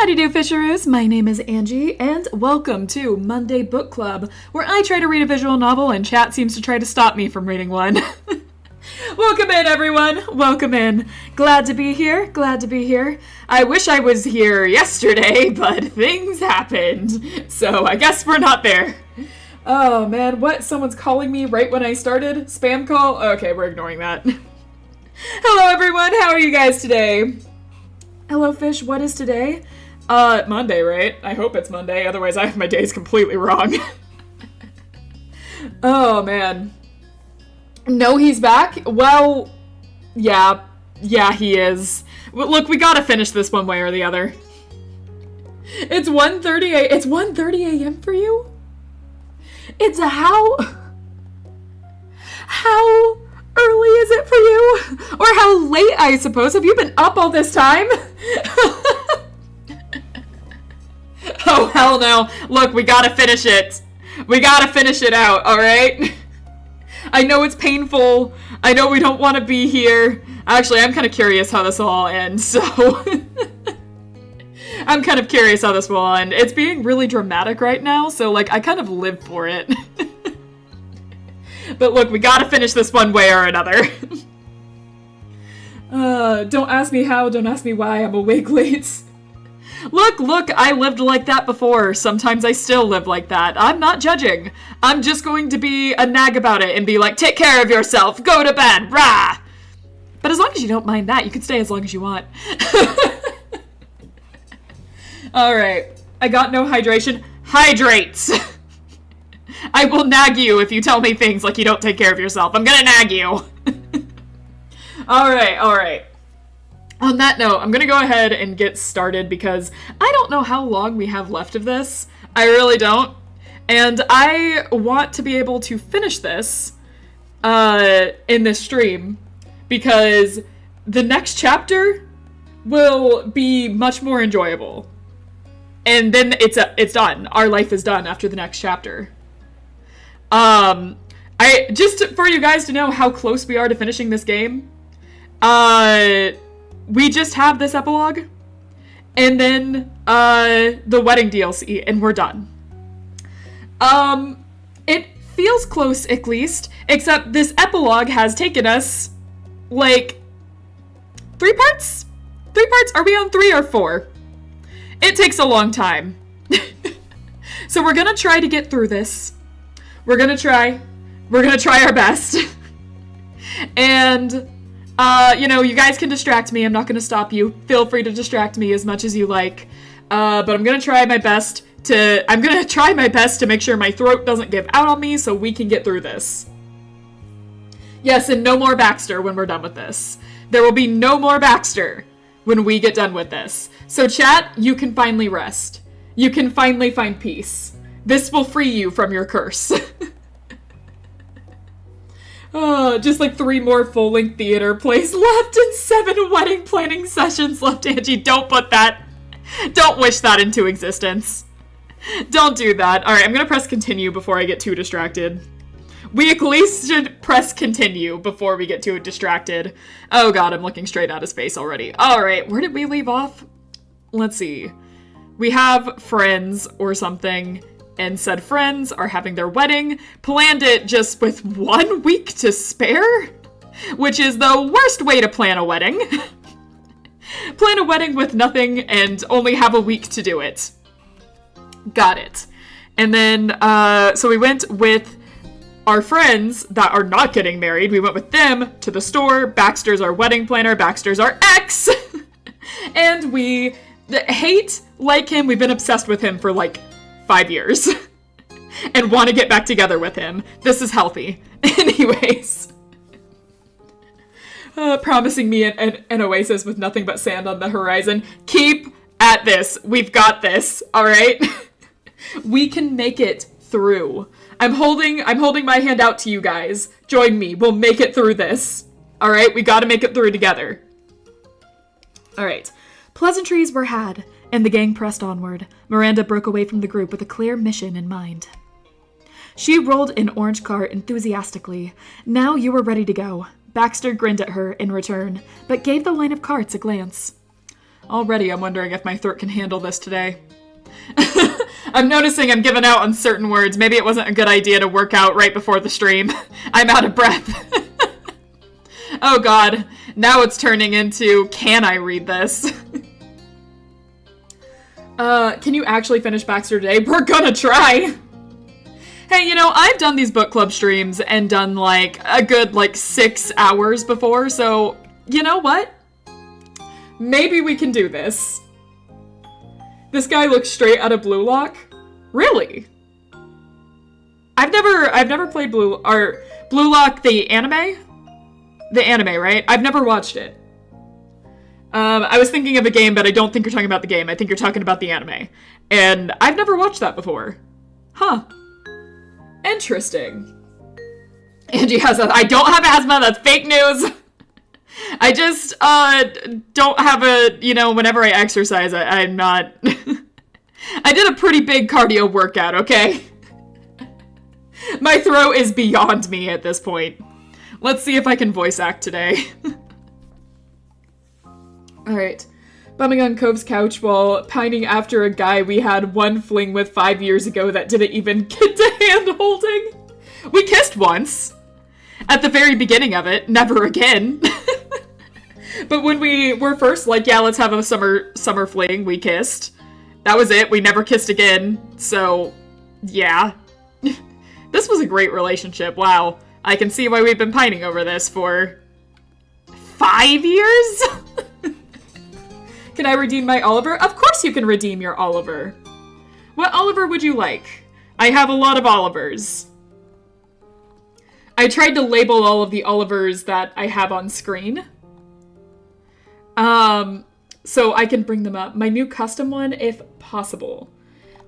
Howdy do, Fisheroos. My name is Angie, and welcome to Monday Book Club, where I try to read a visual novel and chat seems to try to stop me from reading one. Welcome in, everyone. Welcome in. Glad to be here. Glad to be here. I wish I was here yesterday, but things happened, so I guess we're not there. Oh, man. What? Someone's calling me right when I started? Spam call? Okay, we're ignoring that. Hello, everyone. How are you guys today? Hello, Fish. What is today? Monday, right? I hope it's Monday. Otherwise, I have my days completely wrong. Oh, man. No, he's back? Well, yeah. Yeah, he is. Look, we gotta finish this one way or the other. It's 1:30 a.m. It's 1:30 a.m. for you? It's how early is it for you? Or how late, I suppose? Have you been up all this time? Oh, hell no. Look, we gotta finish it. We gotta finish it out, alright? I know it's painful. I know we don't want to be here. Actually, I'm kind of curious how this will all end, so... I'm kind of curious how this will all end. It's being really dramatic right now, so, like, I kind of live for it. But look, we gotta finish this one way or another. Don't ask me how, don't ask me why, I'm awake late. Look, I lived like that before. Sometimes I still live like that. I'm not judging. I'm just going to be a nag about it and be like, take care of yourself, go to bed, rah! But as long as you don't mind that, you can stay as long as you want. Alright, I got no hydration. Hydrate! I will nag you if you tell me things like you don't take care of yourself. I'm gonna nag you. Alright. On that note, I'm gonna go ahead and get started because I don't know how long we have left of this. I really don't. And I want to be able to finish this in this stream because the next chapter will be much more enjoyable. And then it's done. Our life is done after the next chapter. Just for you guys to know how close we are to finishing this game, we just have this epilogue, and then, the wedding DLC, and we're done. It feels close, at least, except this epilogue has taken us, like, 3 parts? 3 parts? Are we on 3 or 4? It takes a long time. So we're gonna try to get through this. We're gonna try our best. And, you guys can distract me. I'm not gonna stop you. Feel free to distract me as much as you like. But I'm gonna try my best to make sure my throat doesn't give out on me so we can get through this. Yes, and no more Baxter when we're done with this. There will be no more Baxter when we get done with this. So chat, you can finally rest. You can finally find peace. This will free you from your curse. Just like 3 more full-length theater plays left and 7 wedding planning sessions left, Angie. Don't wish that into existence. Don't do that. Alright, I'm gonna press continue before I get too distracted. We at least should press continue before we get too distracted. Oh god, I'm looking straight at his face already. Alright, where did we leave off? Let's see. We have friends or something, and said friends are having their wedding, planned it just with 1 week to spare, which is the worst way to plan a wedding. Plan a wedding with nothing and only have a week to do it. Got it. And then, so we went with our friends that are not getting married. We went with them to the store. Baxter's our wedding planner. Baxter's our ex. And we like him. We've been obsessed with him for like 5 years. And want to get back together with him. This is healthy. Anyways. Promising me an oasis with nothing but sand on the horizon. Keep at this. We've got this. Alright? We can make it through. I'm holding my hand out to you guys. Join me. We'll make it through this. Alright? We gotta make it through together. Alright. Pleasantries were had, and the gang pressed onward. Miranda broke away from the group with a clear mission in mind. She rolled an orange cart enthusiastically. Now you were ready to go. Baxter grinned at her in return, but gave the line of carts a glance. Already I'm wondering if my throat can handle this today. I'm noticing I'm giving out on certain words. Maybe it wasn't a good idea to work out right before the stream. I'm out of breath. Oh god. Now it's turning into, can I read this? Can you actually finish Baxter today? We're gonna try! Hey, you know, I've done these book club streams and done, like, a good, 6 hours before, so, you know what? Maybe we can do this. This guy looks straight out of Blue Lock? Really? I've never played Blue Lock, the anime? The anime, right? I've never watched it. I was thinking of a game, but I don't think you're talking about the game. I think you're talking about the anime. And I've never watched that before. Huh. Interesting. Angie has I don't have asthma, that's fake news. I just, don't have whenever I exercise, I'm not... I did a pretty big cardio workout, okay? My throat is beyond me at this point. Let's see if I can voice act today. Alright. Bumming on Cove's couch while pining after a guy we had one fling with 5 years ago that didn't even get to hand-holding. We kissed once. At the very beginning of it. Never again. But when we were first like, yeah, let's have a summer fling, we kissed. That was it. We never kissed again. So, yeah. This was a great relationship. Wow. I can see why we've been pining over this for 5 years? Can I redeem my Oliver? Of course you can redeem your Oliver. What Oliver would you like? I have a lot of Olivers. I tried to label all of the Olivers that I have on screen. So I can bring them up. My new custom one, if possible.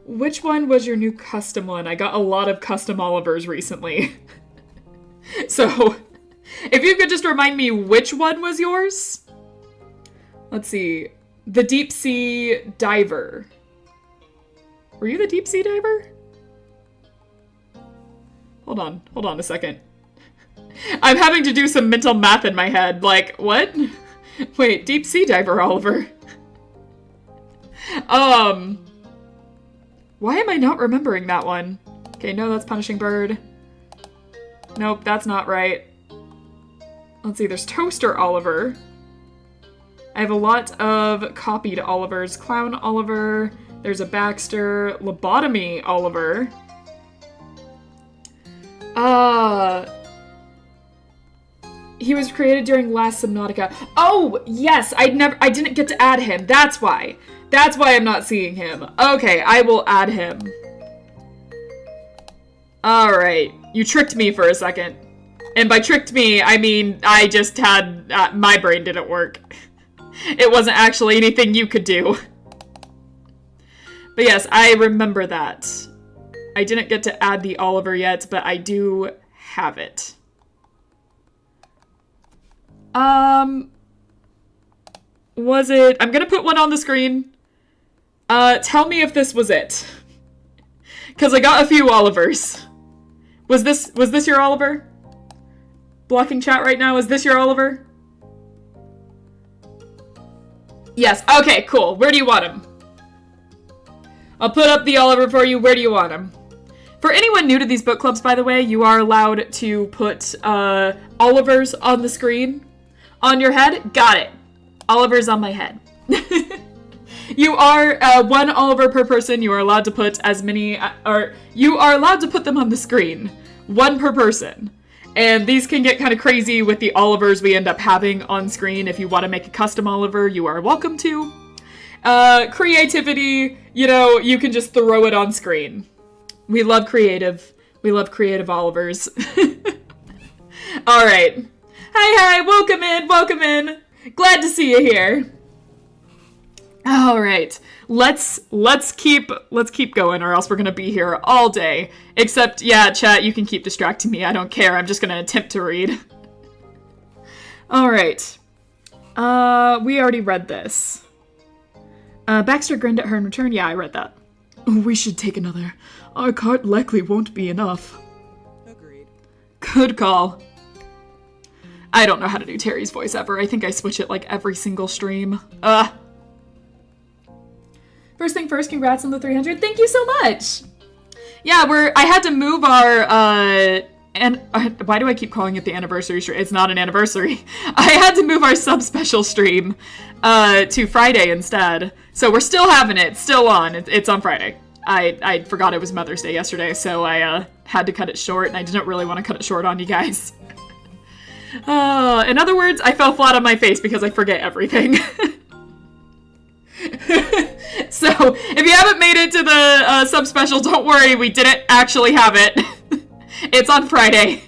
Which one was your new custom one? I got a lot of custom Olivers recently. So, if you could just remind me which one was yours? Let's see. The deep sea diver. Were you the deep sea diver? Hold on a second. I'm having to do some mental math in my head. Like, what? Wait, deep sea diver Oliver. Why am I not remembering that one? Okay, no, that's Punishing Bird. Nope, that's not right. Let's see, there's Toaster Oliver. I have a lot of copied Olivers. Clown Oliver. There's a Baxter. Lobotomy Oliver. He was created during last Subnautica. Oh, yes, I didn't get to add him. That's why. That's why I'm not seeing him. Okay, I will add him. Alright, you tricked me for a second. And by tricked me, I mean I just had, my brain didn't work. It wasn't actually anything you could do. But yes, I remember that. I didn't get to add the Oliver yet, but I do have it. Was it... I'm gonna put one on the screen. Tell me if this was it. Because I got a few Olivers. Was this your Oliver? Blocking chat right now, is this your Oliver? Yes, okay, cool. Where do you want him? I'll put up the Oliver for you. Where do you want him? For anyone new to these book clubs, by the way, you are allowed to put Olivers on the screen. On your head? Got it. Oliver's on my head. You are one Oliver per person. You are allowed to put as many, or you are allowed to put them on the screen. One per person. And these can get kind of crazy with the Olivers we end up having on screen. If you want to make a custom Oliver, you are welcome to. Creativity, you know, you can just throw it on screen. We love creative. We love creative Olivers. All right. Hi, welcome in, welcome in. Glad to see you here. All right, let's keep going, or else we're gonna be here all day. Except, yeah, chat, you can keep distracting me. I don't care. I'm just gonna attempt to read. All right. We already read this. Baxter grinned at her in return. Yeah, I read that. We should take another. Our cart likely won't be enough. Agreed. Good call. I don't know how to do Terry's voice ever. I think I switch it like every single stream. First thing first, congrats on the 300. Thank you so much. Yeah, I had to move our, and why do I keep calling it the anniversary stream? It's not an anniversary. I had to move our sub-special stream, to Friday instead. So we're still having it, still on. It's on Friday. I forgot it was Mother's Day yesterday, so I, had to cut it short, and I didn't really want to cut it short on you guys. In other words, I fell flat on my face because I forget everything. So, if you haven't made it to the sub-special, don't worry, we didn't actually have it. It's on Friday.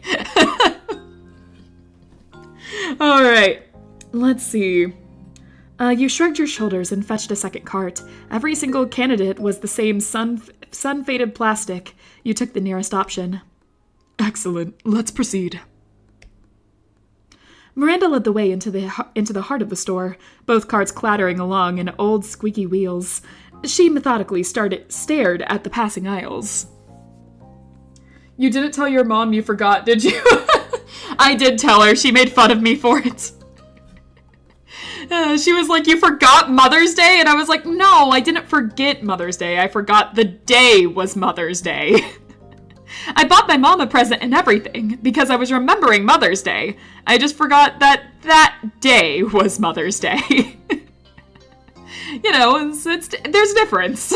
Alright, let's see. You shrugged your shoulders and fetched a second cart. Every single candidate was the same sun-faded plastic. You took the nearest option. Excellent, let's proceed. Miranda led the way into the heart of the store, both carts clattering along in old squeaky wheels. She methodically stared at the passing aisles. You didn't tell your mom you forgot, did you? I did tell her. She made fun of me for it. She was like, you forgot Mother's Day? And I was like, no, I didn't forget Mother's Day. I forgot the day was Mother's Day. I bought my mom a present and everything because I was remembering Mother's Day. I just forgot that day was Mother's Day. You know, there's a difference.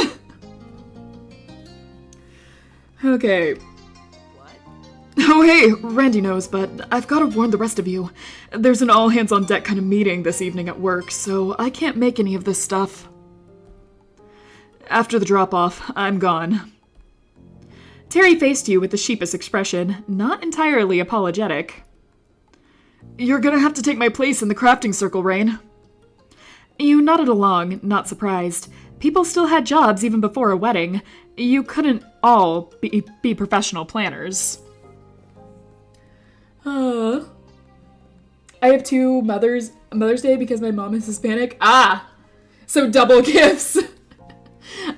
Okay. What? Oh, hey, Randy knows, but I've got to warn the rest of you. There's an all-hands-on-deck kind of meeting this evening at work, so I can't make any of this stuff. After the drop-off, I'm gone. Terry faced you with the sheepish expression, not entirely apologetic. You're gonna have to take my place in the crafting circle, Rain. You nodded along, not surprised. People still had jobs even before a wedding. You couldn't all be professional planners. I have two Mother's Day because my mom is Hispanic. So double gifts.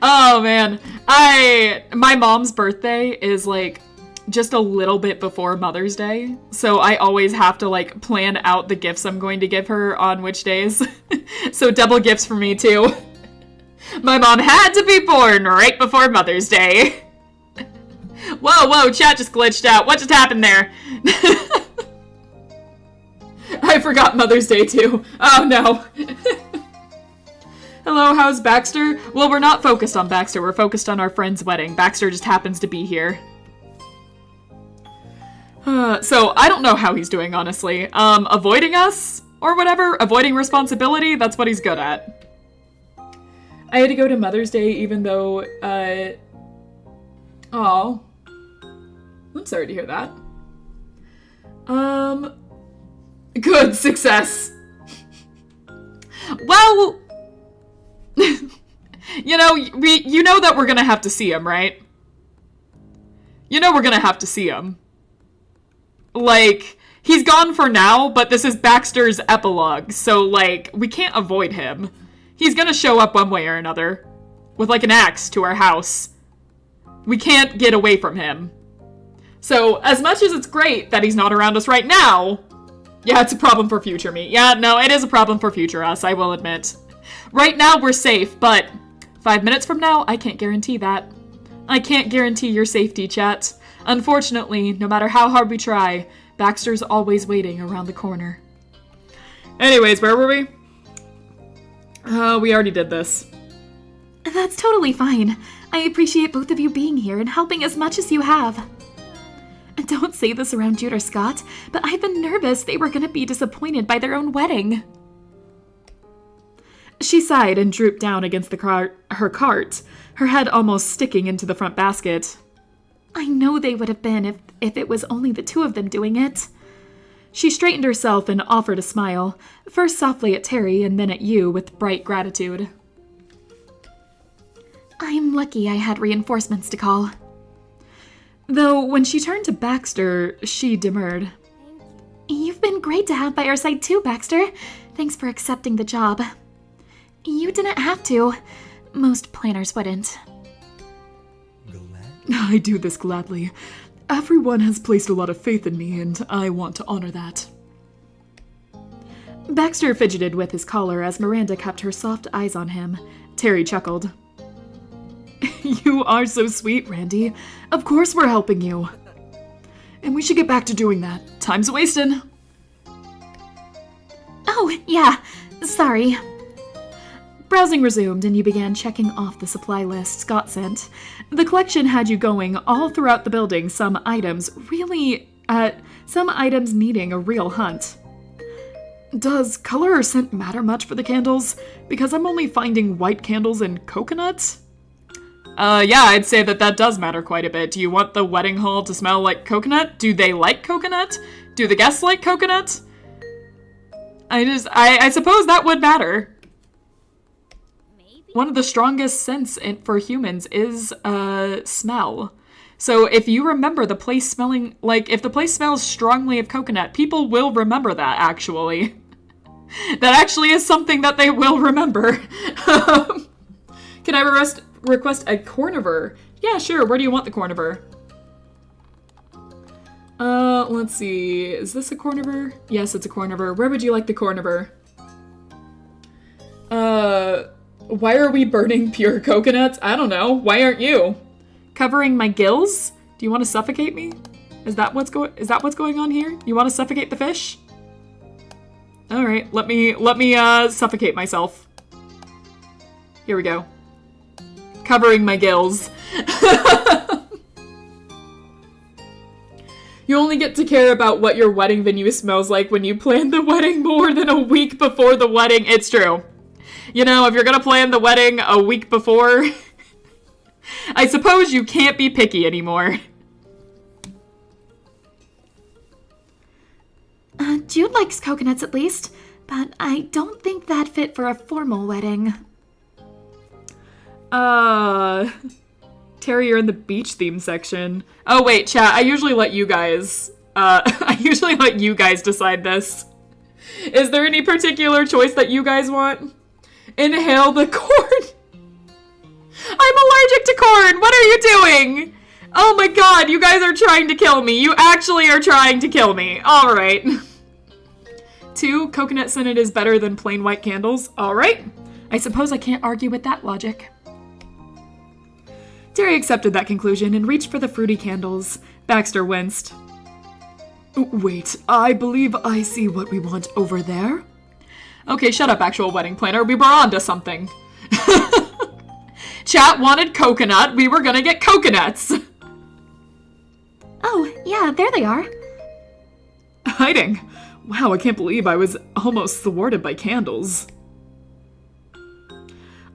Oh man, my mom's birthday is like just a little bit before Mother's Day, so I always have to like plan out the gifts I'm going to give her on which days. So double gifts for me too. My mom had to be born right before Mother's Day. Whoa, chat just glitched out. What just happened there? I forgot Mother's Day too. Oh no. Hello, how's Baxter? Well, we're not focused on Baxter. We're focused on our friend's wedding. Baxter just happens to be here. So, I don't know how he's doing, honestly. Avoiding us? Or whatever? Avoiding responsibility? That's what he's good at. I had to go to Mother's Day even though, Aw. I'm sorry to hear that. Good, success. Well... you know that we're gonna have to see him, right? You know we're gonna have to see him. Like, he's gone for now, but this is Baxter's epilogue, so, like, we can't avoid him. He's gonna show up one way or another. With, like, an axe to our house. We can't get away from him. So, as much as it's great that he's not around us right now, yeah, it's a problem for future me. Yeah, no, it is a problem for future us, I will admit. Right now, we're safe, but 5 minutes from now, I can't guarantee that. I can't guarantee your safety, chat. Unfortunately, no matter how hard we try, Baxter's always waiting around the corner. Anyways, where were we? We already did this. That's totally fine. I appreciate both of you being here and helping as much as you have. Don't say this around Jude or Scott, but I've been nervous they were gonna be disappointed by their own wedding. She sighed and drooped down against her cart, her head almost sticking into the front basket. I know they would have been if it was only the two of them doing it. She straightened herself and offered a smile, first softly at Terry and then at you with bright gratitude. I'm lucky I had reinforcements to call. Though when she turned to Baxter, she demurred. You've been great to have by our side too, Baxter. Thanks for accepting the job. You didn't have to. Most planners wouldn't. I do this gladly. Everyone has placed a lot of faith in me, and I want to honor that. Baxter fidgeted with his collar as Miranda kept her soft eyes on him. Terry chuckled. You are so sweet, Randy. Of course we're helping you. And we should get back to doing that. Time's wasted. Oh, yeah. Sorry. Browsing resumed, and you began checking off the supply list Scott sent. The collection had you going all throughout the building, some items needing a real hunt. Does color or scent matter much for the candles? Because I'm only finding white candles and coconut? Yeah, I'd say that does matter quite a bit. Do you want the wedding hall to smell like coconut? Do they like coconut? Do the guests like coconut? I suppose that would matter. One of the strongest scents for humans is smell. So if you remember the place smelling, like, if the place smells strongly of coconut, people will remember that, actually. That actually is something that they will remember. Can I request a corniver? Yeah, sure. Where do you want the corniver? Let's see. Is this a corniver? Yes, it's a corniver. Where would you like the corniver? Why are we burning pure coconuts? I don't know. Why aren't you? Covering my gills? Do you want to suffocate me? Is that what's going on here? You want to suffocate the fish? All right, let me suffocate myself. Here we go. Covering my gills. You only get to care about what your wedding venue smells like when you plan the wedding more than a week before the wedding. It's true. You know, if you're gonna plan the wedding a week before, I suppose you can't be picky anymore. Jude likes coconuts at least, but I don't think that fit for a formal wedding. Terry, you're in the beach theme section. Oh wait, chat, I usually let you guys decide this. Is there any particular choice that you guys want? Inhale the corn. I'm allergic to corn. What are you doing? Oh my god, you guys are trying to kill me. You actually are trying to kill me. All right. 2, coconut scented is better than plain white candles. All right. I suppose I can't argue with that logic. Terry accepted that conclusion and reached for the fruity candles. Baxter winced. Wait, I believe I see what we want over there. Okay, shut up, actual wedding planner. We were on to something. Chat wanted coconut. We were gonna get coconuts. Oh, yeah, there they are. Hiding. Wow, I can't believe I was almost thwarted by candles.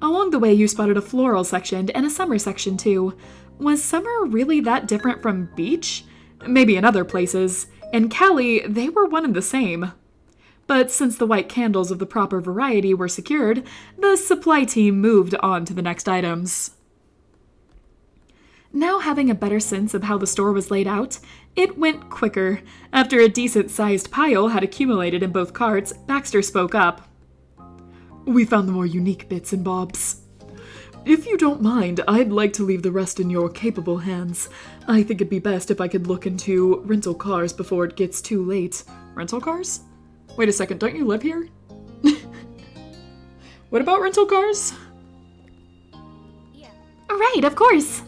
Along the way, you spotted a floral section and a summer section, too. Was summer really that different from beach? Maybe in other places. In Cali, they were one and the same. But since the white candles of the proper variety were secured, the supply team moved on to the next items. Now having a better sense of how the store was laid out, it went quicker. After a decent-sized pile had accumulated in both carts, Baxter spoke up. We found the more unique bits and bobs. If you don't mind, I'd like to leave the rest in your capable hands. I think it'd be best if I could look into rental cars before it gets too late. Rental cars? Wait a second, don't you live here? What about rental cars? Yeah. Right, of course.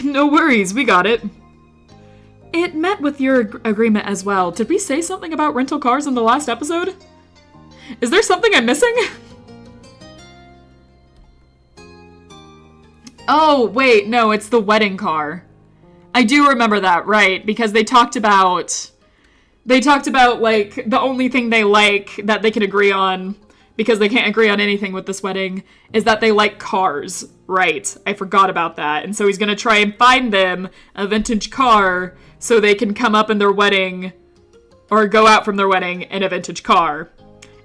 No worries, we got it. It met with your agreement as well. Did we say something about rental cars in the last episode? Is there something I'm missing? Oh, wait, no, it's the wedding car. I do remember that, right, because they talked about, like, the only thing they like that they can agree on, because they can't agree on anything with this wedding, is that they like cars, right? I forgot about that. And so he's gonna try and find them a vintage car so they can come up in their wedding, or go out from their wedding in a vintage car.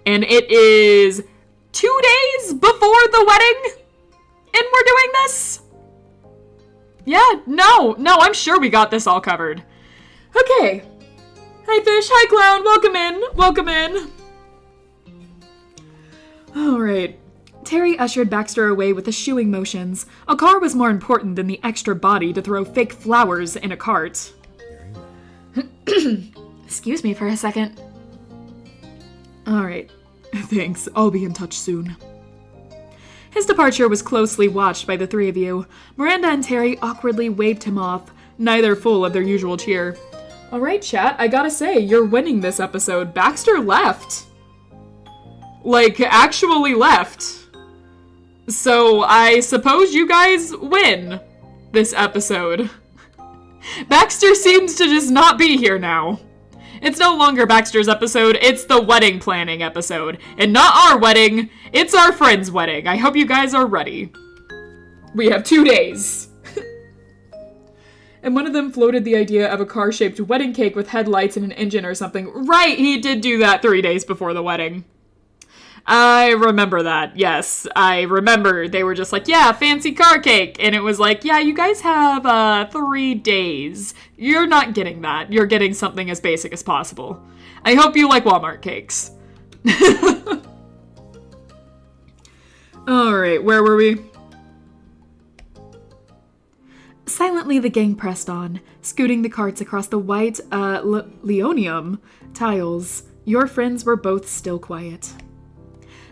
And it is 2 days before the wedding, and we're doing this? Yeah, no, I'm sure we got this all covered. Okay. Hi, fish. Hi, clown. Welcome in. All right. Terry ushered Baxter away with eschewing motions. A car was more important than the extra body to throw fake flowers in a cart. Excuse me for a second. All right. Thanks. I'll be in touch soon. His departure was closely watched by the three of you. Miranda and Terry awkwardly waved him off, neither full of their usual cheer. Alright, chat, I gotta say, you're winning this episode. Baxter left. Like, actually left. So, I suppose you guys win this episode. Baxter seems to just not be here now. It's no longer Baxter's episode, it's the wedding planning episode. And not our wedding, it's our friend's wedding. I hope you guys are ready. We have 2 days. And one of them floated the idea of a car-shaped wedding cake with headlights and an engine or something. Right, he did do that 3 days before the wedding. I remember that, yes. I remember they were just like, yeah, fancy car cake. And it was like, yeah, you guys have 3 days. You're not getting that. You're getting something as basic as possible. I hope you like Walmart cakes. Alright, where were we? Silently, the gang pressed on, scooting the carts across the white, linoleum tiles. Your friends were both still quiet.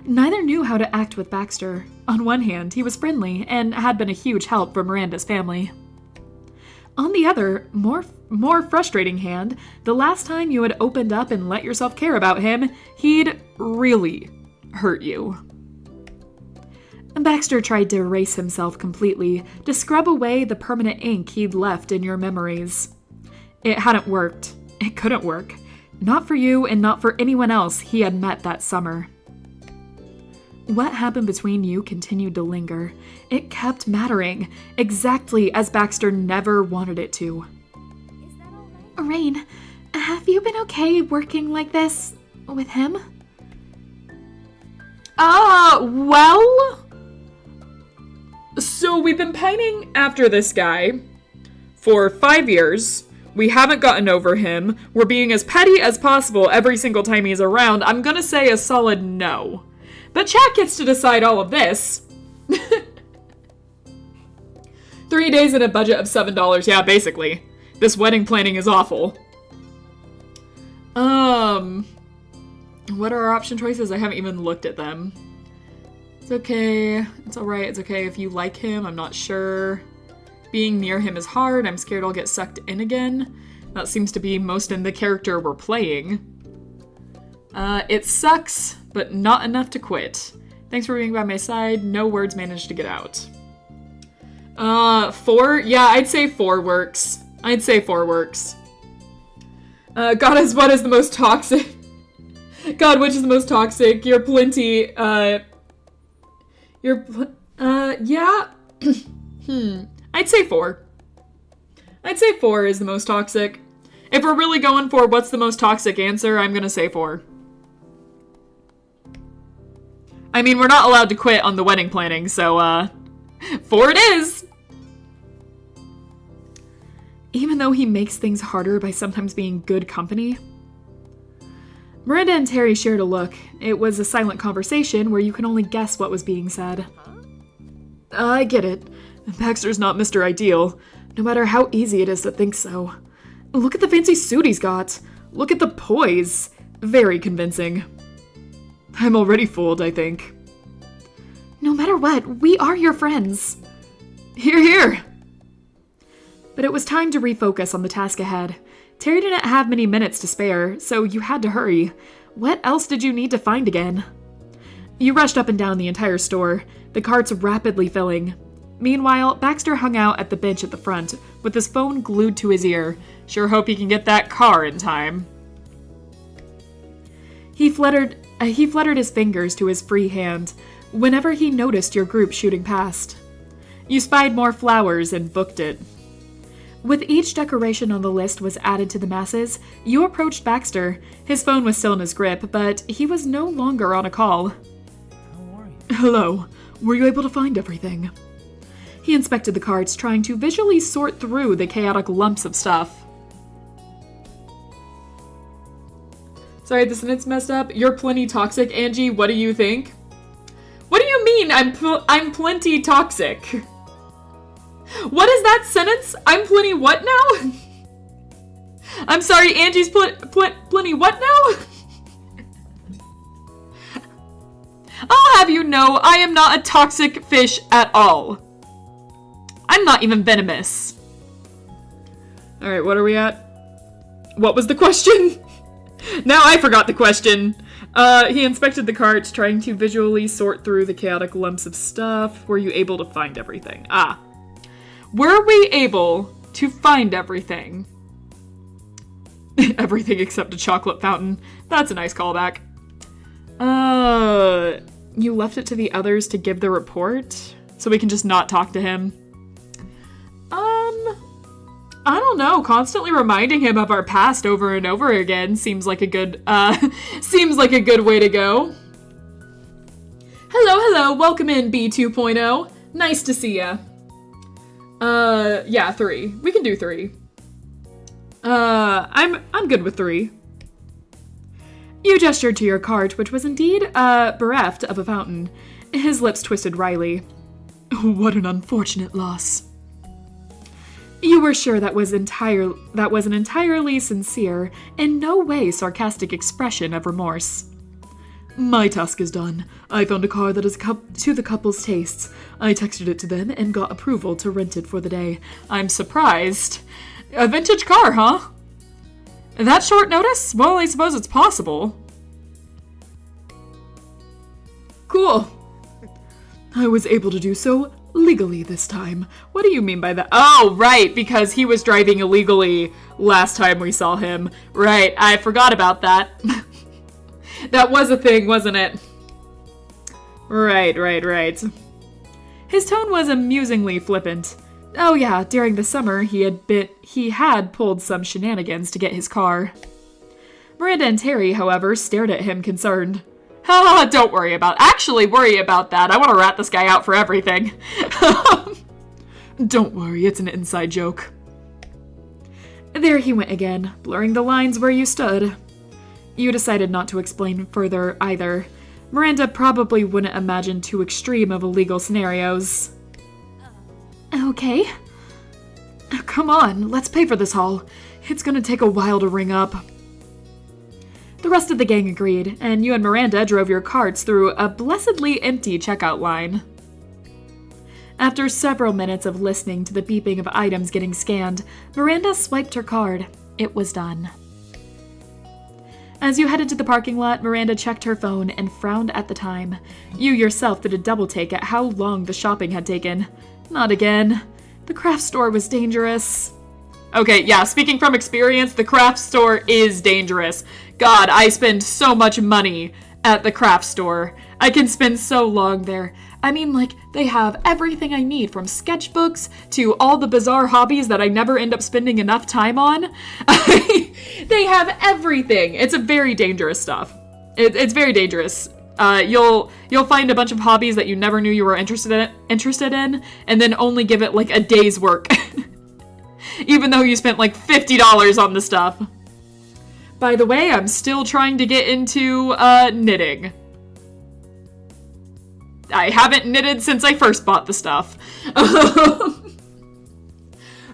Neither knew how to act with Baxter. On one hand, he was friendly and had been a huge help for Miranda's family. On the other, more frustrating hand, the last time you had opened up and let yourself care about him, he'd really hurt you. Baxter tried to erase himself completely, to scrub away the permanent ink he'd left in your memories. It hadn't worked. It couldn't work. Not for you and not for anyone else he had met that summer. What happened between you continued to linger. It kept mattering, exactly as Baxter never wanted it to. Rain, have you been okay working like this with him? Well... So we've been pining after this guy for 5 years. We haven't gotten over him. We're being as petty as possible every single time he's around. I'm gonna say a solid no. But chat gets to decide all of this. 3 days and a budget of $7. Yeah, basically. This wedding planning is awful. What are our option choices? I haven't even looked at them. It's okay. It's alright. It's okay if you like him. I'm not sure. Being near him is hard. I'm scared I'll get sucked in again. That seems to be most in the character we're playing. It sucks, but not enough to quit. Thanks for being by my side. No words managed to get out. 4? Yeah, I'd say 4 works. I'd say 4 works. God, what is the most toxic? God, which is the most toxic? You're plenty, yeah. I'd say 4. I'd say 4 is the most toxic. If we're really going for what's the most toxic answer, I'm gonna say 4. I mean, we're not allowed to quit on the wedding planning, so, 4 it is! Even though he makes things harder by sometimes being good company. Miranda and Terry shared a look. It was a silent conversation where you can only guess what was being said. I get it. Baxter's not Mr. Ideal, no matter how easy it is to think so. Look at the fancy suit he's got. Look at the poise. Very convincing. I'm already fooled, I think. No matter what, we are your friends. Hear, hear. But it was time to refocus on the task ahead. Terry didn't have many minutes to spare, so you had to hurry. What else did you need to find again? You rushed up and down the entire store, the carts rapidly filling. Meanwhile, Baxter hung out at the bench at the front, with his phone glued to his ear. Sure hope he can get that car in time. He fluttered his fingers to his free hand, whenever he noticed your group shooting past. You spied more flowers and booked it. With each decoration on the list was added to the masses, you approached Baxter. His phone was still in his grip, but he was no longer on a call. How are you? Hello. Were you able to find everything? He inspected the carts, trying to visually sort through the chaotic lumps of stuff. Sorry, the sentence messed up. You're plenty toxic, Angie. What do you think? What do you mean I'm plenty toxic? What is that sentence? I'm plenty what now? I'm sorry, Angie's plenty what now? Oh, have you know, I am not a toxic fish at all. I'm not even venomous. Alright, what are we at? What was the question? Now I forgot the question. He inspected the carts, trying to visually sort through the chaotic lumps of stuff. Were you able to find everything? Were we able to find everything? Everything except a chocolate fountain. That's a nice callback. You left it to the others to give the report? So we can just not talk to him? I don't know. Constantly reminding him of our past over and over again seems like a good, way to go. Hello, welcome in, B 2.0. Nice to see ya. Yeah, 3. We can do 3. I'm good with 3. You gestured to your cart, which was indeed, bereft of a fountain. His lips twisted wryly. What an unfortunate loss. You were sure that was an entirely sincere, in no way sarcastic expression of remorse. My task is done. I found a car that is to the couple's tastes. I texted it to them and got approval to rent it for the day. I'm surprised. A vintage car, huh? That short notice? Well, I suppose it's possible. Cool. I was able to do so legally this time. What do you mean by that? Oh, right, because he was driving illegally last time we saw him. Right, I forgot about that. That was a thing, wasn't it? Right. His tone was amusingly flippant. Oh yeah, during the summer, he had pulled some shenanigans to get his car. Miranda and Terry, however, stared at him concerned. Haha, don't worry about that. I want to rat this guy out for everything. Don't worry, it's an inside joke. There he went again, blurring the lines where you stood. You decided not to explain further either. Miranda probably wouldn't imagine too extreme of illegal scenarios. Okay. Come on, let's pay for this haul. It's gonna take a while to ring up. The rest of the gang agreed, and you and Miranda drove your carts through a blessedly empty checkout line. After several minutes of listening to the beeping of items getting scanned, Miranda swiped her card. It was done. As you headed to the parking lot, Miranda checked her phone and frowned at the time. You yourself did a double take at how long the shopping had taken. Not again. The craft store was dangerous. Okay, yeah, speaking from experience, the craft store is dangerous. God, I spend so much money at the craft store. I can spend so long there. I mean, like, they have everything I need, from sketchbooks to all the bizarre hobbies that I never end up spending enough time on. They have everything. It's a very dangerous stuff. It's very dangerous. You'll find a bunch of hobbies that you never knew you were interested in, and then only give it like a day's work. Even though you spent like $50 on the stuff. By the way, I'm still trying to get into knitting. I haven't knitted since I first bought the stuff.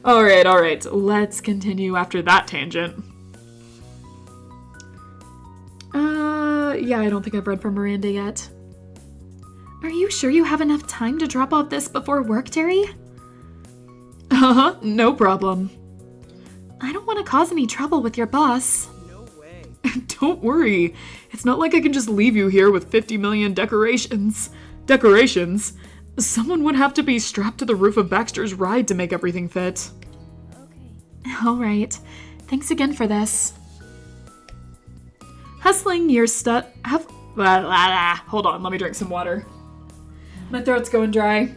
Alright. Let's continue after that tangent. Yeah, I don't think I've read from Miranda yet. Are you sure you have enough time to drop off this before work, Terry? No problem. I don't want to cause any trouble with your boss. No way. Don't worry. It's not like I can just leave you here with 50 million decorations. Someone would have to be strapped to the roof of Baxter's ride to make everything fit. Okay. All right. Thanks again for this. Hustling your stuff. Hold on, let me drink some water. My throat's going dry.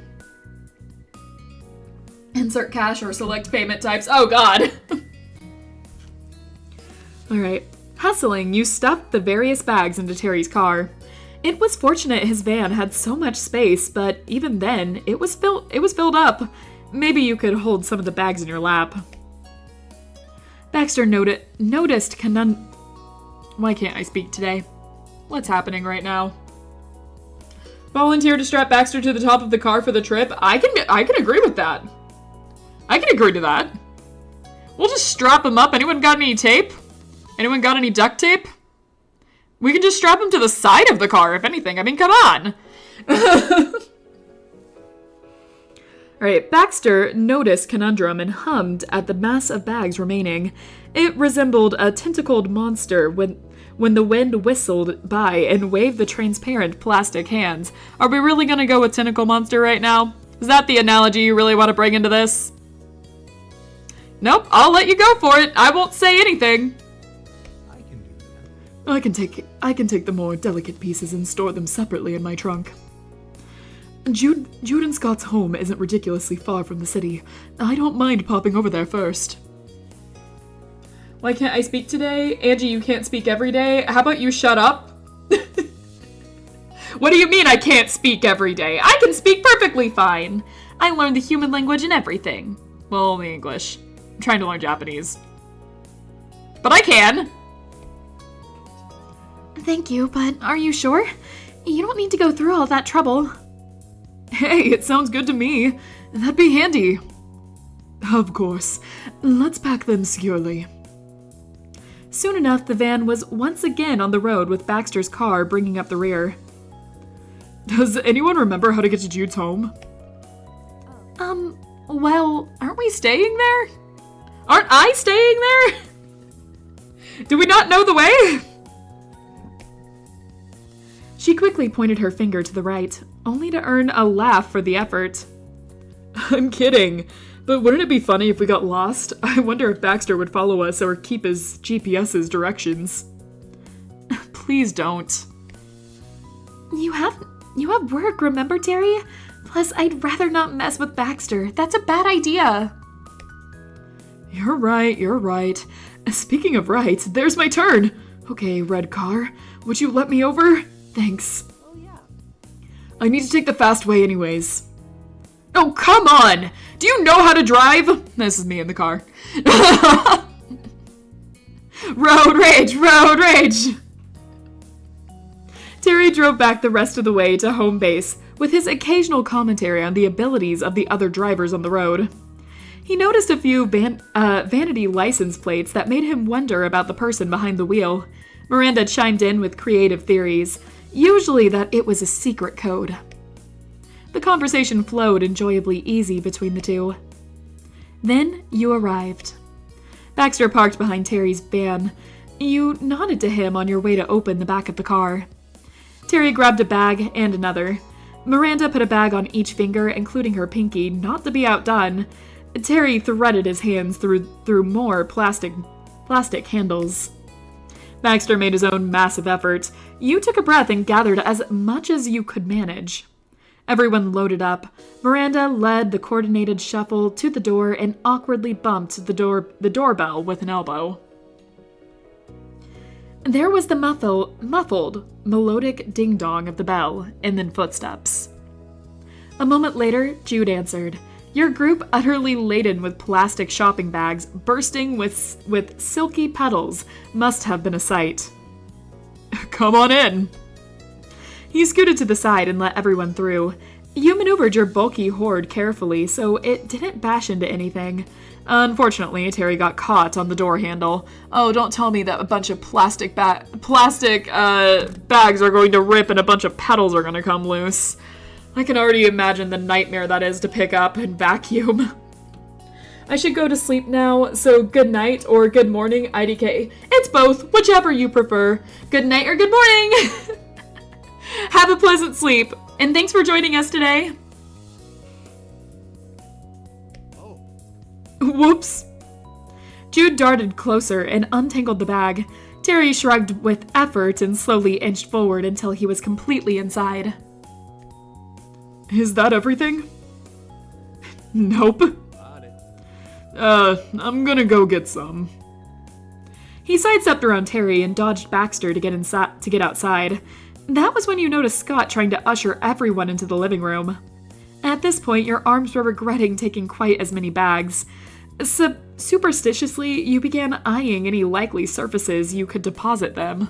Insert cash or select payment types. Oh god. Alright. Hustling, you stuffed the various bags into Terry's car. It was fortunate his van had so much space, but even then, it was filled up. Maybe you could hold some of the bags in your lap. Baxter noticed Why can't I speak today? What's happening right now? Volunteer to strap Baxter to the top of the car for the trip? I can agree with that. I can agree to that. We'll just strap him up. Anyone got any tape? Anyone got any duct tape? We can just strap him to the side of the car, if anything. I mean, come on. Alright, Baxter noticed Conundrum and hummed at the mass of bags remaining. It resembled a tentacled monster when the wind whistled by and waved the transparent plastic hands. Are we really gonna go with tentacle monster right now? Is that the analogy you really want to bring into this? Nope, I'll let you go for it. I won't say anything. I can do that. I can take the more delicate pieces and store them separately in my trunk. Jude and Scott's home isn't ridiculously far from the city. I don't mind popping over there first. Why can't I speak today? Angie, you can't speak every day? How about you shut up? What do you mean I can't speak every day? I can speak perfectly fine. I learned the human language and everything. Well, only English. I'm trying to learn Japanese. But I can. Thank you, but are you sure? You don't need to go through all that trouble. Hey, it sounds good to me. That'd be handy. Of course. Let's pack them securely. Soon enough, the van was once again on the road with Baxter's car bringing up the rear. Does anyone remember how to get to Jude's home? Well, Aren't we staying there? Aren't I staying there? Do we not know the way? She quickly pointed her finger to the right, only to earn a laugh for the effort. I'm kidding, but wouldn't it be funny if we got lost? I wonder if Baxter would follow us or keep his GPS's directions. Please don't. you have work, remember, Terry? Plus, I'd rather not mess with Baxter. That's a bad idea. You're right. Speaking of right, there's my turn. Okay, red car, would you let me over? Thanks. Oh, yeah. I need to take the fast way anyways. Oh, come on! Do you know how to drive? This is me in the car. Road rage! Terry drove back the rest of the way to home base, with his occasional commentary on the abilities of the other drivers on the road. He noticed a few vanity license plates that made him wonder about the person behind the wheel. Miranda chimed in with creative theories, usually that it was a secret code. The conversation flowed enjoyably easy between the two. Then you arrived. Baxter parked behind Terry's van. You nodded to him on your way to open the back of the car. Terry grabbed a bag and another. Miranda put a bag on each finger, including her pinky, not to be outdone. Terry threaded his hands through more plastic handles. Baxter made his own massive effort. You took a breath and gathered as much as you could manage. Everyone loaded up. Miranda led the coordinated shuffle to the door and awkwardly bumped the doorbell with an elbow. There was the muffled, melodic ding-dong of the bell, and then footsteps. A moment later, Jude answered. Your group, utterly laden with plastic shopping bags, bursting with silky petals, must have been a sight. Come on in. He scooted to the side and let everyone through. You maneuvered your bulky hoard carefully, so it didn't bash into anything. Unfortunately, Terry got caught on the door handle. Oh, don't tell me that a bunch of plastic bags are going to rip and a bunch of petals are going to come loose. I can already imagine the nightmare that is to pick up and vacuum. I should go to sleep now, so good night or good morning, IDK. It's both, whichever you prefer. Good night or good morning! Have a pleasant sleep, and thanks for joining us today. Oh. Whoops. Jude darted closer and untangled the bag. Terry shrugged with effort and slowly inched forward until he was completely inside. Is that everything? Nope. Got it. I'm gonna go get some. He sidestepped around Terry and dodged Baxter to get outside. That was when you noticed Scott trying to usher everyone into the living room. At this point, your arms were regretting taking quite as many bags. Superstitiously, you began eyeing any likely surfaces you could deposit them.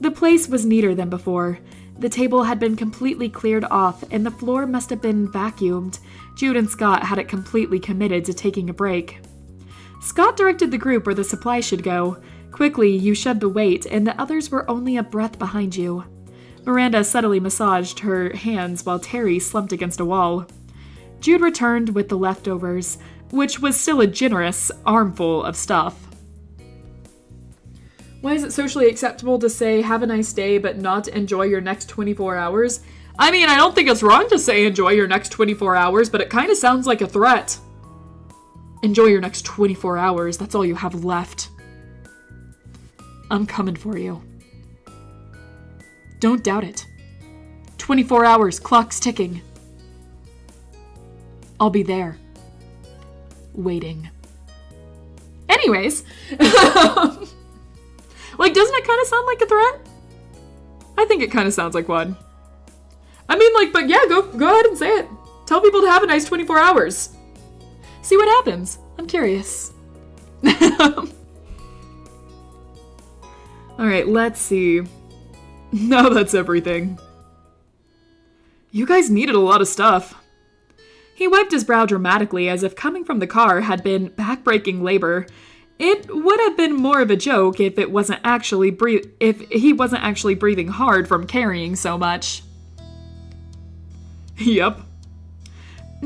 The place was neater than before. The table had been completely cleared off, and the floor must have been vacuumed. Jude and Scott had it completely committed to taking a break. Scott directed the group where the supplies should go. Quickly, you shed the weight, and the others were only a breath behind you. Miranda subtly massaged her hands while Terry slumped against a wall. Jude returned with the leftovers, which was still a generous armful of stuff. Why is it socially acceptable to say, have a nice day, but not enjoy your next 24 hours? I mean, I don't think it's wrong to say enjoy your next 24 hours, but it kind of sounds like a threat. Enjoy your next 24 hours, that's all you have left. I'm coming for you. Don't doubt it. 24 hours, clock's ticking. I'll be there. Waiting. Anyways. Like, doesn't it kind of sound like a threat? I think it kind of sounds like one. I mean, like, but yeah, go ahead and say it. Tell people to have a nice 24 hours. See what happens. I'm curious. Alright, let's see. No, that's everything. You guys needed a lot of stuff. He wiped his brow dramatically as if coming from the car had been backbreaking labor. It would have been more of a joke if he wasn't actually breathing hard from carrying so much. Yep.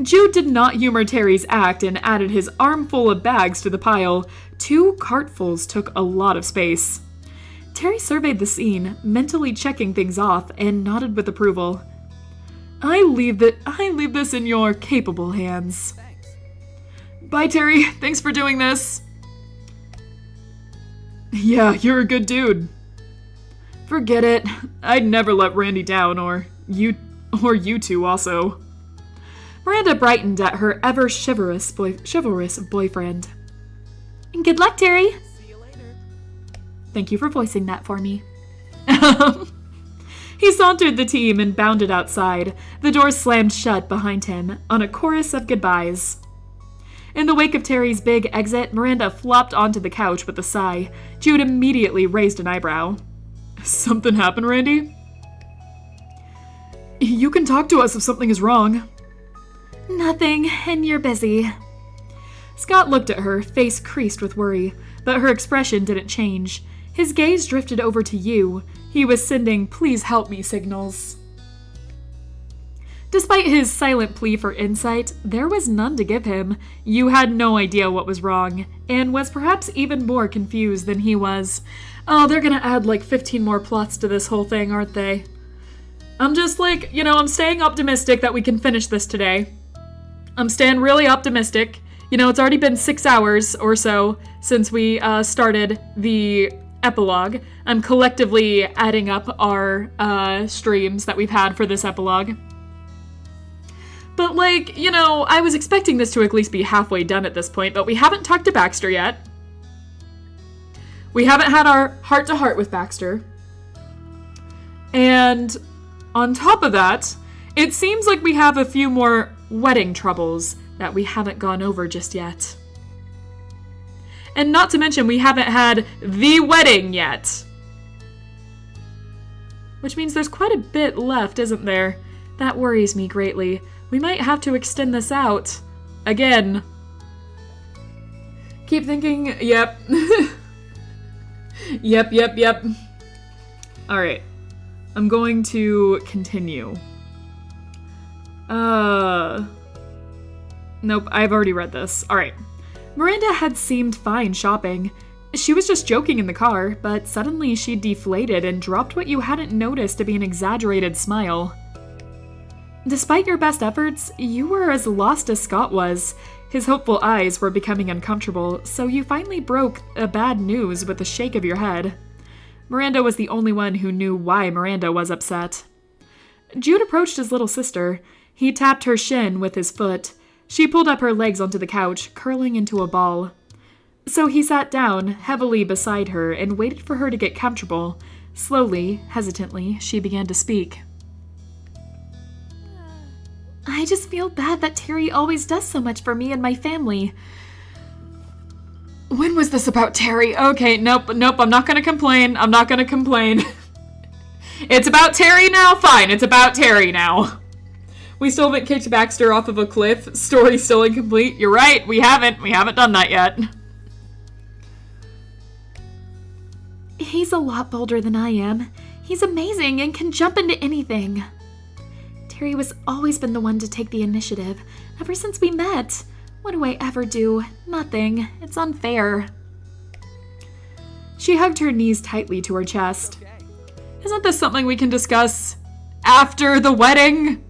Jude did not humor Terry's act and added his armful of bags to the pile. 2 cartfuls took a lot of space. Terry surveyed the scene, mentally checking things off, and nodded with approval. I leave this in your capable hands. Thanks. Bye, Terry. Thanks for doing this. Yeah, you're a good dude. Forget it. I'd never let Randy down, or you two also. Miranda brightened at her ever chivalrous boyfriend. Good luck, Terry. See you later. Thank you for voicing that for me. He sauntered the team and bounded outside. The door slammed shut behind him on a chorus of goodbyes. In the wake of Terry's big exit, Miranda flopped onto the couch with a sigh. Jude immediately raised an eyebrow. Something happened, Randy? You can talk to us if something is wrong. Nothing, and you're busy. Scott looked at her, face creased with worry, but her expression didn't change. His gaze drifted over to you. He was sending please help me signals. Despite his silent plea for insight, there was none to give him. You had no idea what was wrong, and was perhaps even more confused than he was. Oh, they're gonna add like 15 more plots to this whole thing, aren't they? I'm just like, I'm staying optimistic that we can finish this today. I'm staying really optimistic. It's already been 6 hours or so since we started the epilogue. I'm collectively adding up our streams that we've had for this epilogue. But I was expecting this to at least be halfway done at this point, but we haven't talked to Baxter yet. We haven't had our heart-to-heart with Baxter. And on top of that, it seems like we have a few more wedding troubles that we haven't gone over just yet. And not to mention, we haven't had the wedding yet. Which means there's quite a bit left, isn't there? That worries me greatly. We might have to extend this out. Again. Keep thinking, yep. Yep. Alright. I'm going to continue. Nope, I've already read this. Alright. Miranda had seemed fine shopping. She was just joking in the car, but suddenly she deflated and dropped what you hadn't noticed to be an exaggerated smile. Despite your best efforts, you were as lost as Scott was. His hopeful eyes were becoming uncomfortable, so you finally broke a bad news with a shake of your head. Miranda was the only one who knew why Miranda was upset. Jude approached his little sister. He tapped her shin with his foot. She pulled up her legs onto the couch, curling into a ball. So he sat down, heavily beside her, and waited for her to get comfortable. Slowly, hesitantly, she began to speak. I just feel bad that Terry always does so much for me and my family. When was this about Terry? Okay, nope, I'm not gonna complain. It's about Terry now? Fine, it's about Terry now. We still haven't kicked Baxter off of a cliff. Story still incomplete. You're right, we haven't done that yet. He's a lot bolder than I am. He's amazing and can jump into anything. Terry was always been the one to take the initiative, ever since we met. What do I ever do? Nothing. It's unfair. She hugged her knees tightly to her chest. Isn't this something we can discuss after the wedding?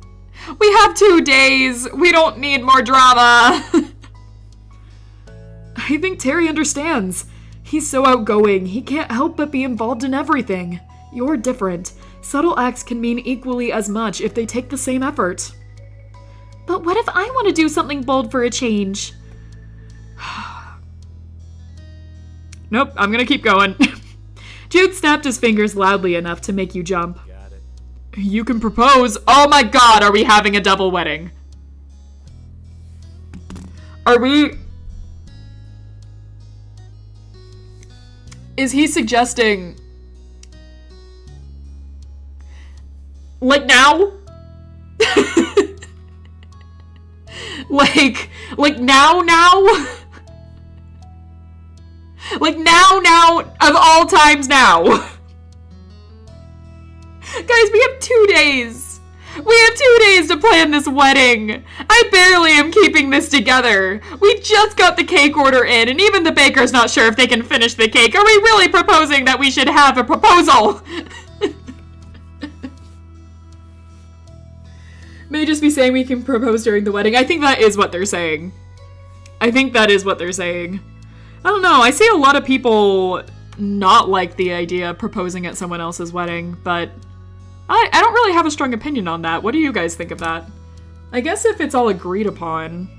We have 2 days. We don't need more drama. I think Terry understands. He's so outgoing. He can't help but be involved in everything. You're different. Subtle acts can mean equally as much if they take the same effort. But what if I want to do something bold for a change? Nope, I'm gonna keep going. Jude snapped his fingers loudly enough to make you jump. Got it. You can propose. Oh my god, are we having a double wedding? Are we... Is he suggesting... Like now? like now? Like now, of all times now. Guys, we have 2 days. We have 2 days to plan this wedding. I barely am keeping this together. We just got the cake order in, and even the baker's not sure if they can finish the cake. Are we really proposing that we should have a proposal? May just be saying we can propose during the wedding. I think that is what they're saying. I don't know. I see a lot of people not like the idea of proposing at someone else's wedding, but I don't really have a strong opinion on that. What do you guys think of that? I guess if it's all agreed upon.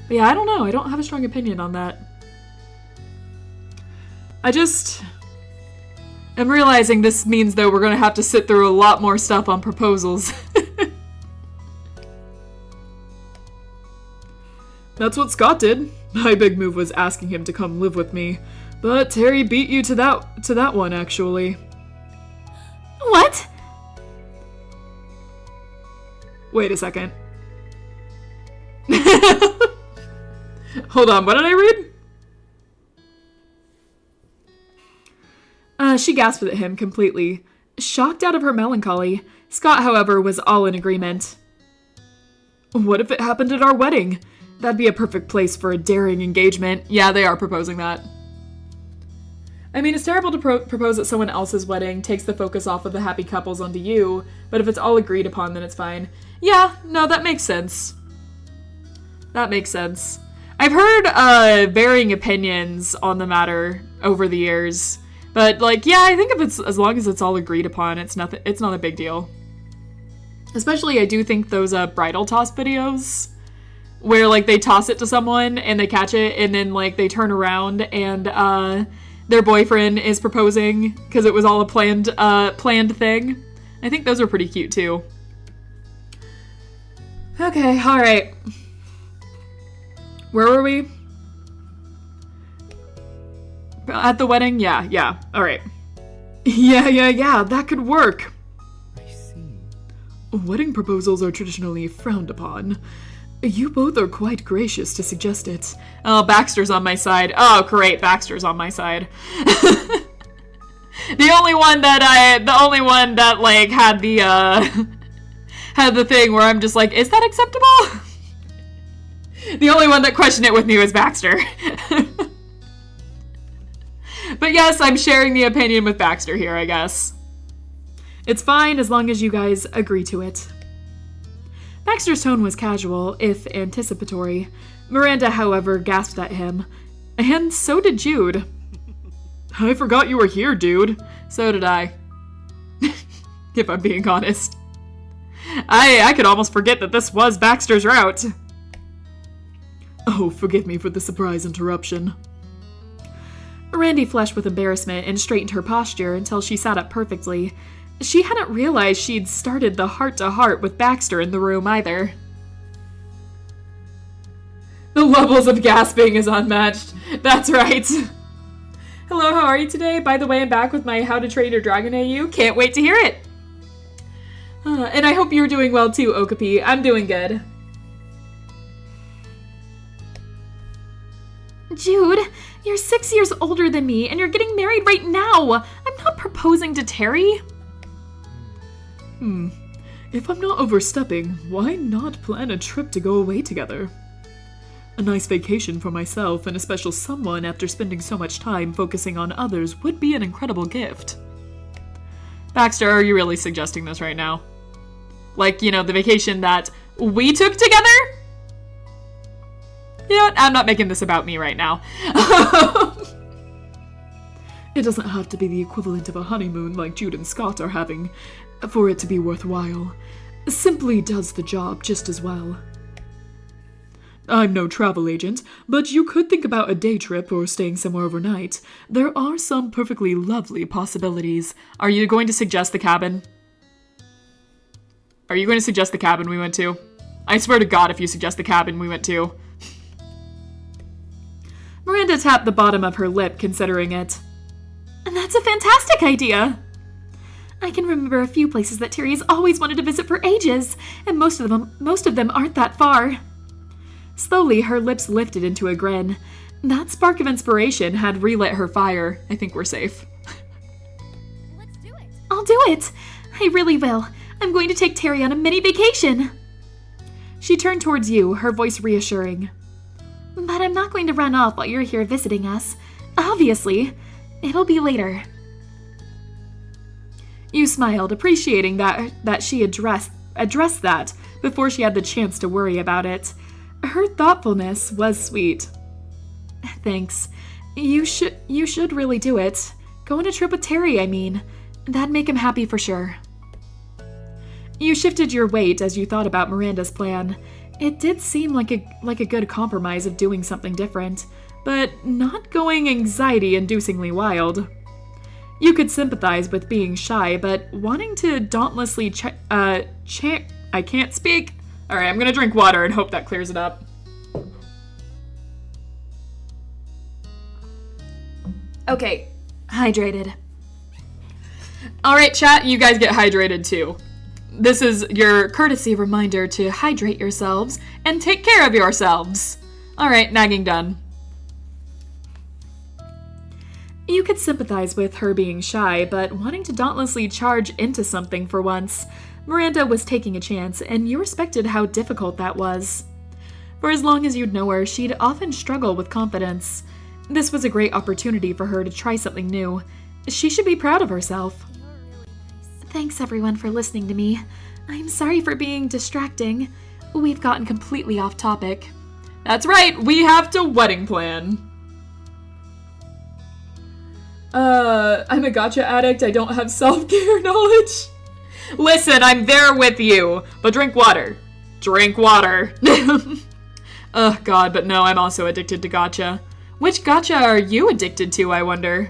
But yeah, I don't know. I don't have a strong opinion on that. I just am realizing this means, though, we're going to have to sit through a lot more stuff on proposals. That's what Scott did. My big move was asking him to come live with me. But Terry beat you to that one, actually. What? Wait a second. Hold on, what did I read? She gasped at him completely, shocked out of her melancholy. Scott, however, was all in agreement. What if it happened at our wedding? That'd be a perfect place for a daring engagement. Yeah, they are proposing that. I mean, it's terrible to propose at someone else's wedding, takes the focus off of the happy couples onto you, but if it's all agreed upon, then it's fine. Yeah, no, that makes sense. That makes sense. I've heard varying opinions on the matter over the years, but like, yeah, I think if it's as long as it's all agreed upon, it's not a big deal. Especially, I do think those bridal toss videos where like they toss it to someone and they catch it and then like they turn around and their boyfriend is proposing because it was all a planned thing. I think those are pretty cute too. Okay, all right. Where were we? At the wedding? Yeah. All right. Yeah. That could work. I see. Wedding proposals are traditionally frowned upon. You both are quite gracious to suggest it. Oh, Baxter's on my side. Oh, great, Baxter's on my side. The only one that like had the thing where I'm just like, is that acceptable? The only one that questioned it with me was Baxter. But yes, I'm sharing the opinion with Baxter here, I guess. It's fine as long as you guys agree to it. Baxter's tone was casual, if anticipatory. Miranda, however, gasped at him. And so did Jude. I forgot you were here, dude. So did I. If I'm being honest. I could almost forget that this was Baxter's route. Oh, forgive me for the surprise interruption. Randy flushed with embarrassment and straightened her posture until she sat up perfectly. She hadn't realized she'd started the heart-to-heart with Baxter in the room either. The levels of gasping is unmatched. That's right. Hello, how are you today? By the way, I'm back with my How to Train Your Dragon AU. Can't wait to hear it. And I hope you're doing well too, Okapi. I'm doing good. Jude, you're 6 years older than me, and you're getting married right now. I'm I'm not proposing to Terry. If I'm not overstepping, why not plan a trip to go away together? A nice vacation for myself and a special someone after spending so much time focusing on others would be an incredible gift. Baxter, are you really suggesting this right now? Like, you know, the vacation that we took together? You know what? I'm not making this about me right now. It doesn't have to be the equivalent of a honeymoon like Jude and Scott are having for it to be worthwhile. Simply does the job just as well. I'm no travel agent, but you could think about a day trip or staying somewhere overnight. There are some perfectly lovely possibilities. Are you going to suggest the cabin? Are you going to suggest the cabin we went to? I swear to God if you suggest the cabin we went to. Miranda tapped the bottom of her lip, considering it. And that's a fantastic idea. I can remember a few places that Terry has always wanted to visit for ages, and most of them aren't that far. Slowly, her lips lifted into a grin. That spark of inspiration had relit her fire. I think we're safe. Let's do it. I'll do it. I really will. I'm going to take Terry on a mini vacation. She turned towards you, her voice reassuring. But I'm not going to run off while you're here visiting us. Obviously. It'll be later. You smiled, appreciating that she addressed that before she had the chance to worry about it. Her thoughtfulness was sweet. Thanks. You should really do it. Go on a trip with Terry, I mean. That'd make him happy for sure. You shifted your weight as you thought about Miranda's plan. It did seem like a good compromise of doing something different, but not going anxiety-inducingly wild. You could sympathize with being shy, but wanting to dauntlessly I can't speak. Alright, I'm gonna drink water and hope that clears it up. Okay, hydrated. Alright, chat, you guys get hydrated too. This is your courtesy reminder to hydrate yourselves and take care of yourselves. Alright, nagging done. You could sympathize with her being shy, but wanting to dauntlessly charge into something for once. Miranda was taking a chance, and you respected how difficult that was. For as long as you'd know her, she'd often struggle with confidence. This was a great opportunity for her to try something new. She should be proud of herself. Thanks everyone for listening to me. I'm sorry for being distracting. We've gotten completely off topic. That's right, we have to wedding plan. I'm a gotcha addict, I don't have self-care knowledge. Listen, I'm there with you, but drink water. Drink water. Oh god, but no, I'm also addicted to gotcha. Which gotcha are you addicted to, I wonder?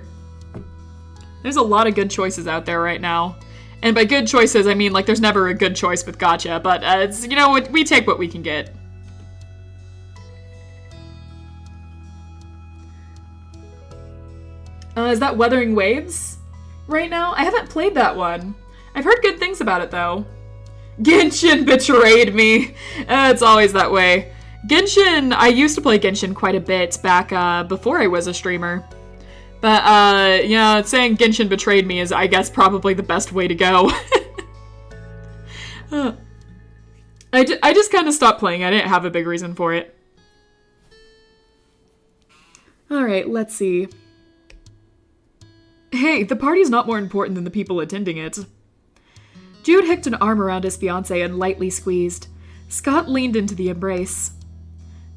There's a lot of good choices out there right now. And by good choices, I mean, like, there's never a good choice with gotcha, but, it's, you know, we take what we can get. Is that Wuthering Waves right now? I haven't played that one. I've heard good things about it, though. Genshin betrayed me. It's always that way. Genshin, I used to play Genshin quite a bit back before I was a streamer. But, you know, saying Genshin betrayed me is, I guess, probably the best way to go. I just kind of stopped playing. I didn't have a big reason for it. Alright, let's see. Hey, the party's not more important than the people attending it. Jude hooked an arm around his fiancée and lightly squeezed. Scott leaned into the embrace.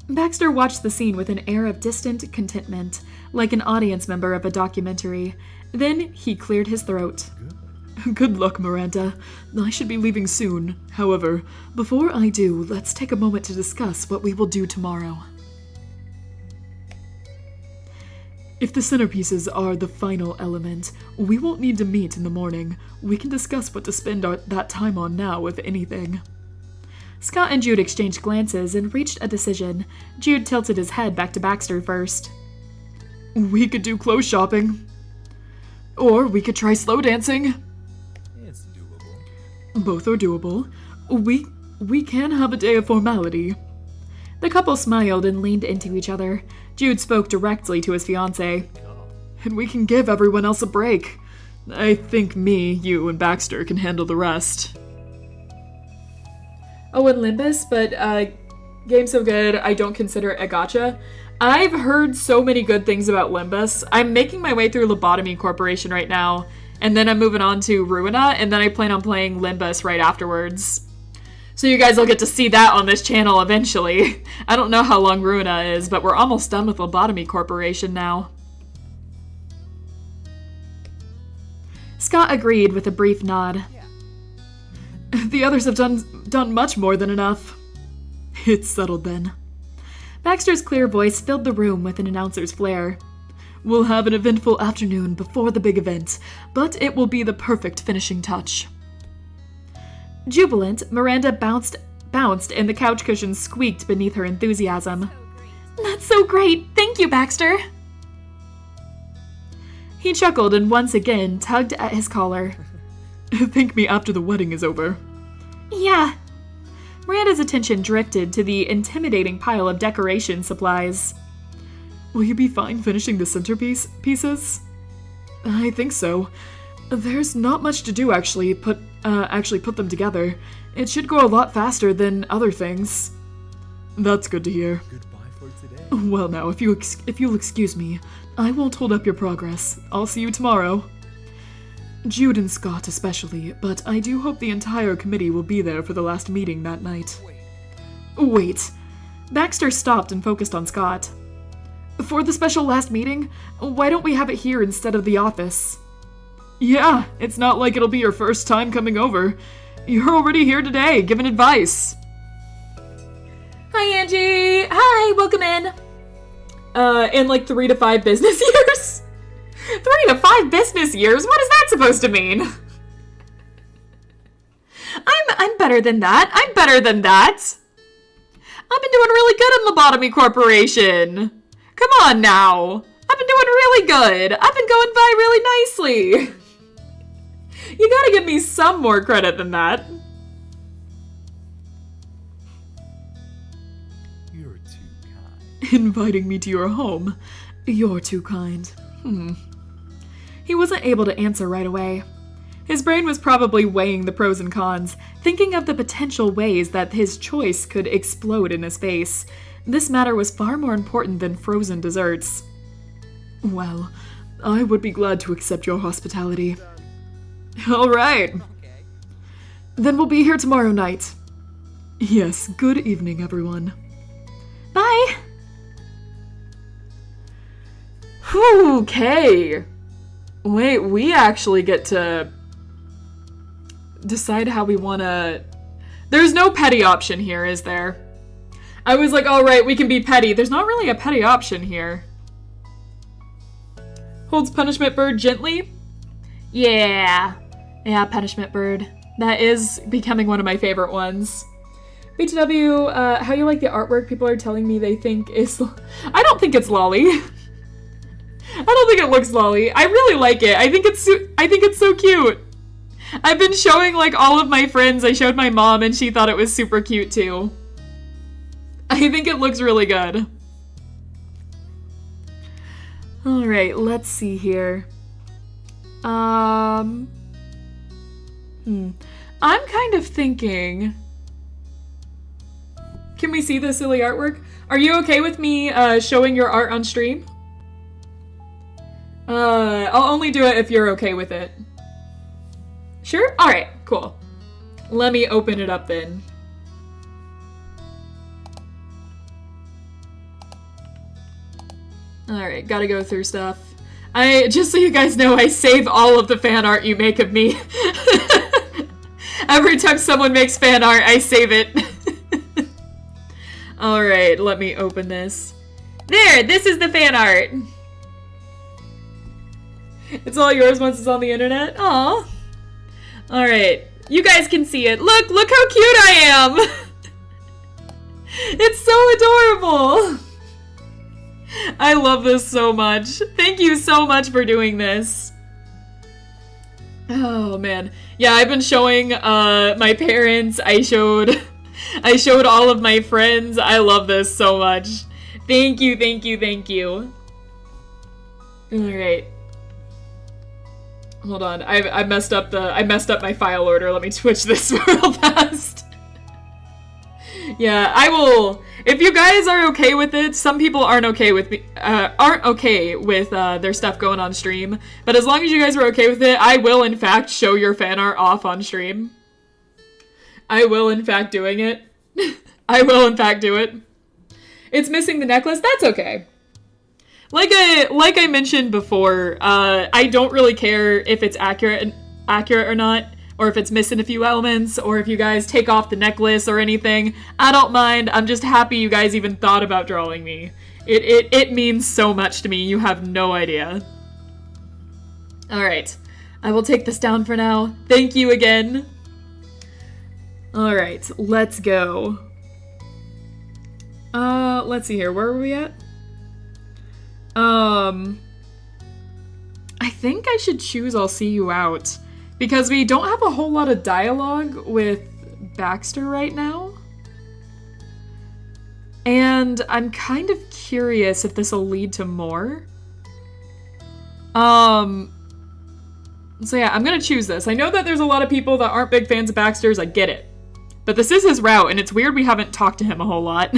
Baxter watched the scene with an air of distant contentment, like an audience member of a documentary. Then he cleared his throat. Good luck, Miranda. I should be leaving soon. However, before I do, let's take a moment to discuss what we will do tomorrow. If the centerpieces are the final element, we won't need to meet in the morning. We can discuss what to spend that time on now, if anything. Scott and Jude exchanged glances and reached a decision. Jude tilted his head back to Baxter first. We could do clothes shopping. Or we could try slow dancing. It's doable. Both are doable. We can have a day of formality. The couple smiled and leaned into each other. Jude spoke directly to his fiancée. Oh, And we can give everyone else a break. I think me, you, and Baxter can handle the rest. Oh, and Limbus, but, game's so good, I don't consider it a gacha. I've heard so many good things about Limbus. I'm making my way through Lobotomy Corporation right now, and then I'm moving on to Ruina, and then I plan on playing Limbus right afterwards. So you guys will get to see that on this channel eventually. I don't know how long Ruina is, but we're almost done with Lobotomy Corporation now. Scott agreed with a brief nod. The others have done much more than enough. It's settled then. Baxter's clear voice filled the room with an announcer's flair. We'll have an eventful afternoon before the big event, but it will be the perfect finishing touch. Jubilant, Miranda bounced and the couch cushions squeaked beneath her enthusiasm. That's so great! Thank you, Baxter! He chuckled and once again tugged at his collar. Thank me after the wedding is over. Yeah. Miranda's attention drifted to the intimidating pile of decoration supplies. Will you be fine finishing the centerpiece pieces? I think so. There's not much to do actually put them together. It should go a lot faster than other things. That's good to hear. Goodbye for today. Well now, if you'll excuse me, I won't hold up your progress. I'll see you tomorrow. Jude and Scott especially, but I do hope the entire committee will be there for the last meeting that night. Wait. Baxter stopped and focused on Scott. For the special last meeting, why don't we have it here instead of the office? Yeah, it's not like it'll be your first time coming over. You're already here today, giving advice. Hi, Angie! Hi, welcome in! In like 3 to 5 business years? 3 to 5 business years? What is that supposed to mean? I'm better than that. I'm better than that. I've been doing really good in Lobotomy Corporation. Come on now. I've been doing really good. I've been going by really nicely. You gotta give me some more credit than that. You're too kind. Inviting me to your home. You're too kind. He wasn't able to answer right away. His brain was probably weighing the pros and cons, thinking of the potential ways that his choice could explode in his face. This matter was far more important than frozen desserts. Well, I would be glad to accept your hospitality. All right. Then we'll be here tomorrow night. Yes, good evening, everyone. Bye! Okay. Wait, we actually get to decide how we want to... There's no petty option here, is there? I was like, all right, we can be petty. There's not really a petty option here. Holds punishment bird gently? Yeah, punishment bird. That is becoming one of my favorite ones. BTW, how you like the artwork? People are telling me they think is... I don't think it's lolly. I don't think it looks lolly. I really like it. I think it's so cute. I've been showing like all of my friends. I showed my mom and she thought it was super cute too. I think it looks really good. All right, let's see here. I'm kind of thinking... Can we see the silly artwork? Are you okay with me showing your art on stream? I'll only do it if you're okay with it. Sure? Alright, cool. Let me open it up then. Alright, gotta go through stuff. Just so you guys know, I save all of the fan art you make of me. Every time someone makes fan art, I save it. Alright, let me open this. There, this is the fan art. It's all yours once it's on the internet? Aw. Alright, you guys can see it. Look how cute I am! It's so adorable! I love this so much. Thank you so much for doing this. Oh man. Yeah, I've been showing my parents. I showed all of my friends. I love this so much. Thank you, thank you, thank you. Alright. Hold on, I messed up my file order. Let me switch this real fast. Yeah, I will. If you guys are okay with it, some people aren't okay with their stuff going on stream. But as long as you guys are okay with it, I will in fact show your fan art off on stream. I will in fact doing it. I will in fact do it. It's missing the necklace. That's okay. Like I mentioned before, I don't really care if it's accurate or not, or if it's missing a few elements, or if you guys take off the necklace or anything. I don't mind. I'm just happy you guys even thought about drawing me. It means so much to me. You have no idea. All right, I will take this down for now. Thank you again. All right, let's go. Let's see here. Where were we at? I think I should choose I'll see you out, because we don't have a whole lot of dialogue with Baxter right now. And I'm kind of curious if this will lead to more. So yeah, I'm gonna choose this. I know that there's a lot of people that aren't big fans of Baxter's, I get it. But this is his route, and it's weird we haven't talked to him a whole lot.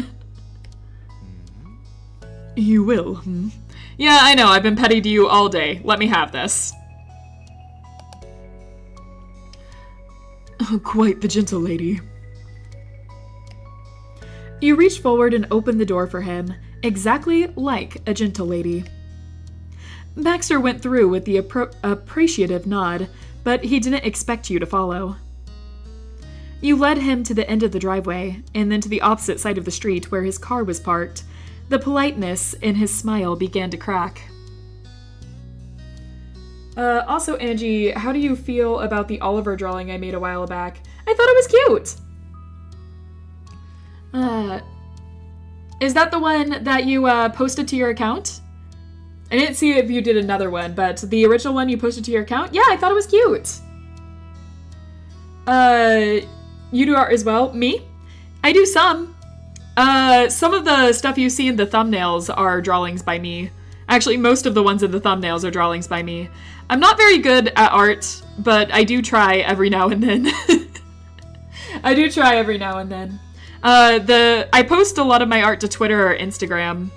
You will, hmm? Yeah, I know, I've been petty to you all day. Let me have this. Oh, quite the gentle lady. You reach forward and open the door for him, exactly like a gentle lady. Baxter went through with the appreciative nod, but he didn't expect you to follow. You led him to the end of the driveway, and then to the opposite side of the street where his car was parked. The politeness in his smile began to crack. Also, Angie, how do you feel about the Oliver drawing I made a while back? I thought it was cute! Is that the one that you, posted to your account? I didn't see if you did another one, but the original one you posted to your account? Yeah, I thought it was cute! You do art as well? Me? I do some. Some of the stuff you see in the thumbnails are drawings by me. Actually, most of the ones in the thumbnails are drawings by me. I'm not very good at art, but I do try every now and then. I do try every now and then. I post a lot of my art to Twitter or Instagram,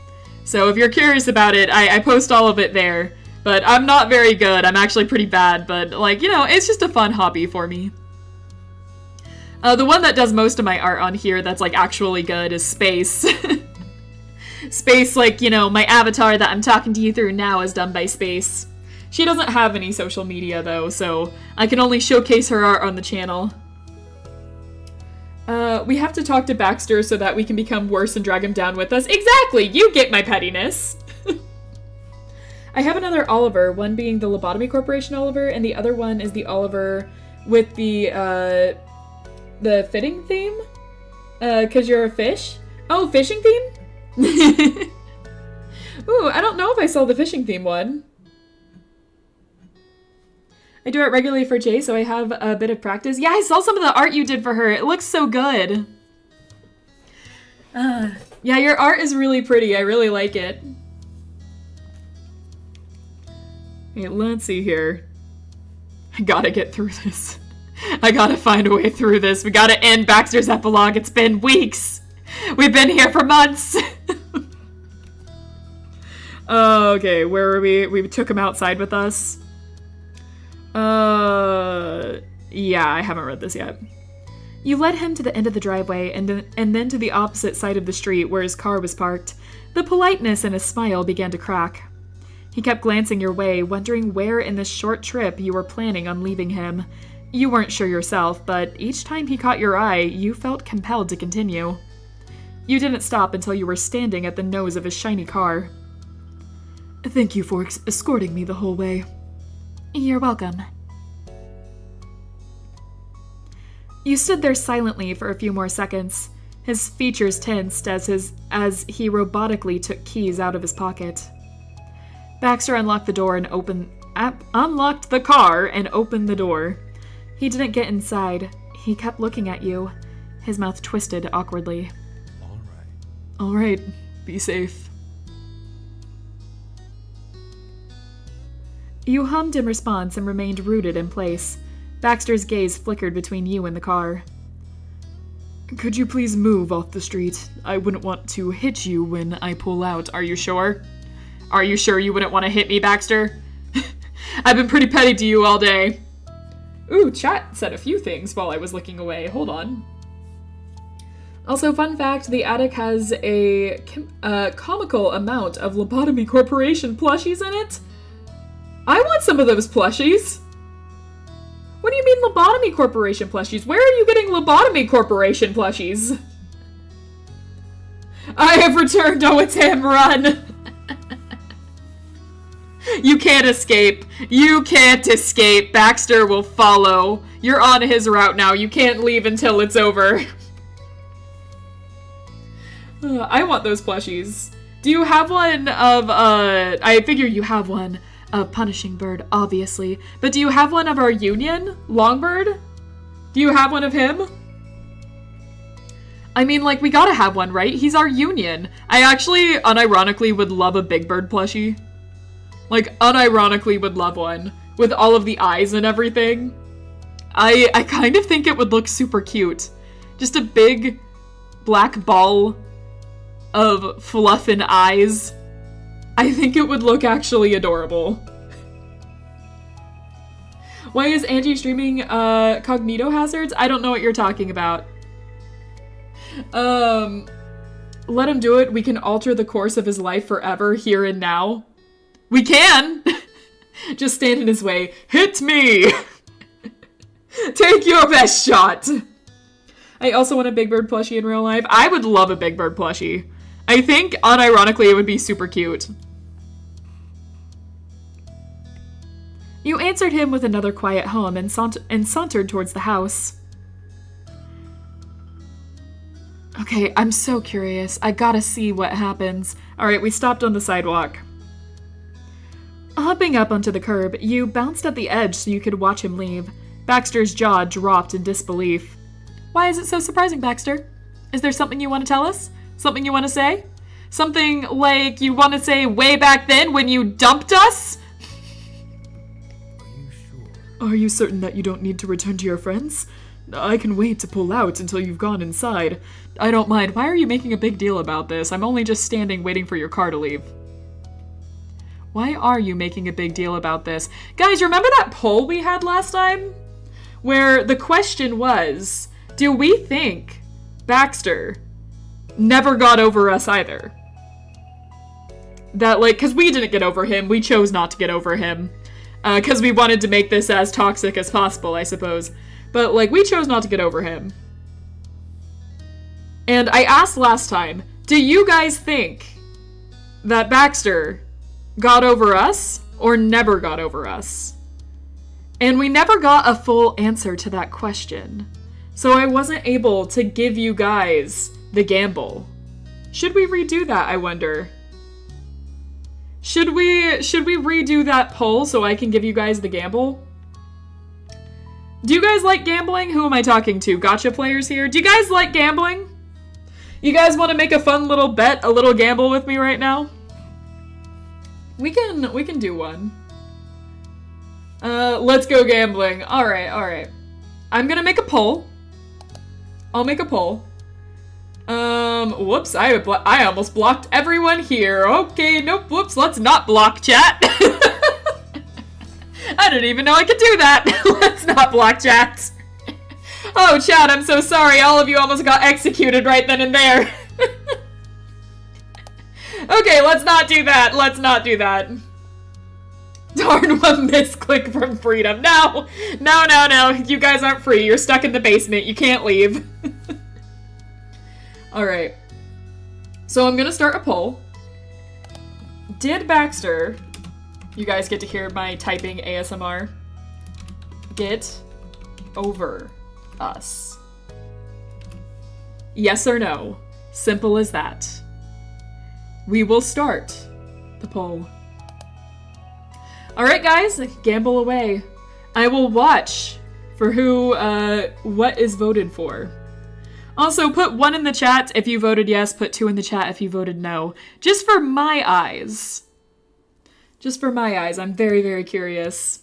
so if you're curious about it, I post all of it there. But I'm not very good. I'm actually pretty bad, but, like, you know, it's just a fun hobby for me. The one that does most of my art on here that's, like, actually good is Space. Space, like, you know, my avatar that I'm talking to you through now is done by Space. She doesn't have any social media, though, so I can only showcase her art on the channel. We have to talk to Baxter so that we can become worse and drag him down with us. Exactly! You get my pettiness! I have another Oliver, one being the Lobotomy Corporation Oliver, and the other one is the Oliver with the fitting theme? 'Cause you're a fish? Oh, fishing theme? Ooh, I don't know if I saw the fishing theme one. I do it regularly for Jay, so I have a bit of practice. Yeah, I saw some of the art you did for her. It looks so good. Yeah, your art is really pretty. I really like it. Okay, let's see here. I gotta get through this. I gotta find a way through this. We gotta end Baxter's epilogue. It's been weeks. We've been here for months. Okay, where were we? We took him outside with us. Yeah, I haven't read this yet. You led him to the end of the driveway and then to the opposite side of the street where his car was parked. The politeness in his smile began to crack. He kept glancing your way, wondering where in this short trip you were planning on leaving him. You weren't sure yourself, but each time he caught your eye, you felt compelled to continue. You didn't stop until you were standing at the nose of his shiny car. Thank you for escorting me the whole way. You're welcome. You stood there silently for a few more seconds. His features tensed as he robotically took keys out of his pocket. Baxter unlocked the door and unlocked the car and opened the door. He didn't get inside. He kept looking at you, his mouth twisted awkwardly. All right, be safe. You hummed in response and remained rooted in place. Baxter's gaze flickered between you and the car. Could you please move off the street? I wouldn't want to hit you when I pull out. Are you sure? Are you sure you wouldn't want to hit me, Baxter? I've been pretty petty to you all day. Ooh, chat said a few things while I was looking away. Hold on. Also, fun fact, the attic has a comical amount of Lobotomy Corporation plushies in it. I want some of those plushies. What do you mean Lobotomy Corporation plushies? Where are you getting Lobotomy Corporation plushies? I have returned. Oh, it's him. Run. You can't escape. You can't escape. Baxter will follow. You're on his route now. You can't leave until it's over. I want those plushies. Do you have one of, I figure you have one of Punishing Bird, obviously. But do you have one of our Union? Longbird? Do you have one of him? I mean, like, we gotta have one, right? He's our Union. I actually, unironically, would love a Big Bird plushie. Like, unironically would love one. With all of the eyes and everything. I kind of think it would look super cute. Just a big black ball of fluff and eyes. I think it would look actually adorable. Why is Angie streaming Cognito Hazards? I don't know what you're talking about. Let him do it. We can alter the course of his life forever, here and now. We can! Just stand in his way. Hit me! Take your best shot! I also want a Big Bird plushie in real life. I would love a Big Bird plushie. I think, unironically, it would be super cute. You answered him with another quiet hum and sauntered towards the house. Okay, I'm so curious. I gotta see what happens. Alright, we stopped on the sidewalk. Hopping up onto the curb, you bounced at the edge so you could watch him leave. Baxter's jaw dropped in disbelief. Why is it so surprising, Baxter? Is there something you want to tell us? Something you want to say? Something like you want to say way back then when you dumped us? Are you sure? Are you certain that you don't need to return to your friends? I can wait to pull out until you've gone inside. I don't mind. Why are you making a big deal about this? I'm only just standing waiting for your car to leave. Why are you making a big deal about this? Guys, remember that poll we had last time? Where the question was, do we think Baxter never got over us either? That, like, because we didn't get over him, we chose not to get over him. Because we wanted to make this as toxic as possible, I suppose. But, like, we chose not to get over him. And I asked last time, do you guys think that Baxter got over us or never got over us? And we never got a full answer to that question. So I wasn't able to give you guys the gamble. Should we redo that, I wonder? Should we redo that poll so I can give you guys the gamble? Do you guys like gambling? Who am I talking to? Gotcha players here? Do you guys like gambling? You guys want to make a fun little bet, a little gamble with me right now? We can do one. Let's go gambling. Alright. I'm gonna make a poll. I'll make a poll. Whoops, I almost blocked everyone here. Okay, nope, whoops, let's not block chat. I didn't even know I could do that. Let's not block chat. Oh, chat, I'm so sorry. All of you almost got executed right then and there. Okay, let's not do that. Let's not do that. Darn, one misclick from freedom. No. You guys aren't free. You're stuck in the basement. You can't leave. Alright. So I'm gonna start a poll. Did Baxter, you guys get to hear my typing ASMR, get over us? Yes or no? Simple as that. We will start the poll. Alright guys, gamble away. I will watch for who, what is voted for. Also, put 1 in the chat if you voted yes, put 2 in the chat if you voted no. Just for my eyes. Just for my eyes, I'm very, very curious.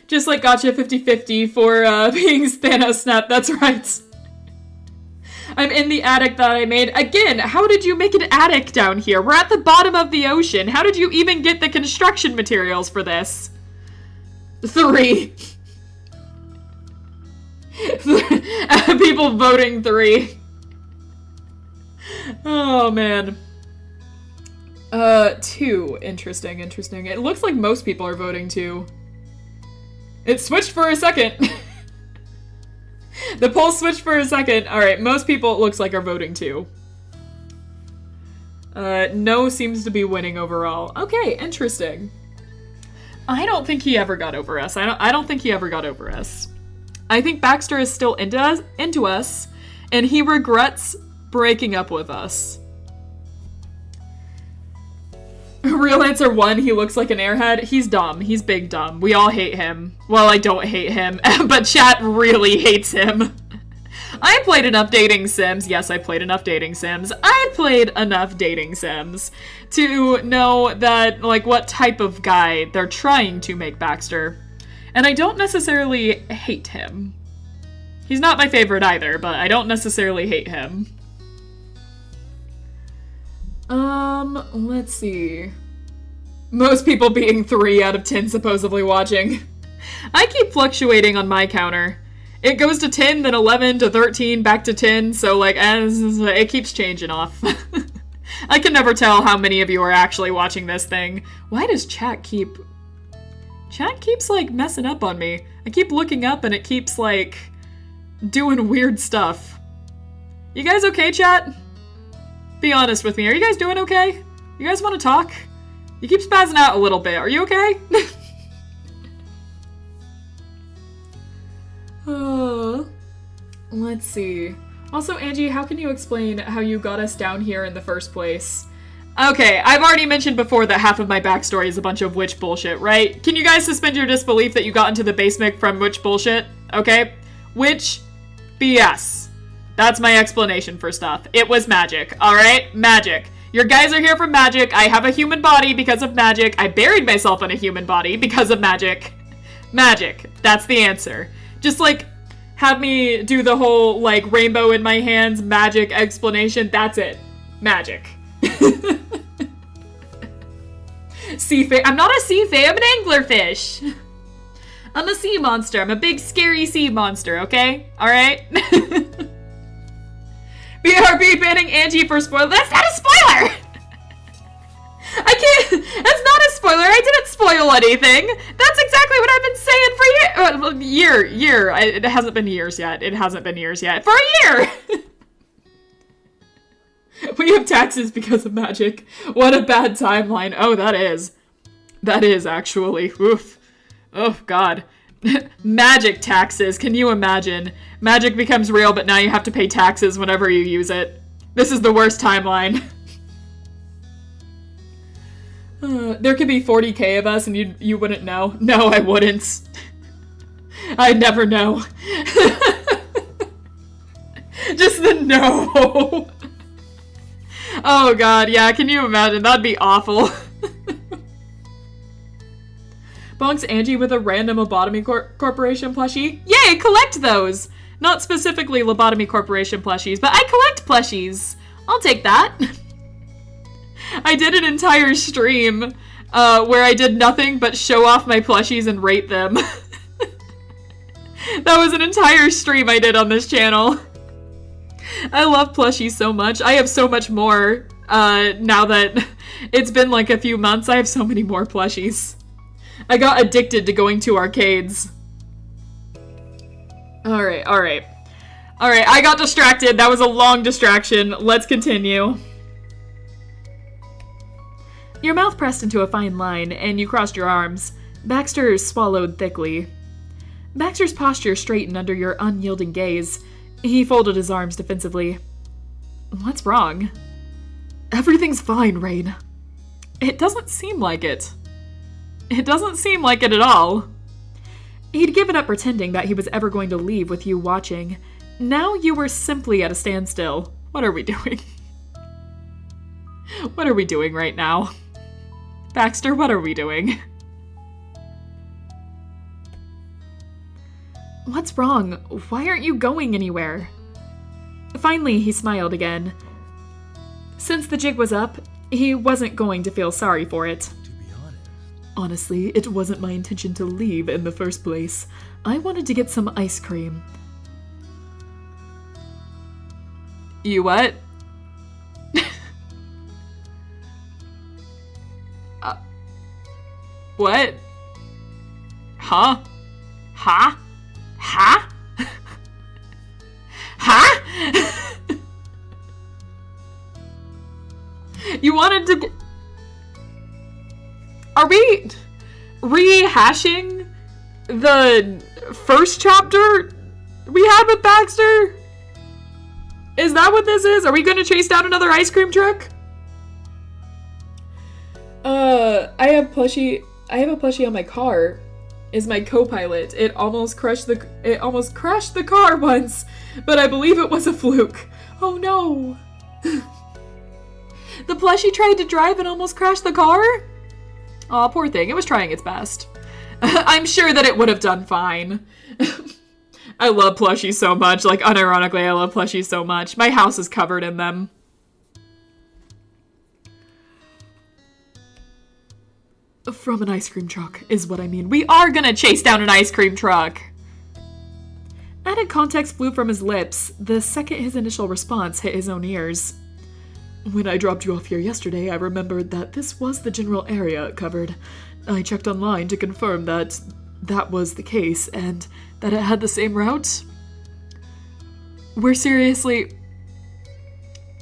Just like gotcha 50-50 for being Thanos Snap, that's right. I'm in the attic that I made. Again, how did you make an attic down here? We're at the bottom of the ocean. How did you even get the construction materials for this? 3. People voting 3. Oh, man. 2. Interesting. It looks like most people are voting 2. It switched for a second. The poll switched for a second. Alright, most people, it looks like, are voting 2. No seems to be winning overall. Okay, interesting. I don't think he ever got over us. I don't think he ever got over us. I think Baxter is still into us, and he regrets breaking up with us. Real answer 1, he looks like an airhead. He's dumb. He's big dumb. We all hate him. Well, I don't hate him, but chat really hates him. I played enough dating sims. Yes, I played enough dating sims. I played enough dating sims to know that, like, what type of guy they're trying to make Baxter. And I don't necessarily hate him. He's not my favorite either, but I don't necessarily hate him. Let's see. Most people being 3 out of 10 supposedly watching. I keep fluctuating on my counter. It goes to 10, then 11, to 13, back to 10, so, like, it keeps changing off. I can never tell how many of you are actually watching this thing. Why does chat keeps, like, messing up on me? I keep looking up and it keeps, like, doing weird stuff. You guys okay, chat? Be honest with me. Are you guys doing okay? You guys want to talk? You keep spazzing out a little bit. Are you okay? Let's see. Also, Angie, how can you explain how you got us down here in the first place? Okay, I've already mentioned before that half of my backstory is a bunch of witch bullshit, right? Can you guys suspend your disbelief that you got into the basement from witch bullshit? Okay? Witch BS. That's my explanation for stuff. It was magic, alright? Magic. Your guys are here for magic. I have a human body because of magic. I buried myself in a human body because of magic. Magic. That's the answer. Just, like, have me do the whole, like, rainbow in my hands magic explanation. That's it. Magic. Sea fae. I'm not a sea fae. I'm an anglerfish. I'm a sea monster. I'm a big, scary sea monster, okay? Alright? BRB banning Angie for spoiler. That's not a spoiler! I can't. That's not a spoiler. I didn't spoil anything. That's exactly what I've been saying for year. It hasn't been years yet. For a year! We have taxes because of magic. What a bad timeline. Oh, that is. That is, actually. Oof. Oh, God. Magic taxes. Can you imagine? Magic becomes real, but now you have to pay taxes whenever you use it. This is the worst timeline. There could be 40k of us and you wouldn't know. No, I wouldn't. I'd never know. Just the no. Oh god, yeah, can you imagine? That'd be awful. Bonks Angie with a random Lobotomy Corporation plushie. Yay, collect those! Not specifically Lobotomy Corporation plushies, but I collect plushies. I'll take that. I did an entire stream where I did nothing but show off my plushies and rate them. That was an entire stream I did on this channel. I love plushies so much. I have so much more now that it's been like a few months. I have so many more plushies. I got addicted to going to arcades. Alright. I got distracted. That was a long distraction. Let's continue. Your mouth pressed into a fine line, and you crossed your arms. Baxter swallowed thickly. Baxter's posture straightened under your unyielding gaze. He folded his arms defensively. What's wrong? Everything's fine, Rain. It doesn't seem like it. It doesn't seem like it at all. He'd given up pretending that he was ever going to leave with you watching. Now you were simply at a standstill. What are we doing? What are we doing right now? Baxter, what are we doing? What's wrong? Why aren't you going anywhere? Finally, he smiled again. Since the jig was up, he wasn't going to feel sorry for it. To be honest, Honestly, it wasn't my intention to leave in the first place. I wanted to get some ice cream. You what? What? Huh? Huh? Huh? Huh? You wanted to... Are we rehashing the first chapter we had with Baxter? Is that what this is? Are we going to chase down another ice cream truck? I have a plushie on my car. Is my co-pilot. It almost crashed the car once, but I believe it was a fluke. Oh no. The plushie tried to drive and almost crashed the car? Aw, poor thing. It was trying its best. I'm sure that it would have done fine. I love plushies so much. Like, unironically, I love plushies so much. My house is covered in them. From an ice cream truck is what I mean. We are gonna chase down an ice cream truck. Added context flew from his lips the second his initial response hit his own ears. When I dropped you off here yesterday, I remembered that this was the general area it covered. I checked online to confirm that that was the case and that it had the same route. We're seriously...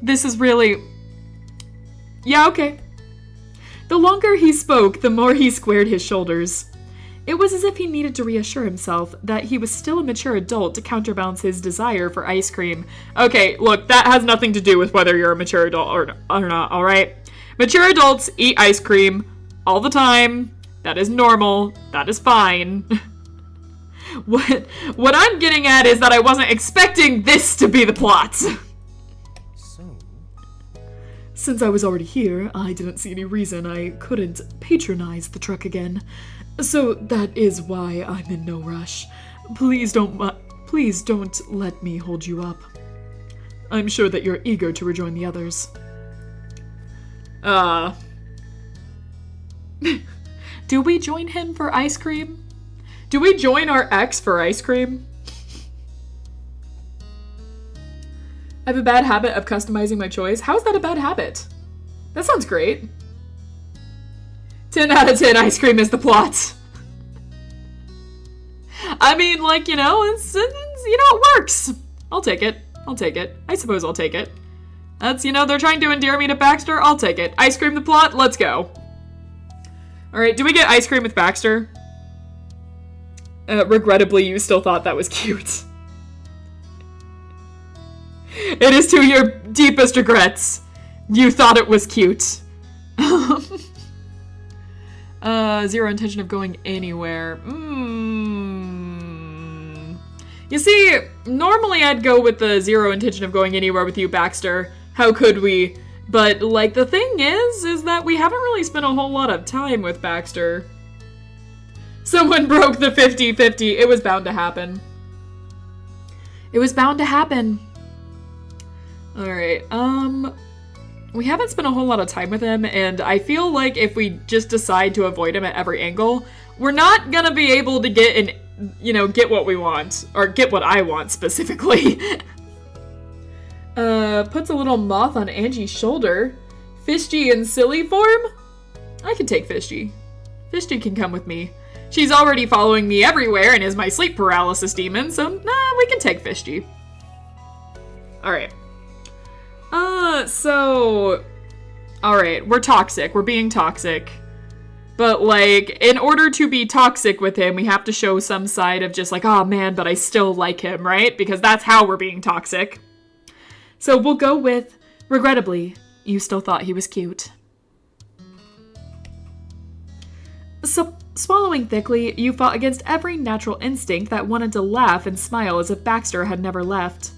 This is really... Yeah, okay. The longer he spoke, the more he squared his shoulders. It was as if he needed to reassure himself that he was still a mature adult to counterbalance his desire for ice cream. Okay, look, that has nothing to do with whether you're a mature adult or not, alright? Mature adults eat ice cream all the time. That is normal. That is fine. What I'm getting at is that I wasn't expecting this to be the plot. so Since I was already here, I didn't see any reason I couldn't patronize the truck again. So that is why I'm in no rush. Please don't let me hold you up. I'm sure that you're eager to rejoin the others. Do we join him for ice cream? Do we join our ex for ice cream? I have a bad habit of customizing my choice. How is that a bad habit? That sounds great. 10 out of 10 ice cream is the plot. I mean, like, you know, it's it works. I'll take it. I suppose I'll take it. That's, they're trying to endear me to Baxter. I'll take it. Ice cream the plot. Let's go. All right, do we get ice cream with Baxter? Regrettably, you still thought that was cute. It is to your deepest regrets. You thought it was cute. Zero intention of going anywhere. You see, normally I'd go with the zero intention of going anywhere with you, Baxter. How could we? But, like, the thing is that we haven't really spent a whole lot of time with Baxter. Someone broke the 50-50. It was bound to happen. It was bound to happen. Alright, we haven't spent a whole lot of time with him, and I feel like if we just decide to avoid him at every angle, we're not gonna be able to get what we want. Or get what I want, specifically. Puts a little moth on Angie's shoulder. Fishgy in silly form? I can take Fishgy. Fishgy can come with me. She's already following me everywhere and is my sleep paralysis demon, so we can take Fishgy. Alright. Alright, we're toxic. We're being toxic. But, like, in order to be toxic with him, we have to show some side of just like, oh man, but I still like him, right? Because that's how we're being toxic. So we'll go with, regrettably, you still thought he was cute. So, swallowing thickly, you fought against every natural instinct that wanted to laugh and smile as if Baxter had never left.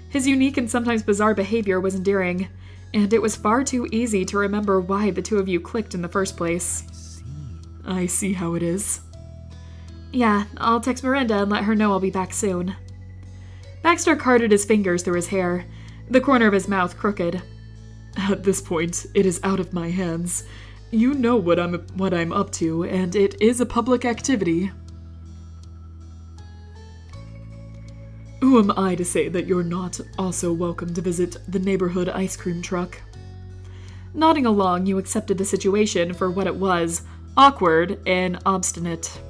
His unique and sometimes bizarre behavior was endearing. And it was far too easy to remember why the two of you clicked in the first place. I see how it is. Yeah, I'll text Miranda and let her know I'll be back soon. Baxter carded his fingers through his hair, the corner of his mouth crooked. At this point, it is out of my hands. You know what I'm up to, and it is a public activity. Who am I to say that you're not also welcome to visit the neighborhood ice cream truck? Nodding along, you accepted the situation for what it was, awkward and obstinate.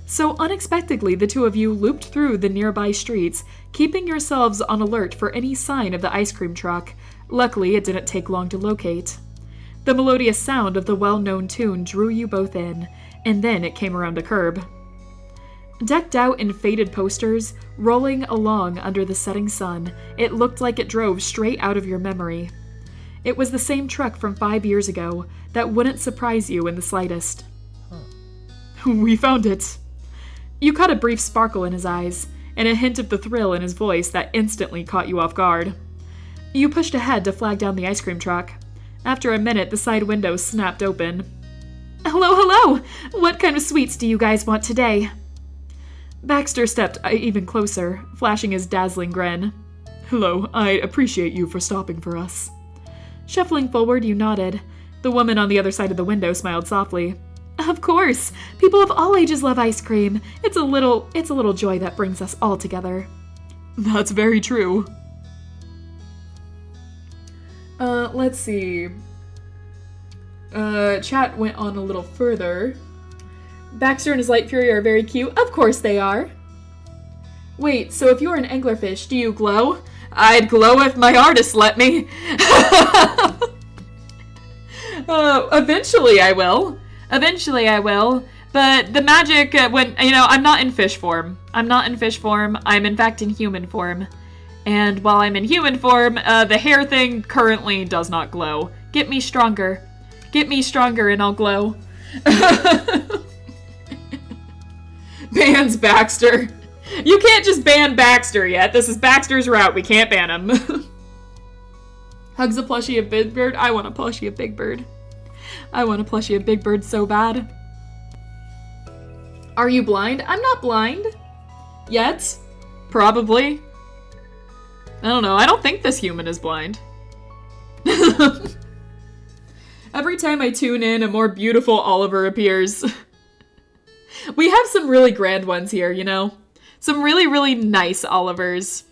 So unexpectedly, the two of you looped through the nearby streets, keeping yourselves on alert for any sign of the ice cream truck. Luckily, it didn't take long to locate. The melodious sound of the well-known tune drew you both in, and then it came around a curb. Decked out in faded posters, rolling along under the setting sun, it looked like it drove straight out of your memory. It was the same truck from 5 years ago that wouldn't surprise you in the slightest. We found it. You caught a brief sparkle in his eyes, and a hint of the thrill in his voice that instantly caught you off guard. You pushed ahead to flag down the ice cream truck. After a minute, the side window snapped open. Hello, hello! What kind of sweets do you guys want today? Baxter stepped even closer, flashing his dazzling grin. Hello, I appreciate you for stopping for us. Shuffling forward, you nodded. The woman on the other side of the window smiled softly. Of course! People of all ages love ice cream. It's a little joy that brings us all together. That's very true. Let's see. Chat went on a little further. Baxter and his light fury are very cute. Of course they are. Wait, so if you're an anglerfish, do you glow? I'd glow if my artist let me. Eventually I will. Eventually I will. But the magic, I'm not in fish form. I'm in fact in human form. And while I'm in human form, the hair thing currently does not glow. Get me stronger. Get me stronger and I'll glow. Bans Baxter. You can't just ban Baxter yet. This is Baxter's route. We can't ban him. Hugs a plushie of Big Bird. I want a plushie of Big Bird. I want a plushie of Big Bird so bad. Are you blind? I'm not blind. Yet. Probably. I don't know. I don't think this human is blind. Every time I tune in, a more beautiful Oliver appears. We have some really grand ones here, you know? Some really, really nice Olivers.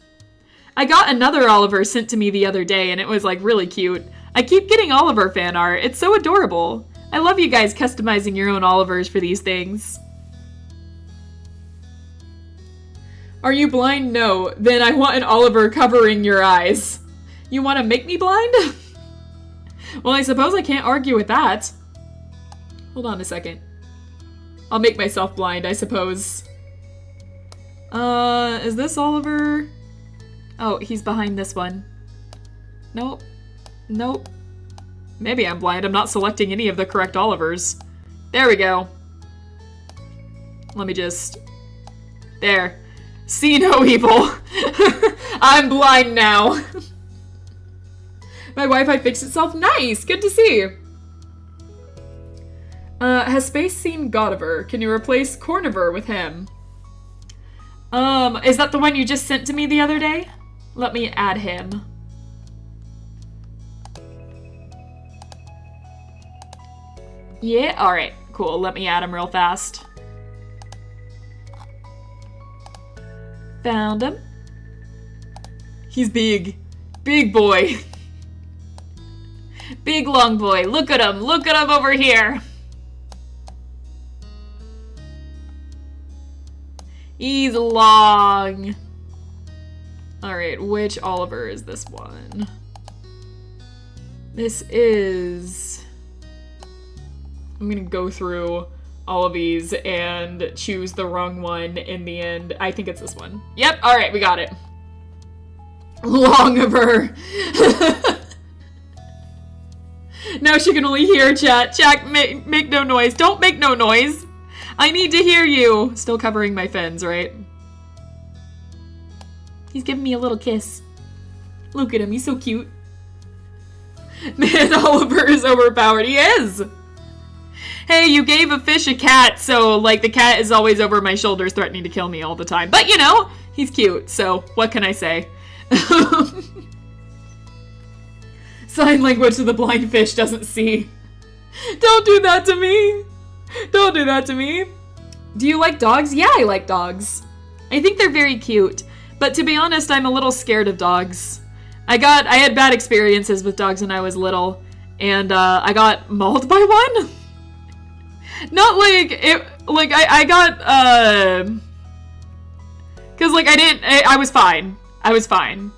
I got another Oliver sent to me the other day, and it was, like, really cute. I keep getting Oliver fan art. It's so adorable. I love you guys customizing your own Olivers for these things. Are you blind? No. Then I want an Oliver covering your eyes. You want to make me blind? Well, I suppose I can't argue with that. Hold on a second. I'll make myself blind, I suppose. Is this Oliver? Oh, he's behind this one. Nope. Nope. Maybe I'm blind. I'm not selecting any of the correct Olivers. There we go. Let me just... There. See no evil. I'm blind now. My Wi-Fi fixed itself. Nice! Good to see. Has Space seen Godiver? Can you replace Corniver with him? Is that the one you just sent to me the other day? Let me add him. Yeah, alright, cool. Let me add him real fast. Found him. He's big. Big boy. Big long boy. Look at him. Look at him over here. He's long. Alright, which Oliver is this one? This is... I'm gonna go through all of these and choose the wrong one in the end. I think it's this one. Yep, alright, we got it. Longiver. Now she can only hear chat. Chat, make no noise. Don't make no noise. I need to hear you. Still covering my fins, right? He's giving me a little kiss. Look at him, he's so cute. Man, Oliver is overpowered. He is! Hey, you gave a fish a cat, so, like, the cat is always over my shoulders threatening to kill me all the time. But, you know, he's cute, so what can I say? Sign language to the blind fish doesn't see. Don't do that to me! Don't do that to me! Do you like dogs? Yeah, I like dogs. I think they're very cute. But to be honest, I'm a little scared of dogs. I had bad experiences with dogs when I was little, and I got mauled by one. Not like it, like I got cause like I was fine. I was fine.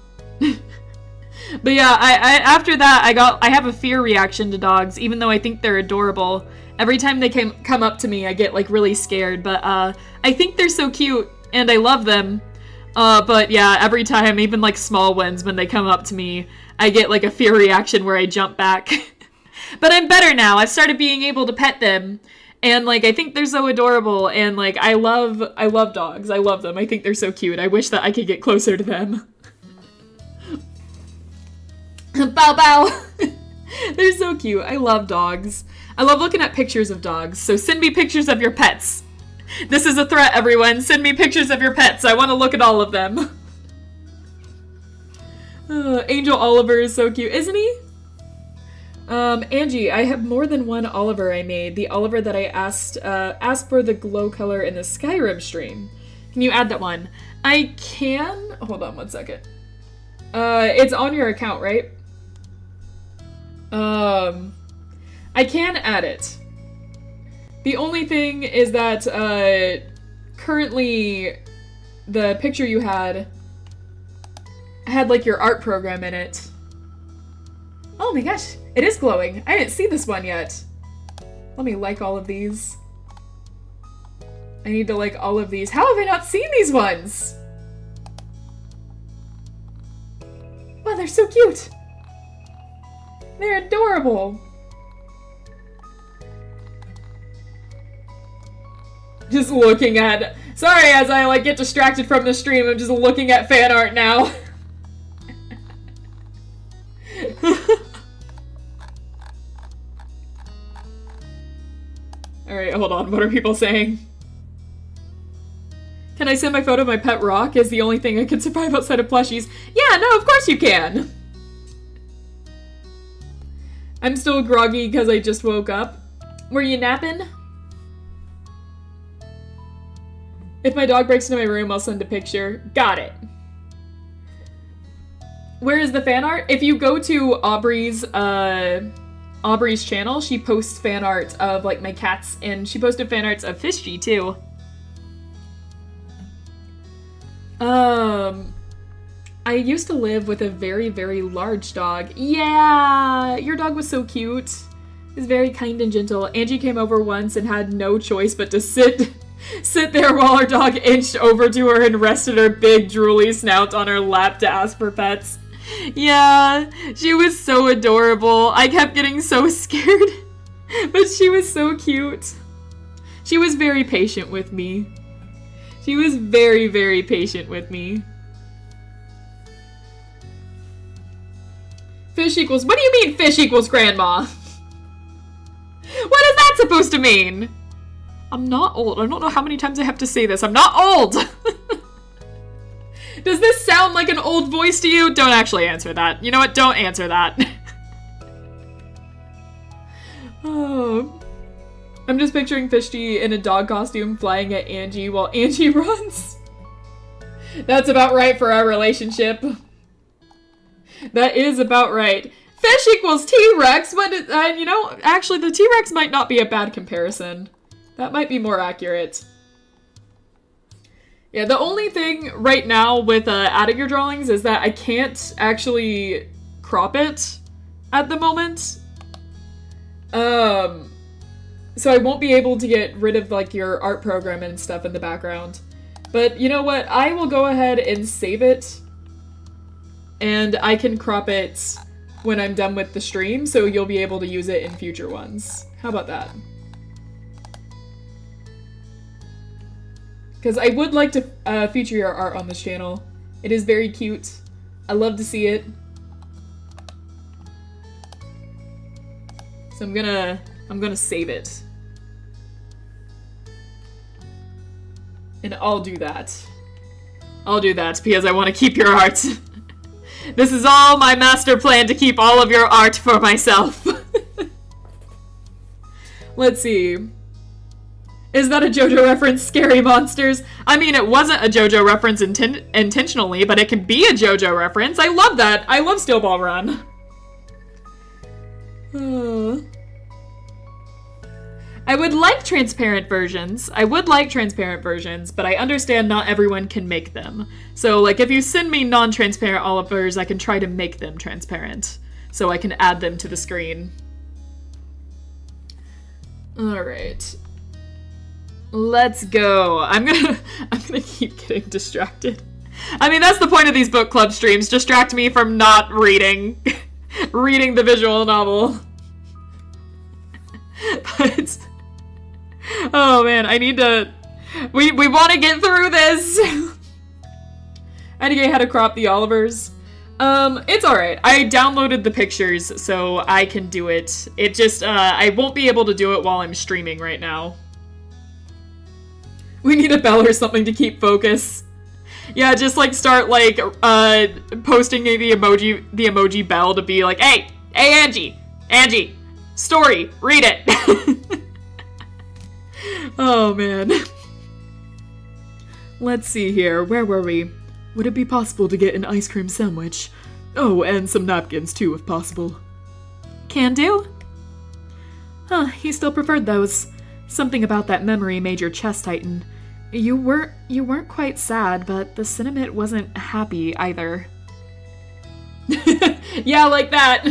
But yeah, I after that I have a fear reaction to dogs, even though I think they're adorable. Every time they come up to me, I get like really scared, but I think they're so cute and I love them. But yeah, every time, even like small ones, when they come up to me, I get like a fear reaction where I jump back. But I'm better now. I've started being able to pet them. And like, I think they're so adorable. And like, I love dogs. I love them. I think they're so cute. I wish that I could get closer to them. Bow bow. They're so cute. I love dogs. I love looking at pictures of dogs. So send me pictures of your pets. This is a threat, everyone. Send me pictures of your pets. I want to look at all of them. Angel Oliver is so cute, isn't he? Angie, I have more than one Oliver I made. The Oliver that I asked for the glow color in the Skyrim stream. Can you add that one? I can. Hold on one second. It's on your account, right? I can add it. The only thing is that, currently, the picture you had like your art program in it. Oh my gosh, it is glowing. I didn't see this one yet. Let me like all of these. I need to like all of these. How have I not seen these ones? Wow, they're so cute. They're adorable. Just looking at... Sorry, as I like get distracted from the stream, I'm just looking at fan art now. Alright, hold on. What are people saying? Can I send my photo of my pet Rock as the only thing I can survive outside of plushies? Yeah, no, of course you can! I'm still groggy because I just woke up. Were you napping? If my dog breaks into my room, I'll send a picture. Got it. Where is the fan art? If you go to Aubrey's channel, she posts fan art of like my cats, and she posted fan arts of Fishy too. I used to live with a very, very large dog. Yeah, your dog was so cute. He was very kind and gentle. Angie came over once and had no choice but to sit there while her dog inched over to her and rested her big drooly snout on her lap to ask for pets. Yeah, she was so adorable. I kept getting so scared, but she was so cute. She was very patient with me. She was very, very patient with me. Fish equals... What do you mean fish equals grandma? What is that supposed to mean? I'm not old. I don't know how many times I have to say this. I'm not old! Does this sound like an old voice to you? Don't actually answer that. You know what? Don't answer that. Oh. I'm just picturing Fishy in a dog costume flying at Angie while Angie runs. That's about right for our relationship. That is about right. Fish equals T-Rex. What is, you know, actually the T-Rex might not be a bad comparison. That might be more accurate. Yeah, the only thing right now with adding your drawings is that I can't actually crop it at the moment. So I won't be able to get rid of like your art program and stuff in the background. But you know what? I will go ahead and save it. And I can crop it when I'm done with the stream, so you'll be able to use it in future ones. How about that? Because I would like to feature your art on this channel. It is very cute. I love to see it. So I'm gonna save it. And I'll do that. I'll do that because I want to keep your art. This is all my master plan to keep all of your art for myself. Let's see. Is that a JoJo reference, Scary Monsters? I mean, it wasn't a JoJo reference intentionally, but it can be a JoJo reference. I love that. I love Steel Ball Run. I would like transparent versions. But I understand not everyone can make them. So, like, if you send me non-transparent Olivers, I can try to make them transparent. So I can add them to the screen. Alright. Let's go. I'm gonna keep getting distracted. I mean, that's the point of these book club streams. Distract me from not reading the visual novel. But oh man, I need to we want to get through this. I need to get how to crop the Olivers. It's alright. I downloaded the pictures so I can do it. It just I won't be able to do it while I'm streaming right now. We need a bell or something to keep focus. Yeah, just like start like posting the emoji bell to be like, hey Angie, story, read it. Oh man. Let's see here. Where were we? Would it be possible to get an ice cream sandwich? Oh, and some napkins too, if possible. Can do? Huh, he still preferred those. Something about that memory made your chest tighten. You weren't quite sad, but the Cinnamon wasn't happy either. Yeah, like that.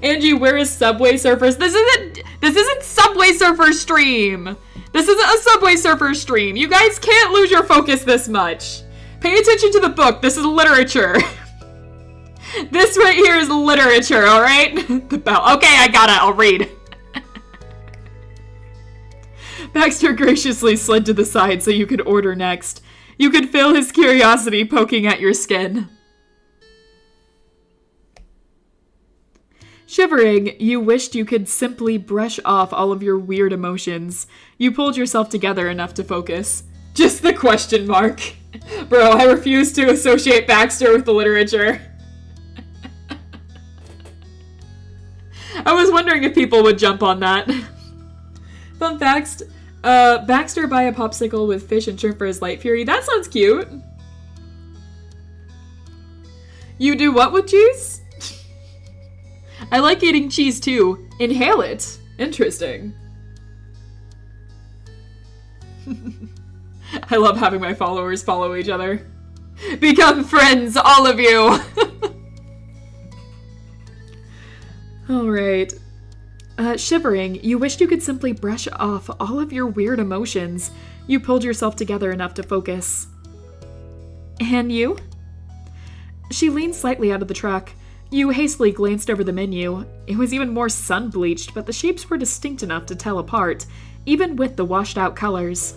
Angie, where is Subway Surfers? This isn't Subway Surfers stream. This isn't a Subway Surfers stream. You guys can't lose your focus this much. Pay attention to the book. This is literature. This right here is literature, alright? The bell. Okay, I got it. I'll read. Baxter graciously slid to the side so you could order next. You could feel his curiosity poking at your skin. Shivering, you wished you could simply brush off all of your weird emotions. You pulled yourself together enough to focus. Just the question mark. Bro, I refuse to associate Baxter with the literature. I was wondering if people would jump on that. Fun facts. Baxter buy a popsicle with fish and shrimp for his light fury. That sounds cute. You do what with cheese? I like eating cheese too. Inhale it. Interesting. I love having my followers follow each other. Become friends, all of you! Alright. Shivering, you wished you could simply brush off all of your weird emotions. You pulled yourself together enough to focus. And you? She leaned slightly out of the truck. You hastily glanced over the menu. It was even more sun-bleached, but the shapes were distinct enough to tell apart, even with the washed-out colors.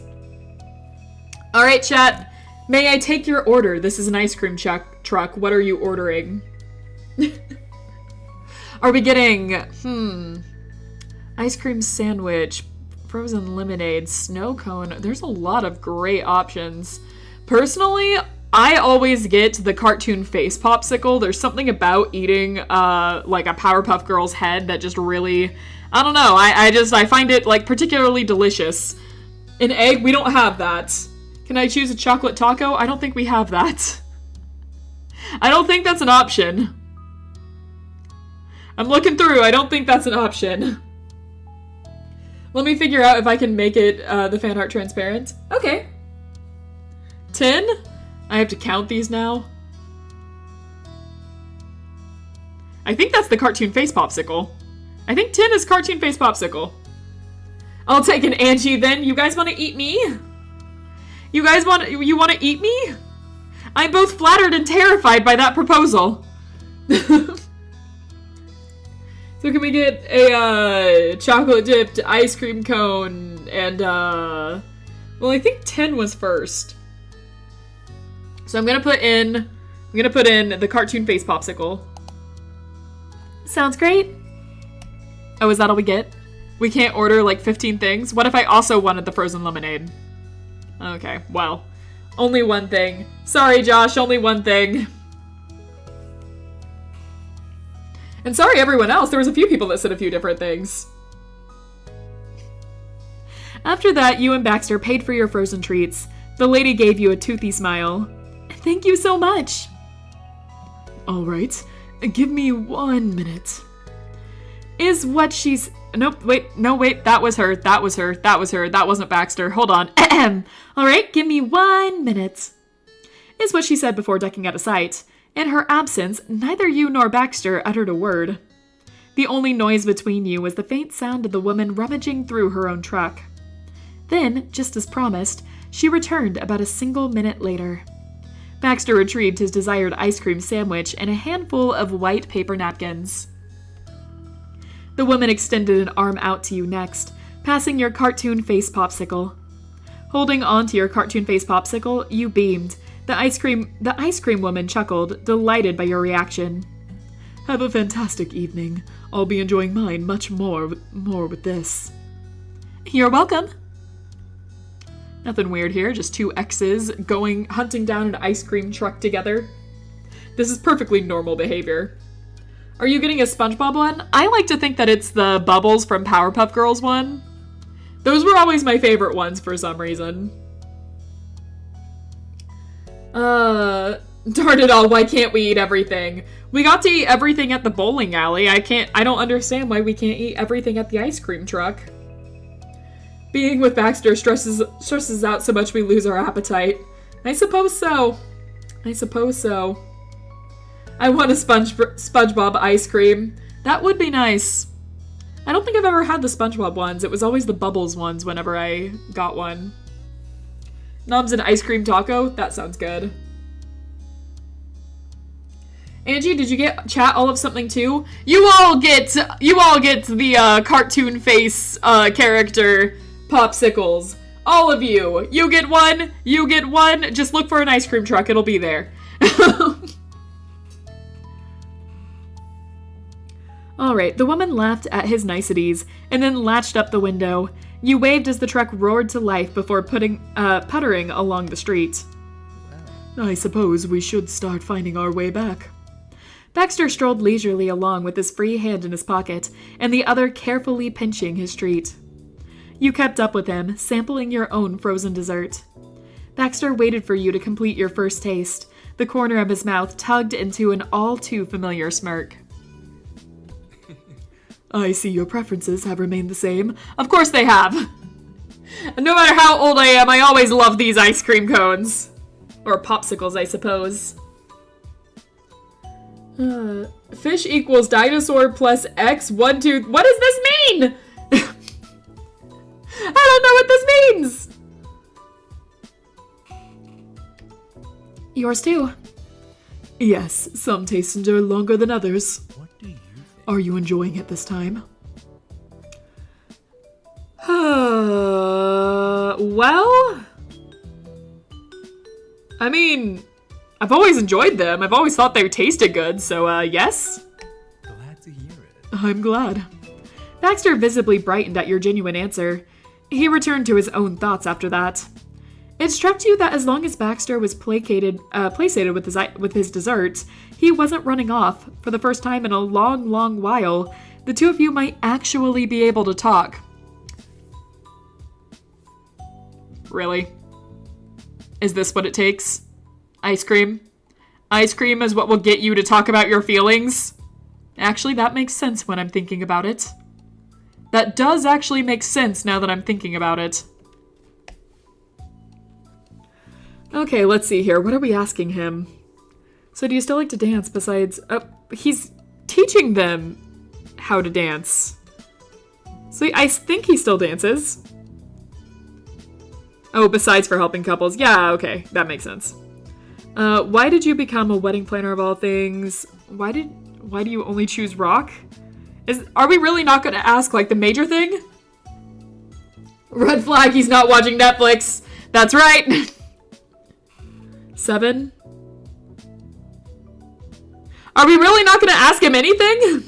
Alright, chat. May I take your order? This is an ice cream truck. What are you ordering? Are we getting... ice cream sandwich, frozen lemonade, snow cone. There's a lot of great options. Personally, I always get the cartoon face popsicle. There's something about eating like a Powerpuff Girls head that just really, I don't know. I find it like particularly delicious. An egg, we don't have that. Can I choose a chocolate taco? I don't think we have that. I don't think that's an option. I'm looking through. I don't think that's an option. Let me figure out if I can make it the fan art transparent. Okay. 10? I have to count these now. I think that's the cartoon face popsicle. I think 10 is cartoon face popsicle. I'll take an Angie then. You guys want to eat me? You want to eat me? I'm both flattered and terrified by that proposal. So can we get a chocolate dipped ice cream cone and well, I think 10 was first. So I'm gonna put in the cartoon face popsicle. Sounds great. Oh, is that all we get? We can't order like 15 things? What if I also wanted the frozen lemonade? Okay, well, only one thing. Sorry, Josh, only one thing. And sorry, everyone else. There was a few people that said a few different things. After that, you and Baxter paid for your frozen treats. The lady gave you a toothy smile. Thank you so much. All right, give me 1 minute. Is what she's... Nope, wait, no, wait, that was her, that was her, that was her, that wasn't Baxter. Hold on. Ahem. All right, give me 1 minute. Is what she said before ducking out of sight. In her absence, neither you nor Baxter uttered a word. The only noise between you was the faint sound of the woman rummaging through her own truck. Then, just as promised, she returned about a single minute later. Baxter retrieved his desired ice cream sandwich and a handful of white paper napkins. The woman extended an arm out to you next, passing your cartoon face popsicle. Holding on to your cartoon face popsicle, you beamed. The ice cream woman chuckled, delighted by your reaction. Have a fantastic evening. I'll be enjoying mine much more with this. You're welcome. Nothing weird here, just two exes hunting down an ice cream truck together. This is perfectly normal behavior. Are you getting a SpongeBob one? I like to think that it's the Bubbles from Powerpuff Girls one. Those were always my favorite ones for some reason. Darn it all, why can't we eat everything? We got to eat everything at the bowling alley. I don't understand why we can't eat everything at the ice cream truck. Being with Baxter stresses out so much we lose our appetite. I suppose so. I want a SpongeBob ice cream. That would be nice. I don't think I've ever had the SpongeBob ones. It was always the Bubbles ones whenever I got one. Nobs and ice cream taco? That sounds good. Angie, did you get chat all of something too? You all get the cartoon face character popsicles. All of you. You get one. Just look for an ice cream truck. It'll be there. Alright, the woman laughed at his niceties and then latched up the window. You waved as the truck roared to life before puttering along the street. I suppose we should start finding our way back. Baxter strolled leisurely along with his free hand in his pocket and the other carefully pinching his treat. You kept up with him, sampling your own frozen dessert. Baxter waited for you to complete your first taste. The corner of his mouth tugged into an all too familiar smirk. I see your preferences have remained the same. Of course they have. No matter how old I am, I always love these ice cream cones. Or popsicles, I suppose. Fish equals dinosaur plus X, 1, 2... What does this mean? I don't know what this means. Yours too. Yes, some tastes endure longer than others. What do you think? Are you enjoying it this time? Well... I mean, I've always enjoyed them. I've always thought they tasted good, so yes? Glad to hear it. I'm glad. Baxter visibly brightened at your genuine answer. He returned to his own thoughts after that. It struck you that as long as Baxter was placated with his dessert, he wasn't running off. For the first time in a long, long while, the two of you might actually be able to talk. Really? Is this what it takes? Ice cream? Ice cream is what will get you to talk about your feelings? Actually, that makes sense when I'm thinking about it. That does actually make sense now that I'm thinking about it. Okay, let's see here. What are we asking him? So do you still like to dance besides... Oh, he's teaching them how to dance. So I think he still dances. Oh, besides for helping couples. Yeah, okay. That makes sense. Why did you become a wedding planner of all things? Why do you only choose rock? Are we really not going to ask, like, the major thing? Red flag, he's not watching Netflix. That's right. 7. Are we really not going to ask him anything?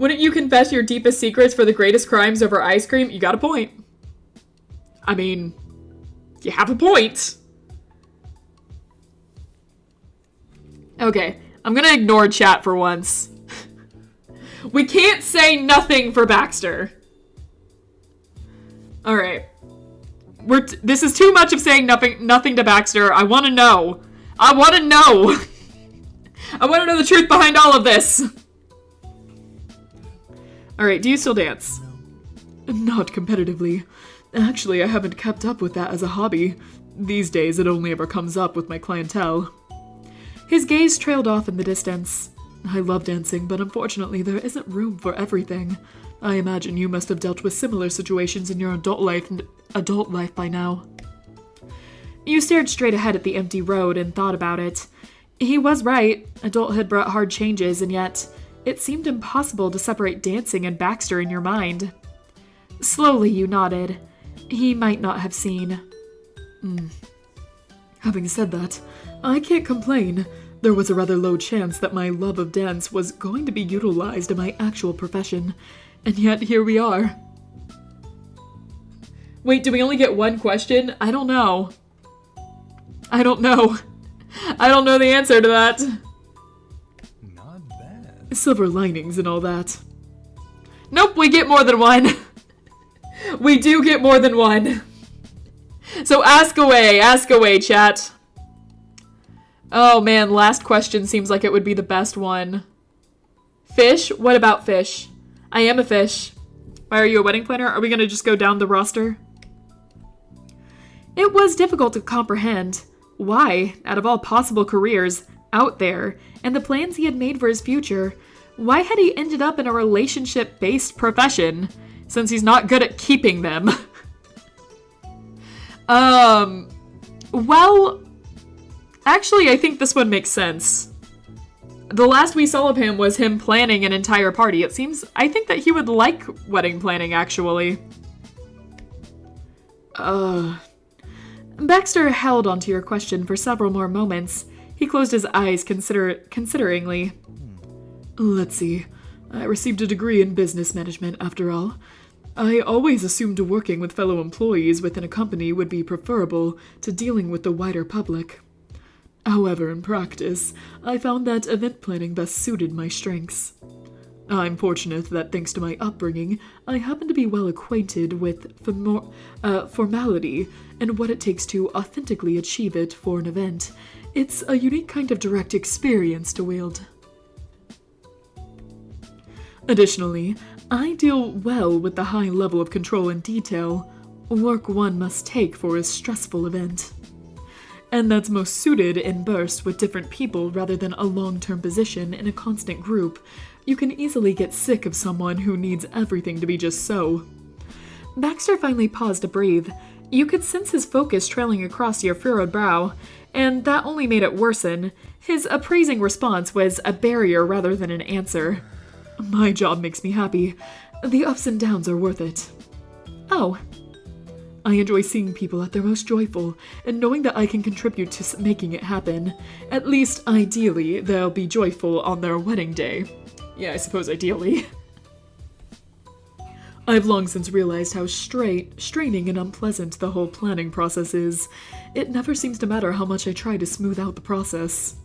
Wouldn't you confess your deepest secrets for the greatest crimes over ice cream? You got a point. I mean, you have a point. Okay, I'm gonna ignore chat for once. We can't say nothing for Baxter. Alright. This is too much of saying nothing to Baxter. I want to know. I want to know. I want to know the truth behind all of this. Alright, do you still dance? Not competitively. Actually, I haven't kept up with that as a hobby. These days, it only ever comes up with my clientele. His gaze trailed off in the distance. I love dancing, but unfortunately there isn't room for everything. I imagine you must have dealt with similar situations in your adult life by now. You stared straight ahead at the empty road and thought about it. He was right. Adulthood brought hard changes, and yet it seemed impossible to separate dancing and Baxter in your mind. Slowly you nodded. He might not have seen. Having said that, I can't complain. There was a rather low chance that my love of dance was going to be utilized in my actual profession, and yet here we are. Wait, do we only get one question? I don't know. I don't know. I don't know the answer to that. Not bad. Silver linings and all that. Nope, we get more than one. We do get more than one. So ask away, chat. Oh man, last question seems like it would be the best one. Fish? What about fish? I am a fish. Why are you a wedding planner? Are we gonna just go down the roster? It was difficult to comprehend. Why, out of all possible careers out there, and the plans he had made for his future, why had he ended up in a relationship-based profession, since he's not good at keeping them? Well, actually, I think this one makes sense. The last we saw of him was him planning an entire party. I think that he would like wedding planning, actually. Baxter held onto your question for several more moments. He closed his eyes consideringly. Let's see. I received a degree in business management, after all. I always assumed working with fellow employees within a company would be preferable to dealing with the wider public. However, in practice, I found that event planning best suited my strengths. I'm fortunate that thanks to my upbringing, I happen to be well acquainted with formality and what it takes to authentically achieve it for an event. It's a unique kind of direct experience to wield. Additionally, I deal well with the high level of control and detail work one must take for a stressful event. And that's most suited in bursts with different people rather than a long-term position in a constant group. You can easily get sick of someone who needs everything to be just so. Baxter finally paused to breathe. You could sense his focus trailing across your furrowed brow, and that only made it worsen. His appraising response was a barrier rather than an answer. My job makes me happy. The ups and downs are worth it. Oh. I enjoy seeing people at their most joyful, and knowing that I can contribute to making it happen. At least, ideally, they'll be joyful on their wedding day. Yeah, I suppose ideally. I've long since realized how straining and unpleasant the whole planning process is. It never seems to matter how much I try to smooth out the process.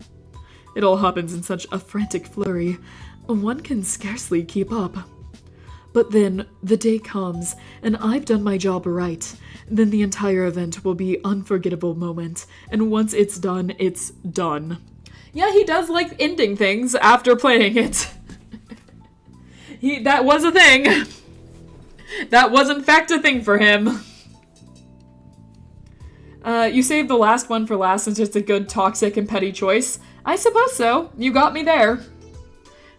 It all happens in such a frantic flurry. One can scarcely keep up. But then, the day comes, and I've done my job right. Then the entire event will be an unforgettable moment, and once it's done, it's done. Yeah, he does like ending things after playing it. That was a thing. That was in fact a thing for him. You saved the last one for last since it's a good toxic and petty choice. I suppose so. You got me there.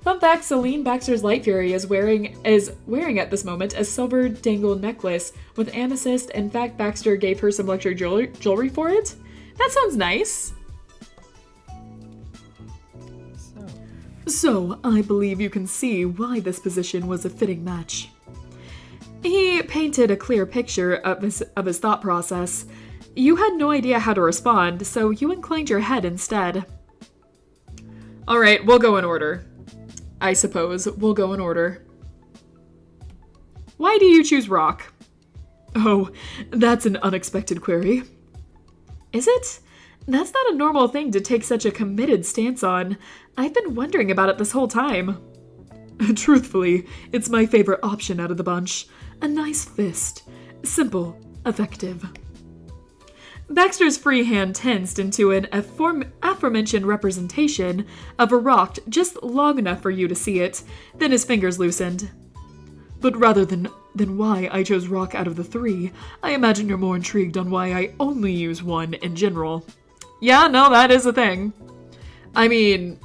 Fun fact, Celine Baxter's Light Fury is wearing at this moment a silver dangle necklace with amethyst. In fact, Baxter gave her some luxury jewelry for it. That sounds nice. So, I believe you can see why this position was a fitting match. He painted a clear picture of his thought process. You had no idea how to respond, so you inclined your head instead. Alright, we'll go in order. I suppose we'll go in order. Why do you choose rock? Oh, that's an unexpected query. Is it? That's not a normal thing to take such a committed stance on. I've been wondering about it this whole time. Truthfully, it's my favorite option out of the bunch. A nice fist. Simple, effective. Baxter's free hand tensed into an aforementioned representation of a rock just long enough for you to see it, then his fingers loosened. But rather than why I chose rock out of the three, I imagine you're more intrigued on why I only use one in general. Yeah, no, that is a thing. I mean,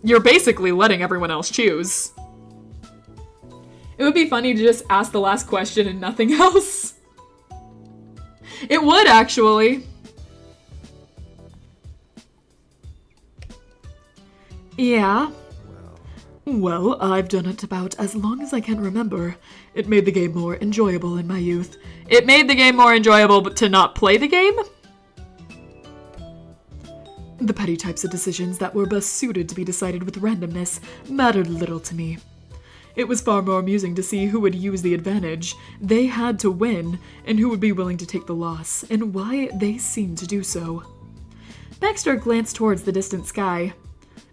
you're basically letting everyone else choose. It would be funny to just ask the last question and nothing else. It would, actually. Yeah. Well, I've done it about as long as I can remember. It made the game more enjoyable in my youth. It made the game more enjoyable but to not play the game? The petty types of decisions that were best suited to be decided with randomness mattered little to me. It was far more amusing to see who would use the advantage they had to win and who would be willing to take the loss, and why they seemed to do so. Baxter glanced towards the distant sky.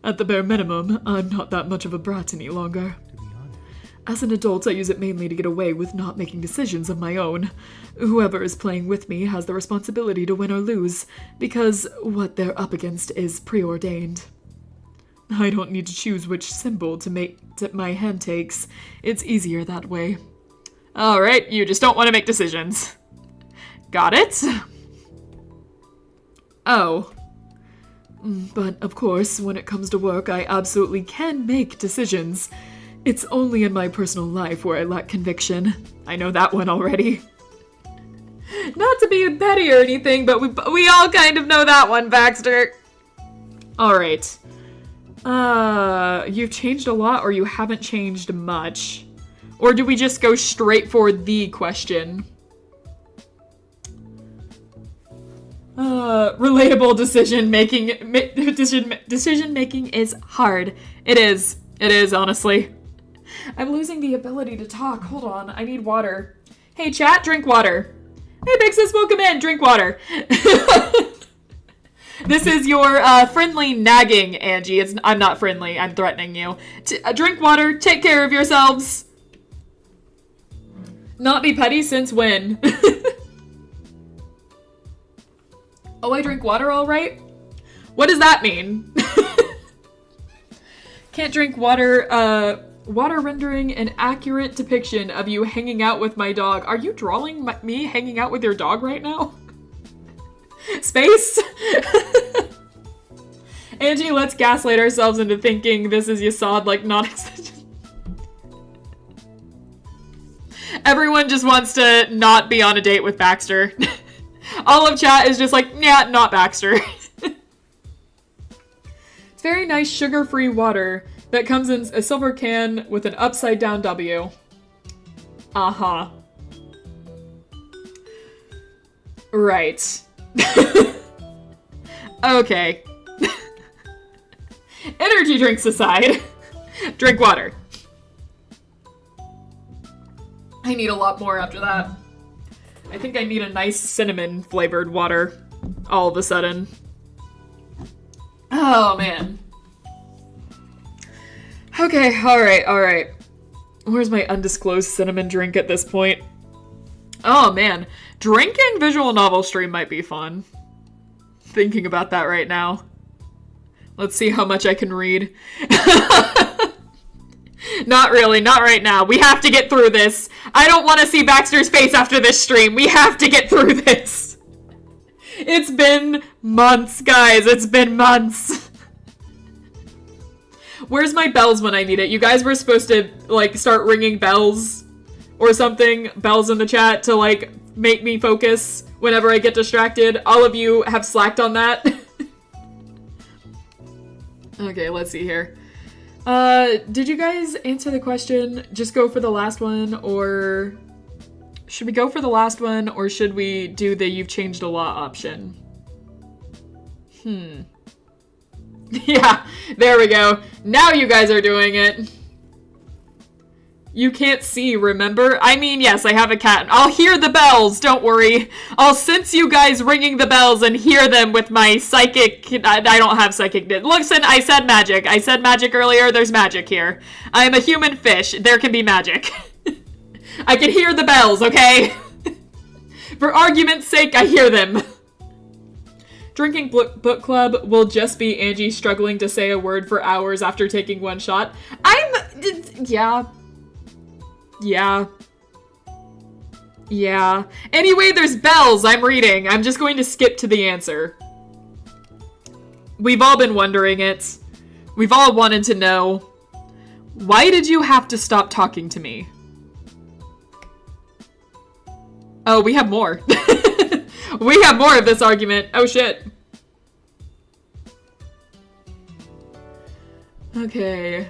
At the bare minimum, I'm not that much of a brat any longer. As an adult, I use it mainly to get away with not making decisions of my own. Whoever is playing with me has the responsibility to win or lose, because what they're up against is preordained. I don't need to choose which symbol to make my hand takes. It's easier that way. Alright, you just don't want to make decisions. Got it? Oh. But, of course, when it comes to work, I absolutely can make decisions. It's only in my personal life where I lack conviction. I know that one already. Not to be petty or anything, but we all kind of know that one, Baxter. Alright. You've changed a lot or you haven't changed much? Or do we just go straight for the question? Relatable decision making is hard. It is, honestly. I'm losing the ability to talk. Hold on, I need water. Hey chat, drink water. Hey Big Sis, welcome in, drink water. This is your friendly nagging, Angie. I'm not friendly, I'm threatening you. Drink water, take care of yourselves. Not be petty since when? Oh, I drink water all right? What does that mean? Can't drink water, water rendering an accurate depiction of you hanging out with my dog. Are you drawing me hanging out with your dog right now? Space? Angie, let's gaslight ourselves into thinking this is Yasad, like, non-existent. Everyone just wants to not be on a date with Baxter. All of chat is just like, yeah, not Baxter. It's very nice sugar-free water that comes in a silver can with an upside-down W. Uh-huh. Right. Okay. Energy drinks aside. Drink water. I need a lot more after that. I think I need a nice cinnamon-flavored water all of a sudden. Oh, man. Okay, alright. Where's my undisclosed cinnamon drink at this point? Oh, man. Drinking visual novel stream might be fun. Thinking about that right now. Let's see how much I can read. Not really, not right now. We have to get through this. I don't want to see Baxter's face after this stream. We have to get through this. It's been months, guys. It's been months. Where's my bells when I need it? You guys were supposed to, like, start ringing bells or something. Bells in the chat to, like, make me focus whenever I get distracted. All of you have slacked on that. Okay, let's see here. Did you guys answer the question? Just go for the last one, or should we go for the last one, or should we do the you've changed a lot option? Yeah, there we go. Now you guys are doing it. You can't see, remember? I mean, yes, I have a cat. I'll hear the bells, don't worry. I'll sense you guys ringing the bells and hear them with my psychic... I don't have psychic... Listen, I said magic. I said magic earlier. There's magic here. I am a human fish. There can be magic. I can hear the bells, okay? For argument's sake, I hear them. Drinking book club will just be Angie struggling to say a word for hours after taking one shot. Yeah. Anyway, there's bells. I'm reading. I'm just going to skip to the answer. We've all been wondering it. We've all wanted to know. Why did you have to stop talking to me? Oh, we have more. We have more of this argument. Oh, shit. Okay.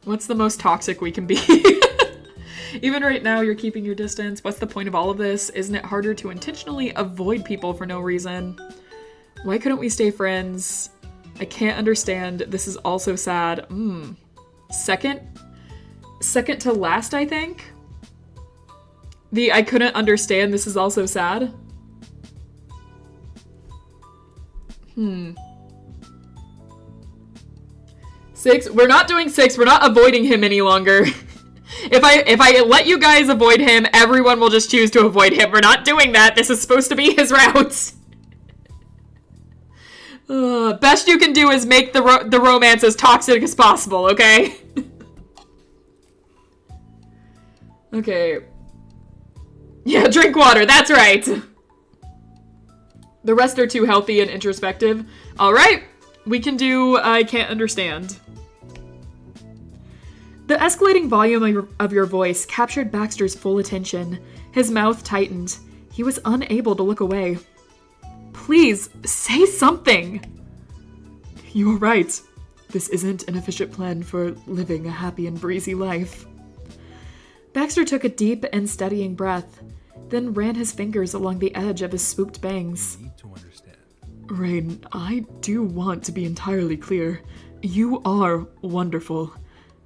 What's the most toxic we can be? Even right now, you're keeping your distance. What's the point of all of this? Isn't it harder to intentionally avoid people for no reason? Why couldn't we stay friends? I can't understand. This is also sad. Second to last, I think. I couldn't understand. This is also sad. 6. We're not doing 6. We're not avoiding him any longer. If I let you guys avoid him, everyone will just choose to avoid him. We're not doing that. This is supposed to be his route. Best you can do is make the romance as toxic as possible, okay? Okay. Yeah, drink water. That's right. The rest are too healthy and introspective. All right. We can do I can't understand. The escalating volume of your voice captured Baxter's full attention. His mouth tightened. He was unable to look away. Please, say something. You're right. This isn't an efficient plan for living a happy and breezy life. Baxter took a deep and steadying breath, then ran his fingers along the edge of his swooped bangs. Need to understand. Rain, I do want to be entirely clear. You are wonderful.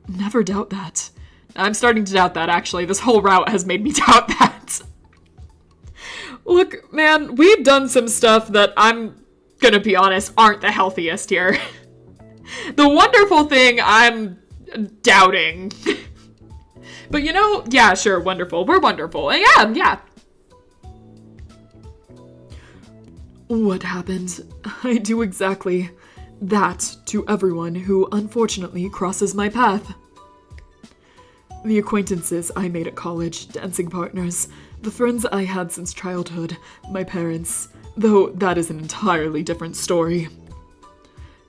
Never doubt that. I'm starting to doubt that, actually. This whole route has made me doubt that. Look, man, we've done some stuff that I'm gonna be honest, aren't the healthiest here. The wonderful thing, I'm doubting. But you know, yeah, sure, wonderful. We're wonderful. Yeah. What happened? I do exactly that to everyone who unfortunately crosses my path. The acquaintances I made at college, dancing partners, the friends I had since childhood, my parents, though that is an entirely different story.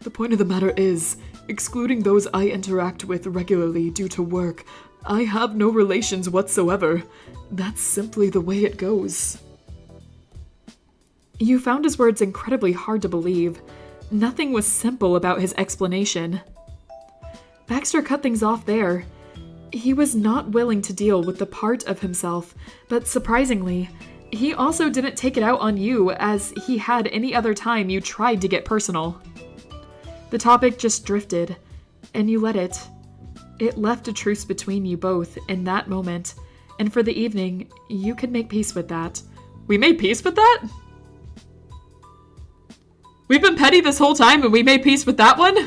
The point of the matter is, excluding those I interact with regularly due to work, I have no relations whatsoever. That's simply the way it goes. You found his words incredibly hard to believe. Nothing was simple about his explanation. Baxter cut things off there. He was not willing to deal with the part of himself, but surprisingly, he also didn't take it out on you as he had any other time you tried to get personal. The topic just drifted, and you let it. It left a truce between you both in that moment, and for the evening, you could make peace with that. We made peace with that? We've been petty this whole time and we made peace with that one?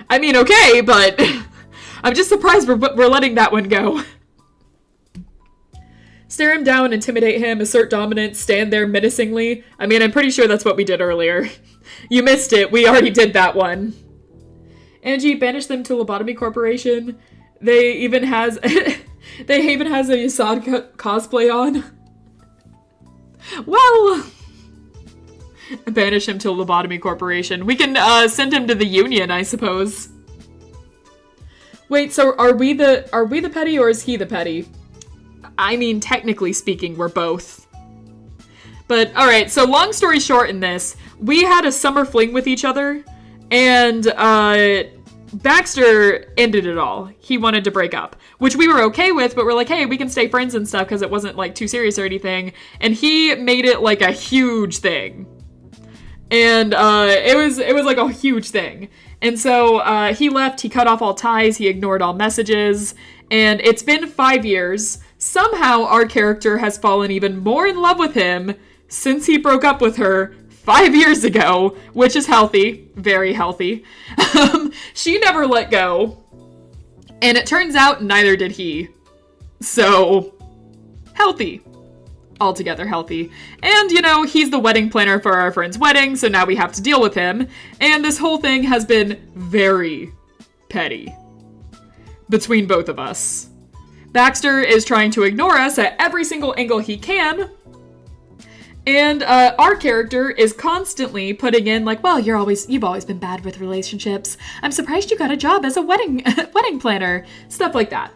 I mean, okay, but I'm just surprised we're letting that one go. Stare him down, intimidate him, assert dominance, stand there menacingly. I mean, I'm pretty sure that's what we did earlier. You missed it. We already did that one. Angie, banish them to Lobotomy Corporation. They even has a Yasad cosplay on. Well, banish him to Lobotomy Corporation. We can send him to the Union, I suppose. Wait, so are we the petty or is he the petty? I mean, technically speaking, we're both. But alright, so long story short in this, we had a summer fling with each other, and Baxter ended it all. He wanted to break up, which we were okay with, but we're like, hey, we can stay friends and stuff because it wasn't like too serious or anything, and he made it like a huge thing. And it was like a huge thing. And so he left, he cut off all ties, he ignored all messages, and it's been 5 years. Somehow our character has fallen even more in love with him since he broke up with her 5 years ago, which is healthy, very healthy. She never let go, and it turns out neither did he. So, healthy. Altogether healthy. And, you know, he's the wedding planner for our friend's wedding, so now we have to deal with him. And this whole thing has been very petty between both of us. Baxter is trying to ignore us at every single angle he can. And our character is constantly putting in like, well, you've always been bad with relationships. I'm surprised you got a job as a wedding planner. Stuff like that.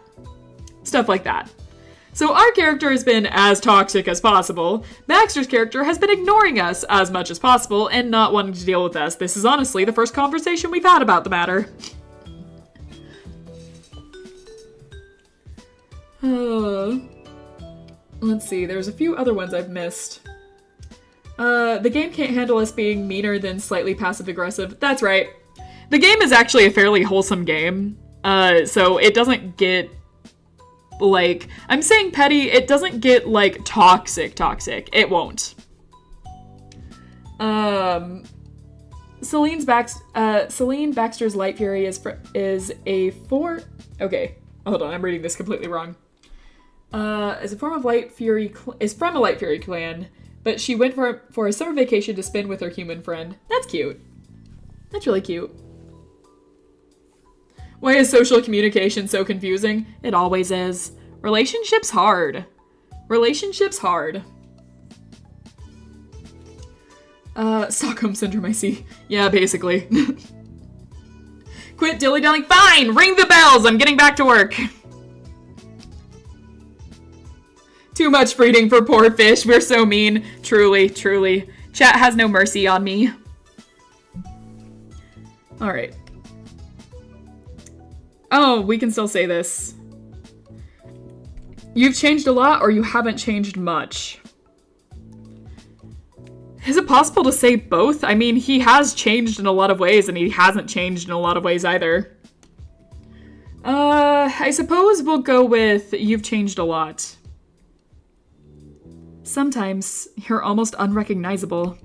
So our character has been as toxic as possible. Baxter's character has been ignoring us as much as possible and not wanting to deal with us. This is honestly the first conversation we've had about the matter. Let's see, there's a few other ones I've missed. The game can't handle us being meaner than slightly passive-aggressive. That's right. The game is actually a fairly wholesome game. So it doesn't get, like, I'm saying petty, it doesn't get, like, toxic. It won't. Celine Baxter's Light Fury is a form... Okay, hold on, I'm reading this completely wrong. Is a form of Light Fury... is from a Light Fury clan, but she went for a summer vacation to spend with her human friend. That's cute. That's really cute. Why is social communication so confusing? It always is. Relationships hard. Stockholm Syndrome, I see. Yeah, basically. Quit dilly-dallying. Fine! Ring the bells! I'm getting back to work. Too much breeding for poor fish. We're so mean. Truly. Chat has no mercy on me. Alright. Oh, we can still say this. You've changed a lot, or you haven't changed much. Is it possible to say both? I mean, he has changed in a lot of ways, and he hasn't changed in a lot of ways either. I suppose we'll go with you've changed a lot. Sometimes, you're almost unrecognizable.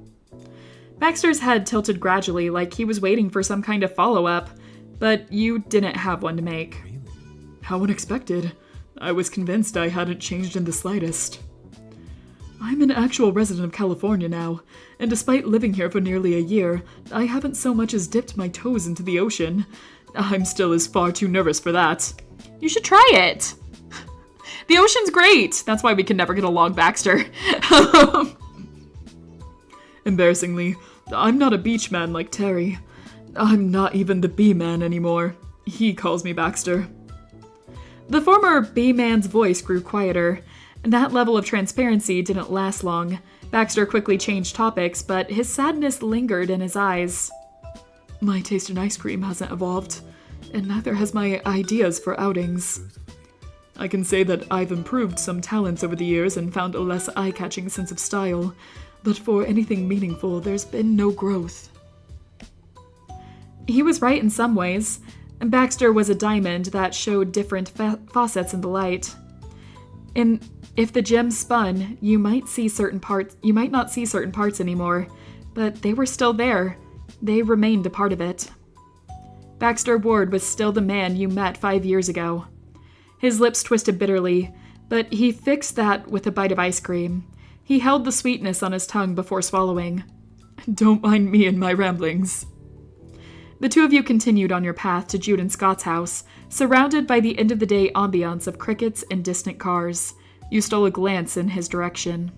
Baxter's head tilted gradually, like he was waiting for some kind of follow-up, but you didn't have one to make. Really? How unexpected. I was convinced I hadn't changed in the slightest. I'm an actual resident of California now, and despite living here for nearly a year, I haven't so much as dipped my toes into the ocean. I'm still far too nervous for that. You should try it. The ocean's great. That's why we can never get along, Baxter. Embarrassingly, I'm not a beach man like Terry. I'm not even the bee man anymore. He calls me Baxter. The former bee man's voice grew quieter. That level of transparency didn't last long. Baxter quickly changed topics, but his sadness lingered in his eyes. My taste in ice cream hasn't evolved, and neither has my ideas for outings. I can say that I've improved some talents over the years and found a less eye-catching sense of style, but for anything meaningful, there's been no growth. He was right in some ways. Baxter was a diamond that showed different facets in the light. If the gem spun, you might not see certain parts anymore, but they were still there. They remained a part of it. Baxter Ward was still the man you met 5 years ago. His lips twisted bitterly, but he fixed that with a bite of ice cream. He held the sweetness on his tongue before swallowing. Don't mind me and my ramblings. The two of you continued on your path to Jude and Scott's house, surrounded by the end-of-the-day ambiance of crickets and distant cars. You stole a glance in his direction.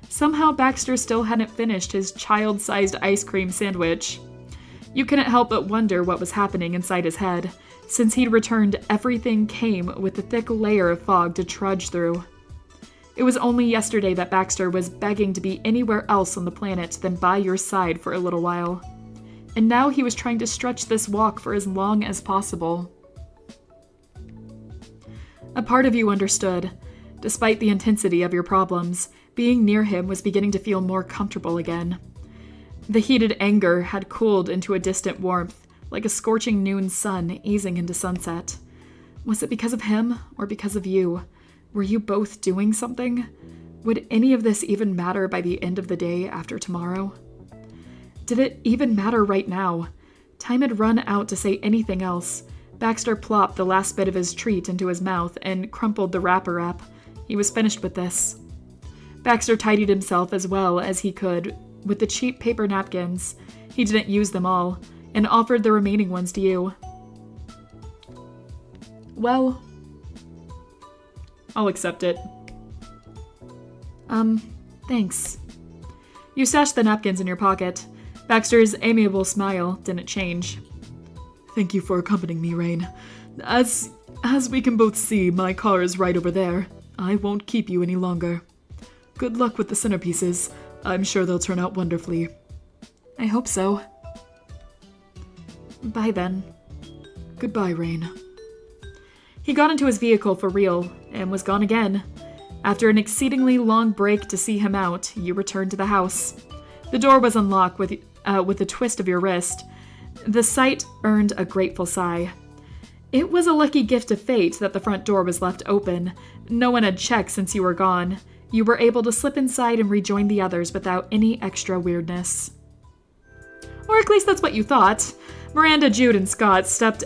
Somehow Baxter still hadn't finished his child-sized ice cream sandwich. You couldn't help but wonder what was happening inside his head. Since he'd returned, everything came with a thick layer of fog to trudge through. It was only yesterday that Baxter was begging to be anywhere else on the planet than by your side for a little while. And now he was trying to stretch this walk for as long as possible. A part of you understood. Despite the intensity of your problems, being near him was beginning to feel more comfortable again. The heated anger had cooled into a distant warmth, like a scorching noon sun easing into sunset. Was it because of him, or because of you? Were you both doing something? Would any of this even matter by the end of the day after tomorrow? Did it even matter right now? Time had run out to say anything else. Baxter plopped the last bit of his treat into his mouth and crumpled the wrapper up. He was finished with this. Baxter tidied himself as well as he could with the cheap paper napkins. He didn't use them all, and offered the remaining ones to you. Well, I'll accept it. Thanks. You stashed the napkins in your pocket. Baxter's amiable smile didn't change. Thank you for accompanying me, Rain. As we can both see, my car is right over there. I won't keep you any longer. Good luck with the centerpieces. I'm sure they'll turn out wonderfully. I hope so. Bye then. Goodbye, Rain. He got into his vehicle for real, and was gone again. After an exceedingly long break to see him out, you returned to the house. The door was unlocked with a twist of your wrist. The sight earned a grateful sigh. It was a lucky gift of fate that the front door was left open. No one had checked since you were gone. You were able to slip inside and rejoin the others without any extra weirdness. Or at least that's what you thought. Miranda, Jude, and Scott stopped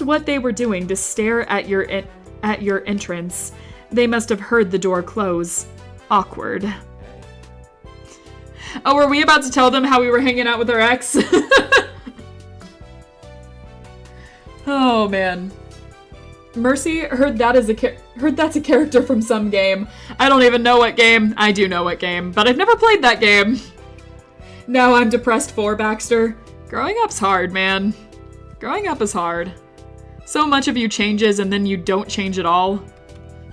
what they were doing to stare at your entrance. They must have heard the door close. Awkward. Oh, were we about to tell them how we were hanging out with our ex? Oh, man. Mercy heard that's a character from some game. I don't even know what game. I do know what game, but I've never played that game. Now I'm depressed for Baxter. Growing up's hard, man. Growing up is hard. So much of you changes and then you don't change at all.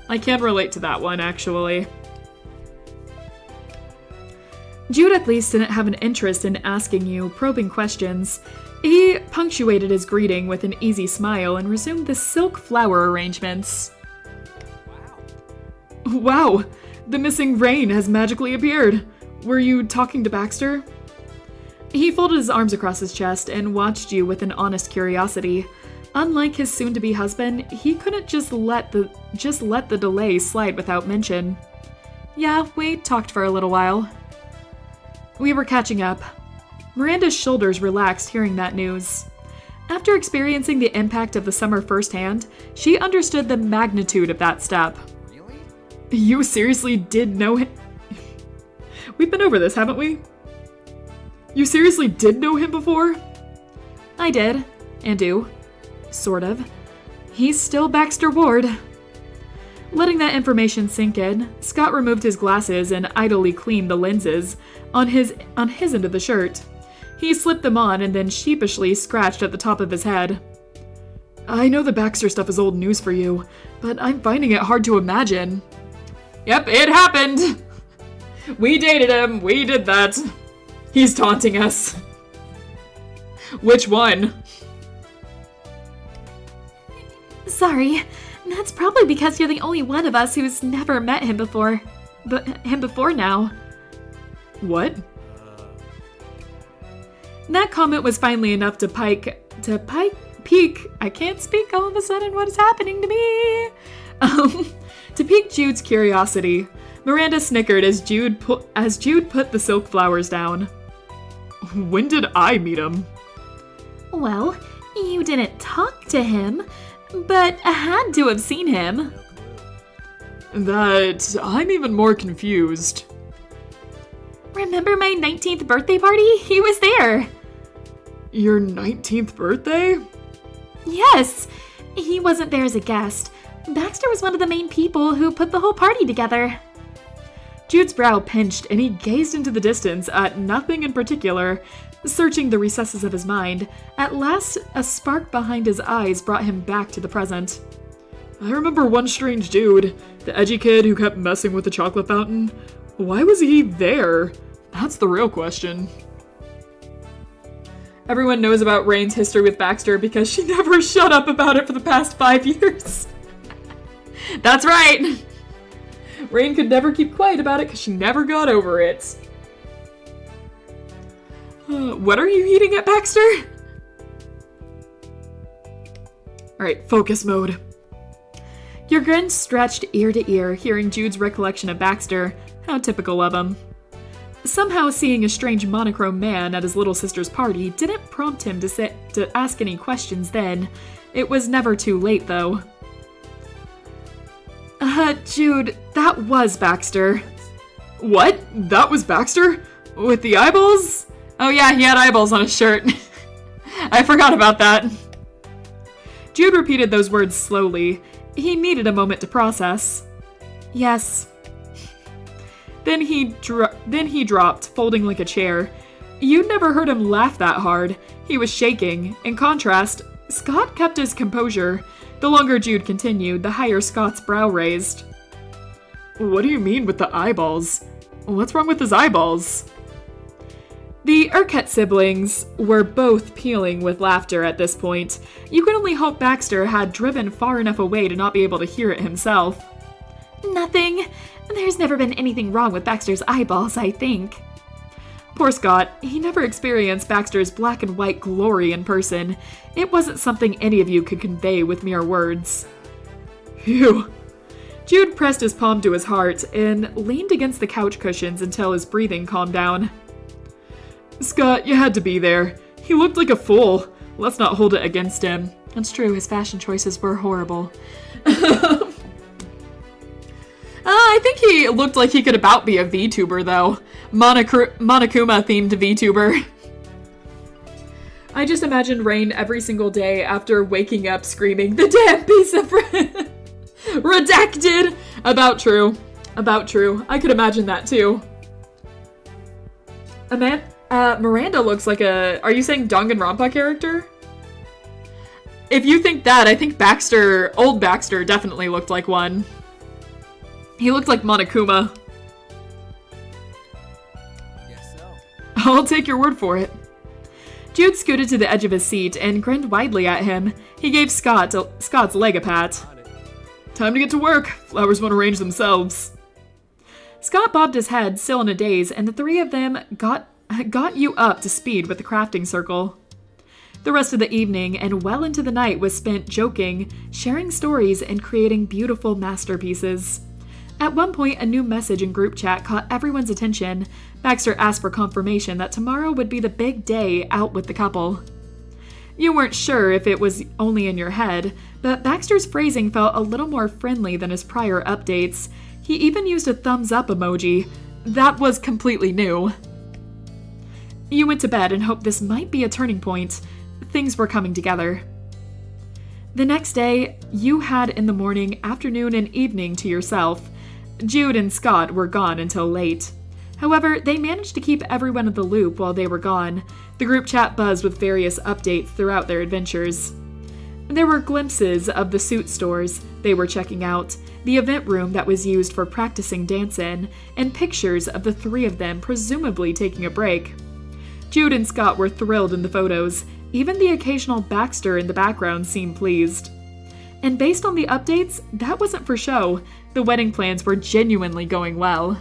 I can relate to that one, actually. Jude at least didn't have an interest in asking you probing questions. He punctuated his greeting with an easy smile and resumed the silk flower arrangements. Wow! The missing Rain has magically appeared. Were you talking to Baxter? He folded his arms across his chest and watched you with an honest curiosity. Unlike his soon-to-be husband, he couldn't just let the delay slide without mention. Yeah, we talked for a little while. We were catching up. Miranda's shoulders relaxed hearing that news. After experiencing the impact of the summer firsthand, she understood the magnitude of that step. Really? You seriously did know him? We've been over this, haven't we? You seriously did know him before? I did. And do. Sort of. He's still Baxter Ward. Letting that information sink in, Scott removed his glasses and idly cleaned the lenses on his end of the shirt. He slipped them on and then sheepishly scratched at the top of his head. I know the Baxter stuff is old news for you, but I'm finding it hard to imagine. Yep, it happened! We dated him, we did that. He's taunting us. Which one? Sorry. That's probably because you're the only one of us who's never met him before. Now. What? That comment was finally enough to pique. I can't speak all of a sudden. What is happening to me? To pique Jude's curiosity, Miranda snickered as Jude put the silk flowers down. When did I meet him? Well, you didn't talk to him, but had to have seen him. That I'm even more confused. Remember my 19th birthday party? He was there. Your 19th birthday? Yes. He wasn't there as a guest. Baxter was one of the main people who put the whole party together. Jude's brow pinched and he gazed into the distance at nothing in particular, searching the recesses of his mind. At last, a spark behind his eyes brought him back to the present. I remember one strange dude, the edgy kid who kept messing with the chocolate fountain. Why was he there? That's the real question. Everyone knows about Rain's history with Baxter because she never shut up about it for the past 5 years. That's right! Rain could never keep quiet about it because she never got over it. What are you eating at Baxter? Alright, focus mode. Your grin stretched ear to ear, hearing Jude's recollection of Baxter. How typical of him. Somehow seeing a strange monochrome man at his little sister's party didn't prompt him to ask any questions then. It was never too late, though. Jude, that was Baxter. What? That was Baxter? With the eyeballs? Oh yeah, he had eyeballs on his shirt. I forgot about that. Jude repeated those words slowly. He needed a moment to process. Yes. Then he dropped, folding like a chair. You'd never heard him laugh that hard. He was shaking. In contrast, Scott kept his composure. The longer Jude continued, the higher Scott's brow raised. What do you mean with the eyeballs? What's wrong with his eyeballs? The Urquhart siblings were both peeling with laughter at this point. You could only hope Baxter had driven far enough away to not be able to hear it himself. Nothing. There's never been anything wrong with Baxter's eyeballs, I think. Poor Scott. He never experienced Baxter's black and white glory in person. It wasn't something any of you could convey with mere words. Phew. Jude pressed his palm to his heart and leaned against the couch cushions until his breathing calmed down. Scott, you had to be there. He looked like a fool. Let's not hold it against him. That's true, his fashion choices were horrible. I think he looked like he could about be a VTuber, though. Monokuma-themed VTuber. I just imagined Rain every single day after waking up screaming, "The damn piece of redacted!" About true. About true. I could imagine that, too. Miranda looks like a... Are you saying Danganronpa character? If you think that, I think Baxter, old Baxter, definitely looked like one. He looked like Monokuma. Guess so. I'll take your word for it. Jude scooted to the edge of his seat and grinned widely at him. He gave Scott's leg a pat. Time to get to work. Flowers won't arrange themselves. Scott bobbed his head, still in a daze, and the three of them got you up to speed with the crafting circle. The rest of the evening and well into the night was spent joking, sharing stories, and creating beautiful masterpieces. At one point, a new message in group chat caught everyone's attention. Baxter asked for confirmation that tomorrow would be the big day out with the couple. You weren't sure if it was only in your head, but Baxter's phrasing felt a little more friendly than his prior updates. He even used a thumbs up emoji. That was completely new. You went to bed and hoped this might be a turning point. Things were coming together. The next day, you had in the morning, afternoon, and evening to yourself. Jude and Scott were gone until late. However, they managed to keep everyone in the loop while they were gone. The group chat buzzed with various updates throughout their adventures. There were glimpses of the suit stores they were checking out, the event room that was used for practicing dance in, and pictures of the three of them presumably taking a break. Jude and Scott were thrilled in the photos. Even the occasional Baxter in the background seemed pleased. And based on the updates, that wasn't for show. The wedding plans were genuinely going well.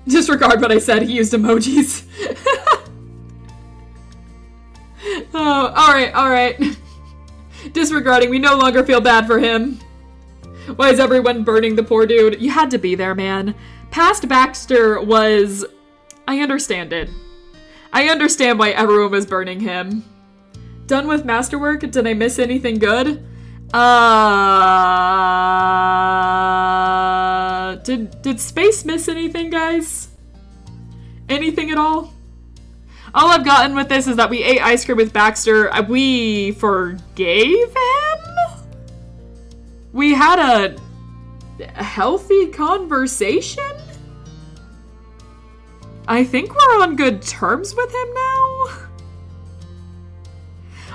Disregard what I said, he used emojis. Oh, alright. Disregarding, we no longer feel bad for him. Why is everyone burning the poor dude? You had to be there, man. Past Baxter was... I understand it. I understand why everyone was burning him. Done with masterwork? Did I miss anything good? Did space miss anything, guys? Anything at all? All I've gotten with this is that we ate ice cream with Baxter. We forgave him? We had a healthy conversation? I think we're on good terms with him now?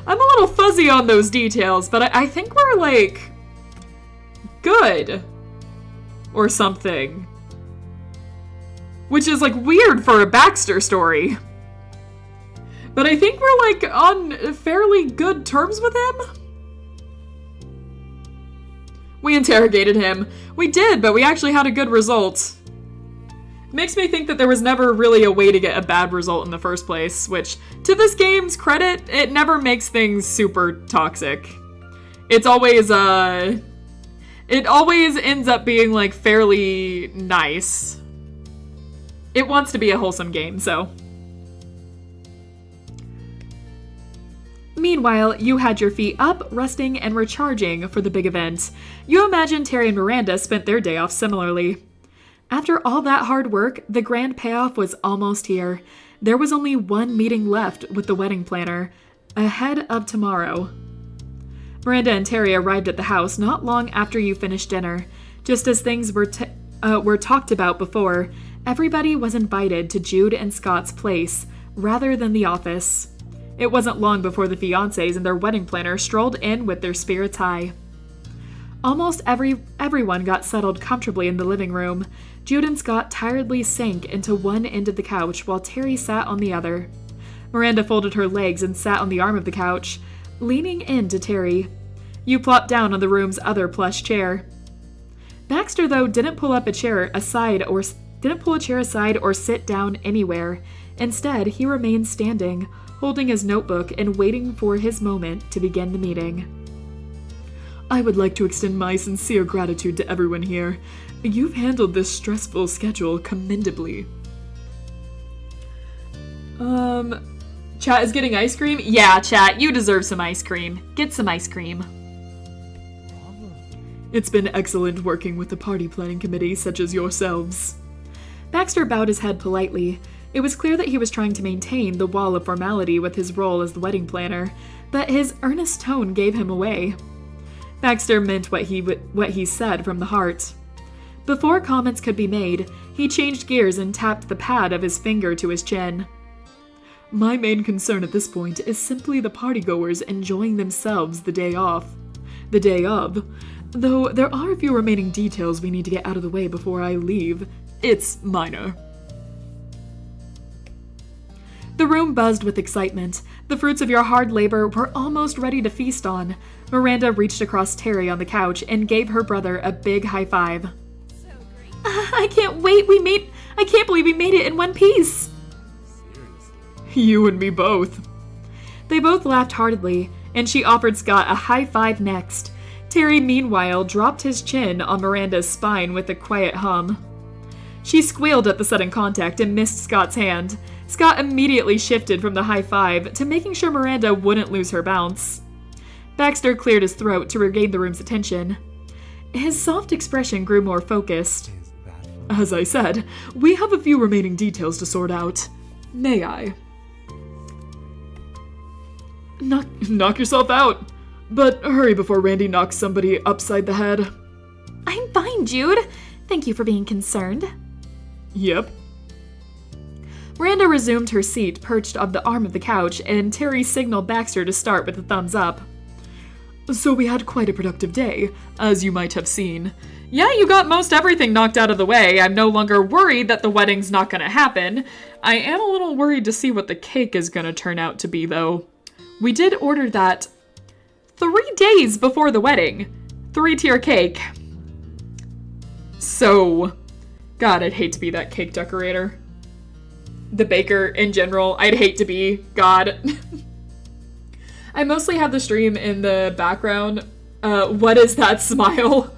I'm a little fuzzy on those details, but I think we're, like, good. Or something. Which is, like, weird for a Baxter story. But I think we're, like, on fairly good terms with him. We interrogated him. We did, but we actually had a good result. Makes me think that there was never really a way to get a bad result in the first place, which, to this game's credit, it never makes things super toxic. It's always, it always ends up being, like, fairly nice. It wants to be a wholesome game, so. Meanwhile, you had your feet up, resting, and recharging for the big event. You imagine Terry and Miranda spent their day off similarly. After all that hard work, the grand payoff was almost here. There was only one meeting left with the wedding planner, ahead of tomorrow. Miranda and Terry arrived at the house not long after you finished dinner. Just as things were talked about before, everybody was invited to Jude and Scott's place, rather than the office. It wasn't long before the fiancés and their wedding planner strolled in with their spirits high. Almost everyone got settled comfortably in the living room. Jude and Scott tiredly sank into one end of the couch while Terry sat on the other. Miranda folded her legs and sat on the arm of the couch, leaning into Terry. You plopped down on the room's other plush chair. Baxter, though, didn't pull a chair aside or sit down anywhere. Instead, he remained standing, holding his notebook and waiting for his moment to begin the meeting. I would like to extend my sincere gratitude to everyone here. You've handled this stressful schedule commendably. Chat is getting ice cream? Yeah, chat, you deserve some ice cream. Get some ice cream. It's been excellent working with the party planning committee such as yourselves. Baxter bowed his head politely. It was clear that he was trying to maintain the wall of formality with his role as the wedding planner, but his earnest tone gave him away. Baxter meant what he said from the heart. Before comments could be made, he changed gears and tapped the pad of his finger to his chin. My main concern at this point is simply the partygoers enjoying themselves the day of. Though there are a few remaining details we need to get out of the way before I leave. It's minor. The room buzzed with excitement. The fruits of your hard labor were almost ready to feast on. Miranda reached across Terry on the couch and gave her brother a big high five. I can't wait! I can't believe we made it in one piece! You and me both. They both laughed heartedly, and she offered Scott a high five next. Terry, meanwhile, dropped his chin on Miranda's spine with a quiet hum. She squealed at the sudden contact and missed Scott's hand. Scott immediately shifted from the high five to making sure Miranda wouldn't lose her bounce. Baxter cleared his throat to regain the room's attention. His soft expression grew more focused. As I said, we have a few remaining details to sort out. May I? Knock yourself out! But hurry before Randy knocks somebody upside the head. I'm fine, Jude. Thank you for being concerned. Yep. Miranda resumed her seat perched on the arm of the couch, and Terry signaled Baxter to start with a thumbs up. So we had quite a productive day, as you might have seen. Yeah, you got most everything knocked out of the way. I'm no longer worried that the wedding's not gonna happen. I am a little worried to see what the cake is gonna turn out to be, though. We did order that 3 days before the wedding. 3-tier cake. So, God, I'd hate to be that cake decorator. The baker in general, I'd hate to be. God. I mostly have the stream in the background. What is that smile?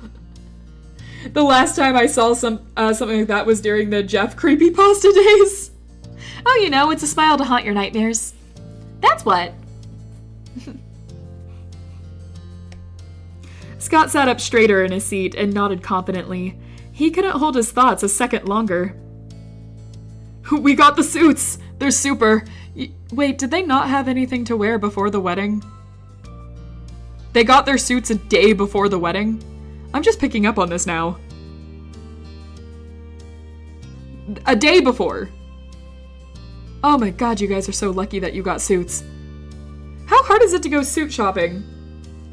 The last time I saw something like that was during the Jeff creepypasta days. Oh, you know, it's a smile to haunt your nightmares. That's what. Scott sat up straighter in his seat and nodded confidently. He couldn't hold his thoughts a second longer. We got the suits! They're super. Wait, did they not have anything to wear before the wedding? They got their suits a day before the wedding? I'm just picking up on this now. A day before. Oh my god, you guys are so lucky that you got suits. How hard is it to go suit shopping?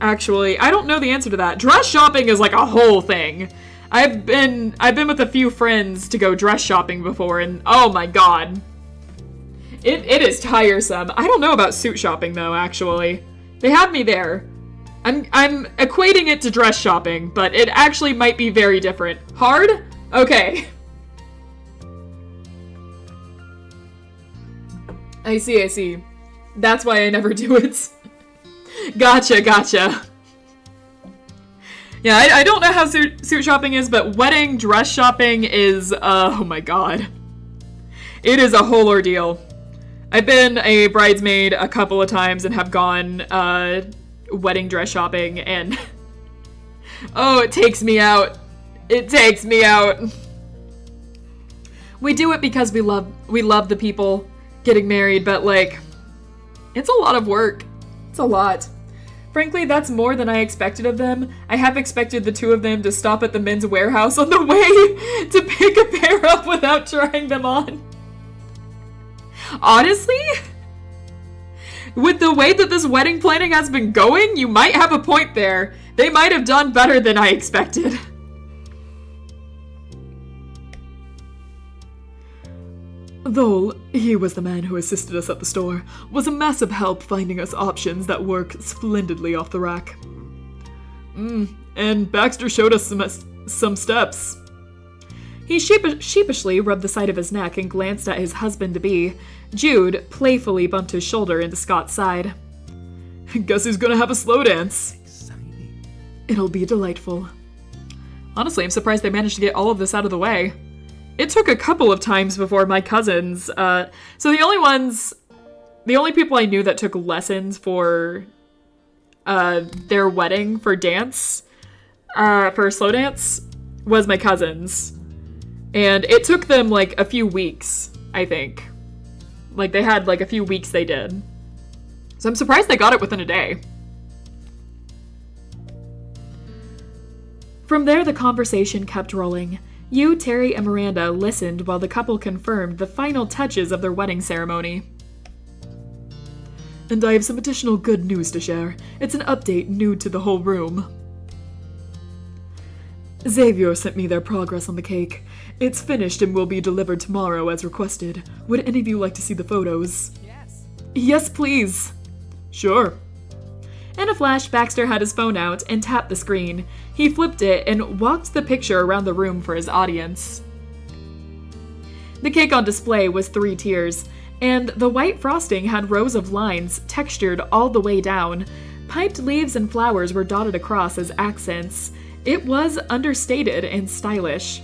Actually, I don't know the answer to that. Dress shopping is like a whole thing. I've been with a few friends to go dress shopping before, and oh my god. It is tiresome. I don't know about suit shopping though, actually. They have me there. I'm equating it to dress shopping, but it actually might be very different. Hard? Okay. I see. That's why I never do it. Gotcha. Yeah, I don't know how suit shopping is, but wedding dress shopping is, oh my god. It is a whole ordeal. I've been a bridesmaid a couple of times and have gone, wedding dress shopping, and oh, it takes me out. We do it because we love the people getting married, but like, it's a lot of work. It's a lot. Frankly, that's more than I expected of them. I have expected the two of them to stop at the men's warehouse on the way to pick a pair up without trying them on. Honestly, with the way that this wedding planning has been going, you might have a point there. They might have done better than I expected. Though he was the man who assisted us at the store, was a massive help finding us options that work splendidly off the rack. And Baxter showed us some steps. He sheepishly rubbed the side of his neck and glanced at his husband-to-be. Jude playfully bumped his shoulder into Scott's side. Guess who's gonna have a slow dance? Exciting. It'll be delightful. Honestly, I'm surprised they managed to get all of this out of the way. It took a couple of times before my cousins, so the only people I knew that took lessons for, their wedding for dance, for slow dance, was my cousins. And it took them, like, a few weeks, I think. Like, they had, like, a few weeks they did. So I'm surprised they got it within a day. From there, the conversation kept rolling. You, Terry, and Miranda listened while the couple confirmed the final touches of their wedding ceremony. And I have some additional good news to share. It's an update new to the whole room. Xavier sent me their progress on the cake. It's finished and will be delivered tomorrow as requested. Would any of you like to see the photos? Yes, please. Sure. In a flash, Baxter had his phone out and tapped the screen. He flipped it and walked the picture around the room for his audience. The cake on display was 3 tiers, and the white frosting had rows of lines textured all the way down. Piped leaves and flowers were dotted across as accents. It was understated and stylish.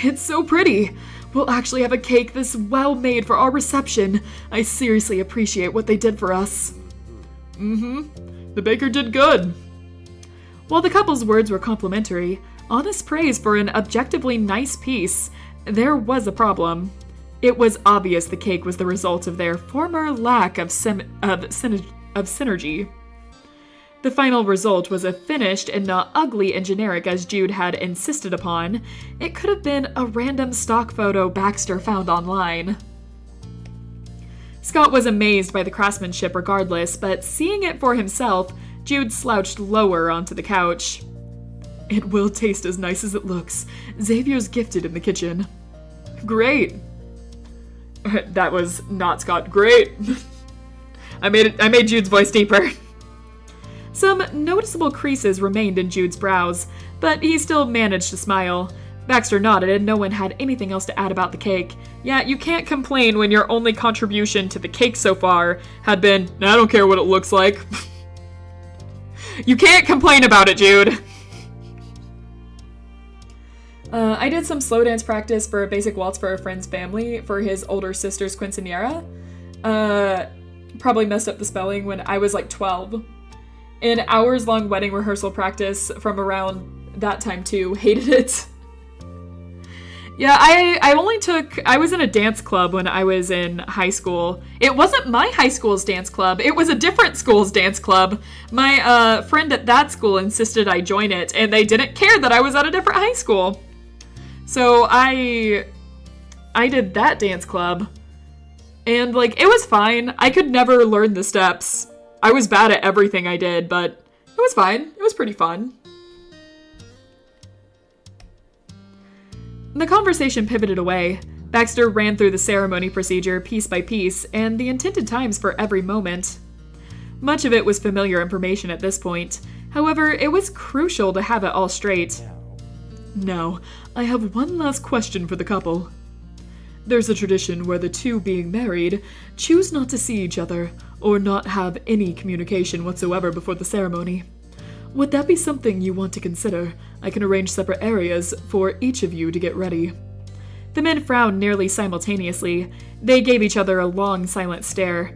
It's so pretty! We'll actually have a cake this well made for our reception. I seriously appreciate what they did for us. The baker did good. While the couple's words were complimentary, honest praise for an objectively nice piece, there was a problem. It was obvious the cake was the result of their former lack of synergy. The final result was a finished and not ugly and generic as Jude had insisted upon. It could have been a random stock photo Baxter found online. Scott was amazed by the craftsmanship regardless, but seeing it for himself, Jude slouched lower onto the couch. It will taste as nice as it looks. Xavier's gifted in the kitchen. Great. That was not Scott. Great. I made Jude's voice deeper. Some noticeable creases remained in Jude's brows, but he still managed to smile. Baxter nodded and no one had anything else to add about the cake. Yeah, you can't complain when your only contribution to the cake so far had been, I don't care what it looks like. You can't complain about it, Jude. I did some slow dance practice for a basic waltz for a friend's family for his older sister's quinceañera. Probably messed up the spelling when I was like 12. An hours-long wedding rehearsal practice from around that time too. Hated it. Yeah, I was in a dance club when I was in high school. It wasn't my high school's dance club. It was a different school's dance club. My friend at that school insisted I join it, and they didn't care that I was at a different high school. So I did that dance club. And, like, it was fine. I could never learn the steps. I was bad at everything I did, but it was fine. It was pretty fun. The conversation pivoted away. Baxter ran through the ceremony procedure piece by piece, and the intended times for every moment. Much of it was familiar information at this point. However, it was crucial to have it all straight. Now, I have one last question for the couple. There's a tradition where the two being married choose not to see each other or not have any communication whatsoever before the ceremony. Would that be something you want to consider? I can arrange separate areas for each of you to get ready. The men frowned nearly simultaneously. They gave each other a long, silent stare.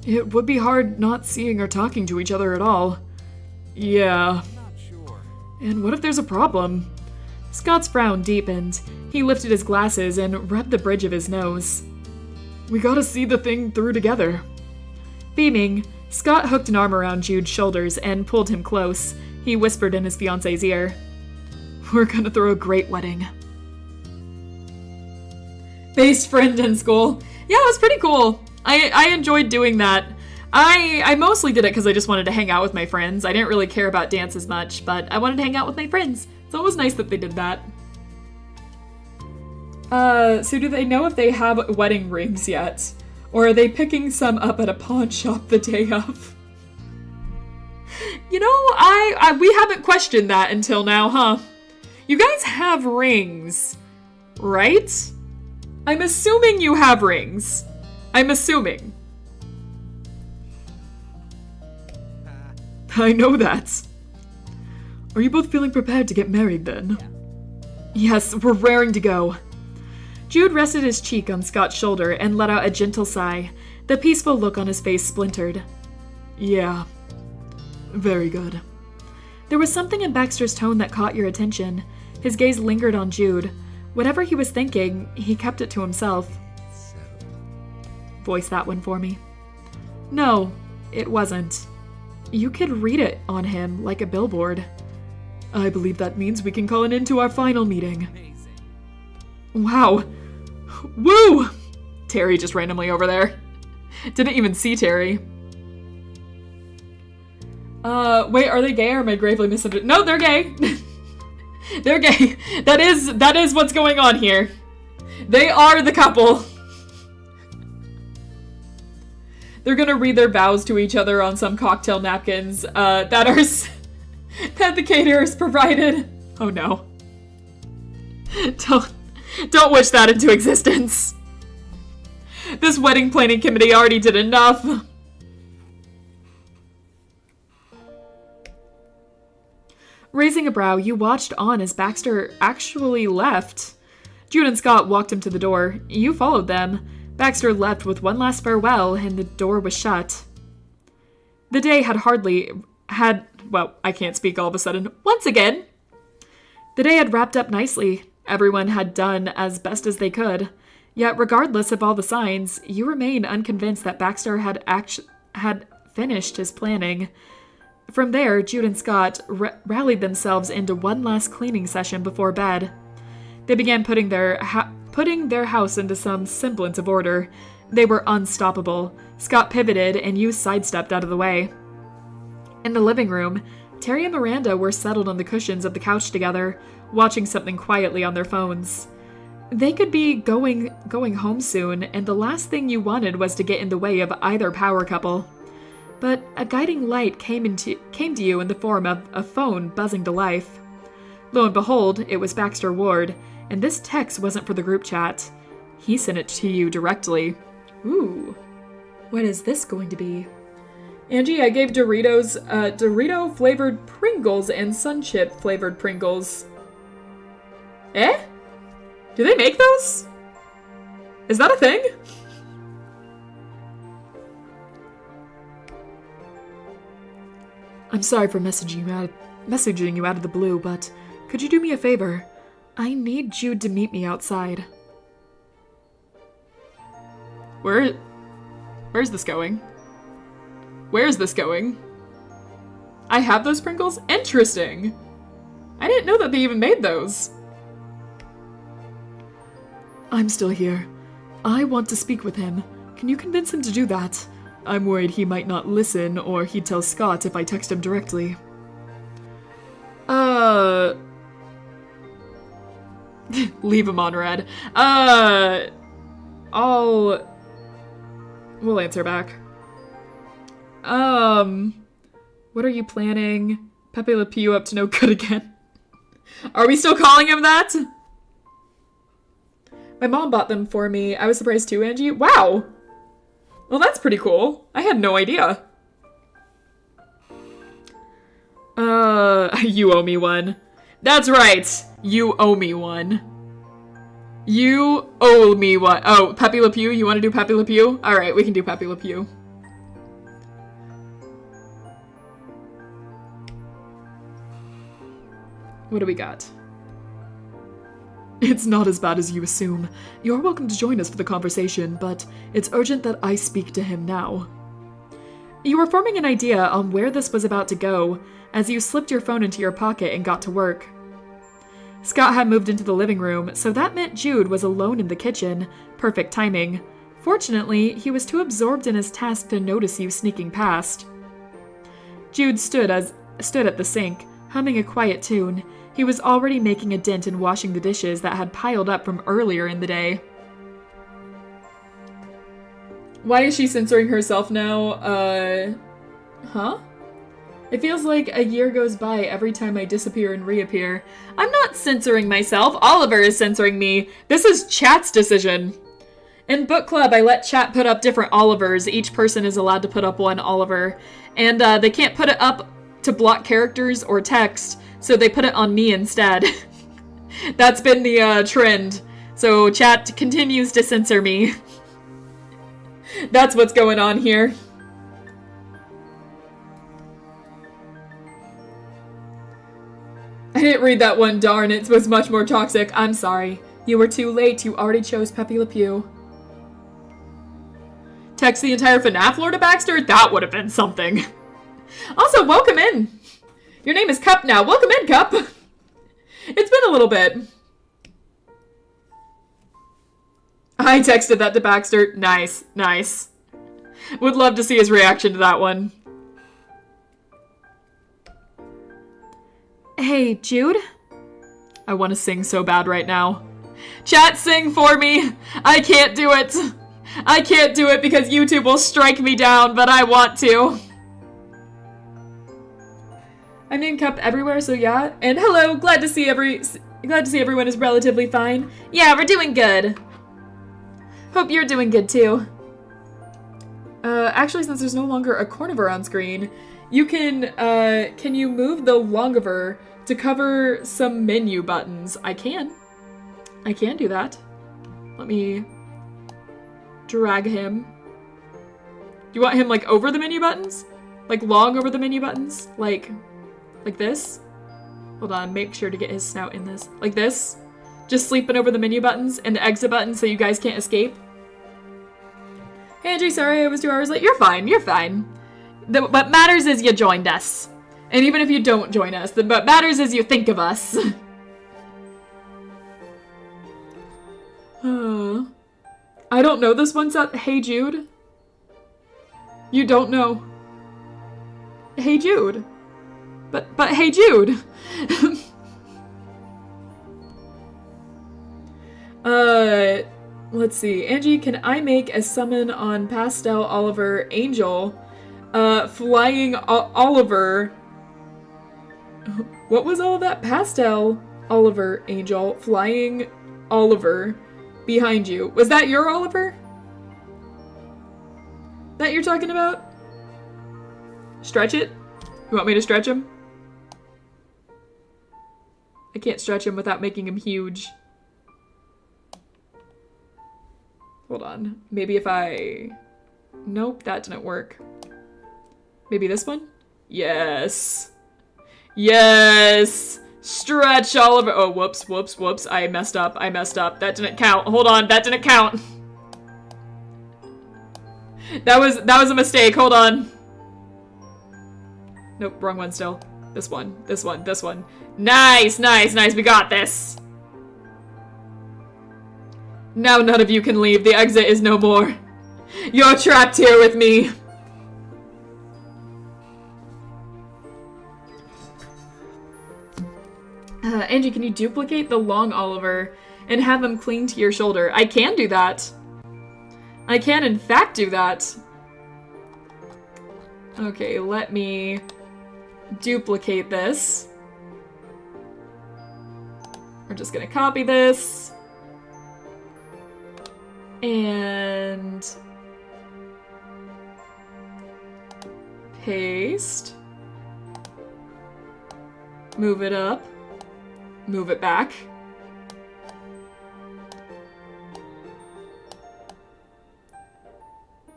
It would be hard not seeing or talking to each other at all. Yeah. Not sure. And what if there's a problem? Scott's frown deepened. He lifted his glasses and rubbed the bridge of his nose. We gotta see the thing through together. Beaming, Scott hooked an arm around Jude's shoulders and pulled him close. He whispered in his fiancé's ear. We're gonna throw a great wedding. Best friend in school. Yeah, it was pretty cool. I enjoyed doing that. I mostly did it because I just wanted to hang out with my friends. I didn't really care about dance as much, but I wanted to hang out with my friends. So it was nice that they did that. So do they know if they have wedding rings yet? Or are they picking some up at a pawn shop the day of? You know, we haven't questioned that until now, huh? You guys have rings, right? I'm assuming you have rings. I'm assuming. I know that. Are you both feeling prepared to get married then? Yes, we're raring to go. Jude rested his cheek on Scott's shoulder and let out a gentle sigh. The peaceful look on his face splintered. Yeah. Very good. There was something in Baxter's tone that caught your attention. His gaze lingered on Jude. Whatever he was thinking, he kept it to himself. Voice that one for me. No, it wasn't. You could read it on him like a billboard. I believe that means we can call an end to our final meeting. Wow. Woo! Terry just randomly over there. Didn't even see Terry. Wait, are they gay or am I gravely misunderstood? No, they're gay. They're gay. That is what's going on here. They are the couple. They're gonna read their vows to each other on some cocktail napkins that the caterers provided. Oh no. Don't wish that into existence. This wedding planning committee already did enough. Raising a brow, you watched on as Baxter actually left. Jude and Scott walked him to the door. You followed them. Baxter left with one last farewell, and the door was shut. The day I can't speak all of a sudden. Once again! The day had wrapped up nicely. Everyone had done as best as they could. Yet, regardless of all the signs, you remain unconvinced that Baxter had finished his planning. From there, Jude and Scott rallied themselves into one last cleaning session before bed. They began putting their house into some semblance of order. They were unstoppable. Scott pivoted, and you sidestepped out of the way. In the living room, Terry and Miranda were settled on the cushions of the couch together, watching something quietly on their phones. They could be going home soon, and the last thing you wanted was to get in the way of either power couple. But a guiding light came to you in the form of a phone buzzing to life. Lo and behold, it was Baxter Ward, and this text wasn't for the group chat. He sent it to you directly. Ooh, what is this going to be? Angie, I gave Dorito-flavored Pringles and Sunchip-flavored Pringles. Eh? Do they make those? Is that a thing? I'm sorry for messaging you out of the blue, but could you do me a favor? I need Jude to meet me outside. Where's this going? Where's this going? I have those Pringles? Interesting. I didn't know that they even made those. I'm still here. I want to speak with him. Can you convince him to do that? I'm worried he might not listen, or he'd tell Scott if I text him directly. Leave him on red. We'll answer back. What are you planning? Pepe Le Pew up to no good again. Are we still calling him that? My mom bought them for me. I was surprised too, Angie. Wow! Well, that's pretty cool. I had no idea. You owe me one. That's right! You owe me one. You owe me one. Oh, Pepe Le Pew? You want to do Pepe Le Pew? Alright, we can do Pepe Le Pew. What do we got? It's not as bad as you assume. You're welcome to join us for the conversation, but it's urgent that I speak to him now. You were forming an idea on where this was about to go as you slipped your phone into your pocket and got to work. Scott had moved into the living room, so that meant Jude was alone in the kitchen. Perfect timing. Fortunately, he was too absorbed in his task to notice you sneaking past. Jude stood at the sink, humming a quiet tune. He was already making a dent in washing the dishes that had piled up from earlier in the day. Why is she censoring herself now? Huh? It feels like a year goes by every time I disappear and reappear. I'm not censoring myself. Oliver is censoring me. This is chat's decision. In book club, I let chat put up different Olivers. Each person is allowed to put up one Oliver. And they can't put it up to block characters or text, so they put it on me instead. That's been the trend. So chat continues to censor me. That's what's going on here. I didn't read that one, darn, it was much more toxic. I'm sorry. You were too late, you already chose Pepe Le Pew. Text the entire FNAF lore to Baxter? That would have been something. Also, welcome in. Your name is Cup now. Welcome in, Cup. It's been a little bit. I texted that to Baxter. Nice, nice. Would love to see his reaction to that one. Hey, Jude? I want to sing so bad right now. Chat, sing for me! I can't do it! I can't do it because YouTube will strike me down, but I want to. I'm named Cup everywhere, so yeah. And hello, glad to see everyone is relatively fine. Yeah, we're doing good. Hope you're doing good too. Actually, since there's no longer a Corniver on screen, you can you move the Longiver to cover some menu buttons? I can do that. Let me drag him. Do you want him like over the menu buttons? Like long over the menu buttons? Like this? Hold on, make sure to get his snout in this. Like this? Just sleeping over the menu buttons and the exit button so you guys can't escape. Hey Angie, sorry I was 2 hours late. You're fine, you're fine. What matters is you joined us. And even if you don't join us, what matters is you think of us. I don't know this one's at Hey Jude. You don't know. Hey Jude. But Hey Jude. Let's see. Angie, can I make a summon on Pastel Oliver Angel? Flying Oliver. What was all that? Pastel Oliver Angel. Flying Oliver behind you. Was that your Oliver? That you're talking about? Stretch it? You want me to stretch him? I can't stretch him without making him huge. Hold on. Maybe if I... Nope, that didn't work. Maybe this one? Yes. Yes! Stretch Oliver. Oh, whoops, whoops, whoops. I messed up. That didn't count. Hold on, that didn't count. That was a mistake. Hold on. Nope, wrong one still. This one. Nice, nice, nice. We got this. Now none of you can leave. The exit is no more. You're trapped here with me. Angie, can you duplicate the long Oliver and have him cling to your shoulder? I can do that. I can, in fact, do that. Okay, let me duplicate this. We're just gonna copy this. And paste. Move it up. Move it back.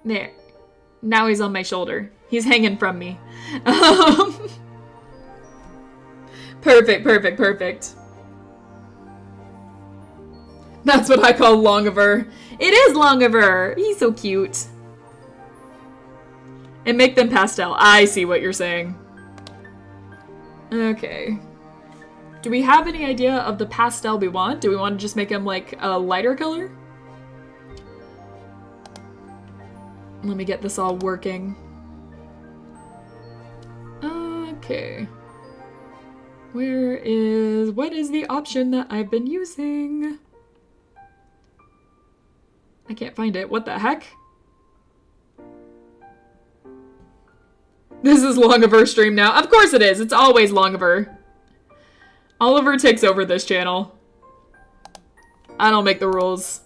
There. Now he's on my shoulder. He's hanging from me. Perfect, perfect, perfect. That's what I call Longiver. It is Longiver! He's so cute. And make them pastel. I see what you're saying. Okay. Do we have any idea of the pastel we want? Do we want to just make him like a lighter color? Let me get this all working. Okay. What is the option that I've been using? I can't find it. What the heck? This is Longiver stream now. Of course it is. It's always Longiver. Oliver takes over this channel. I don't make the rules.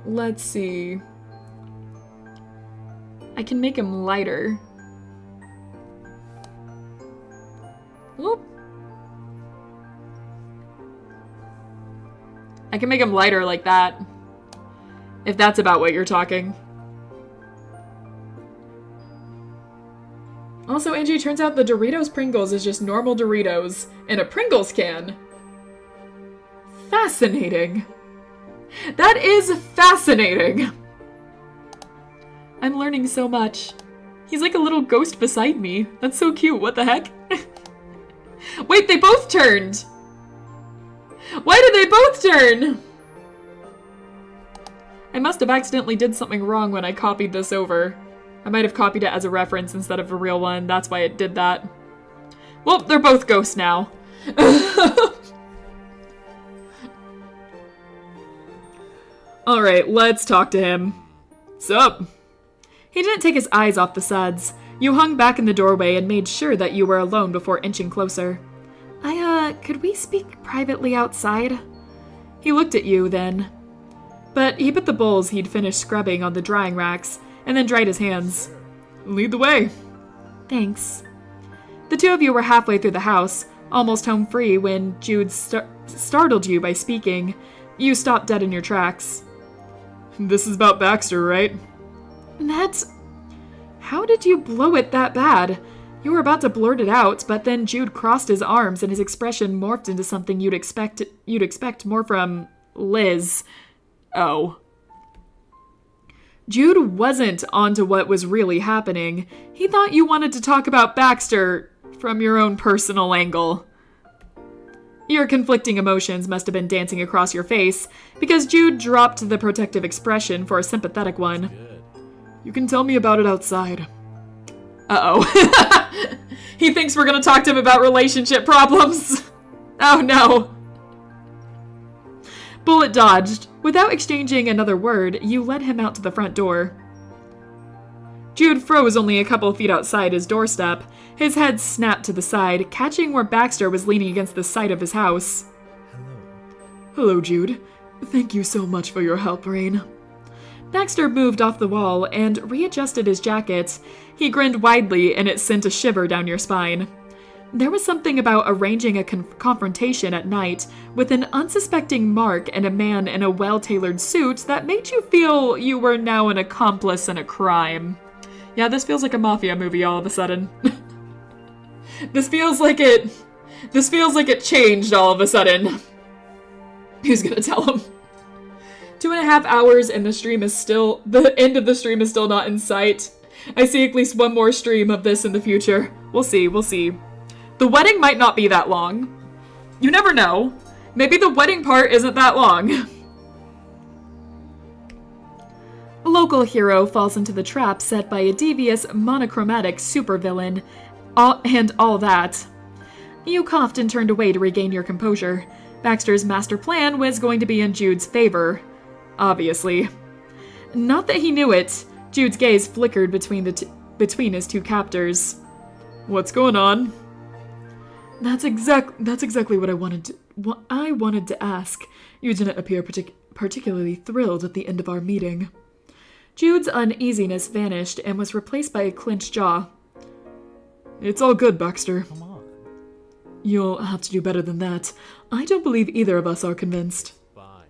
Let's see. I can make him lighter. Whoop. I can make him lighter like that. If that's about what you're talking. Also, Angie, turns out the Doritos Pringles is just normal Doritos in a Pringles can. Fascinating. That is fascinating. I'm learning so much. He's like a little ghost beside me. That's so cute. What the heck? Wait, they both turned. Why did they both turn? I must have accidentally did something wrong when I copied this over. I might have copied it as a reference instead of a real one. That's why it did that. Well, they're both ghosts now. Alright, let's talk to him. Sup? He didn't take his eyes off the suds. You hung back in the doorway and made sure that you were alone before inching closer. Could we speak privately outside? He looked at you then. But he put the bowls he'd finished scrubbing on the drying racks, and then dried his hands. Lead the way. Thanks. The two of you were halfway through the house, almost home free, when Jude startled you by speaking. You stopped dead in your tracks. This is about Baxter, right? How did you blow it that bad? You were about to blurt it out, but then Jude crossed his arms and his expression morphed into something you'd expect more from Liz. Oh. Jude wasn't onto what was really happening. He thought you wanted to talk about Baxter from your own personal angle. Your conflicting emotions must have been dancing across your face, because Jude dropped the protective expression for a sympathetic one. You can tell me about it outside. Uh-oh. He thinks we're gonna talk to him about relationship problems. Oh no. Bullet dodged. Without exchanging another word, you led him out to the front door. Jude froze only a couple feet outside his doorstep. His head snapped to the side, catching where Baxter was leaning against the side of his house. Hello, Jude. Thank you so much for your help, Rain. Baxter moved off the wall and readjusted his jacket. He grinned widely, and it sent a shiver down your spine. There was something about arranging a confrontation at night with an unsuspecting Mark and a man in a well-tailored suit that made you feel you were now an accomplice in a crime. Yeah, this feels like a mafia movie all of a sudden. This feels like it changed all of a sudden. Who's gonna tell him? 2.5 hours and the end of the stream is still not in sight. I see at least one more stream of this in the future. We'll see. The wedding might not be that long. You never know. Maybe the wedding part isn't that long. A local hero falls into the trap set by a devious, monochromatic supervillain, and all that. You coughed and turned away to regain your composure. Baxter's master plan was going to be in Jude's favor. Obviously. Not that he knew it. Jude's gaze flickered between his two captors. What's going on? That's exactly what I wanted I wanted to ask. You didn't appear particularly thrilled at the end of our meeting. Jude's uneasiness vanished and was replaced by a clenched jaw. It's all good, Baxter. Come on. You'll have to do better than that. I don't believe either of us are convinced. Fine.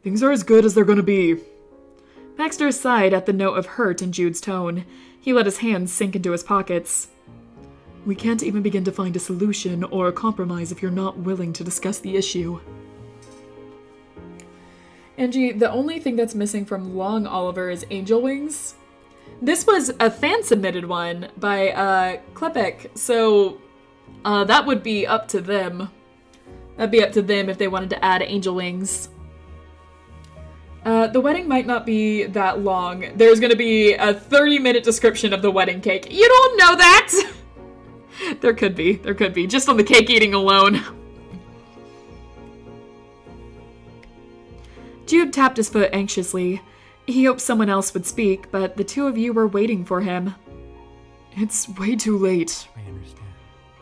Things are as good as they're gonna be. Baxter sighed at the note of hurt in Jude's tone. He let his hands sink into his pockets. We can't even begin to find a solution or a compromise if you're not willing to discuss the issue. Angie, the only thing that's missing from Long Oliver is angel wings. This was a fan-submitted one by Klepek, so that would be up to them. That'd be up to them if they wanted to add angel wings. The wedding might not be that long. There's gonna be a 30-minute description of the wedding cake. You don't know that! There could be, just on the cake eating alone. Jude tapped his foot anxiously. He hoped someone else would speak, but the two of you were waiting for him. It's way too late. I understand.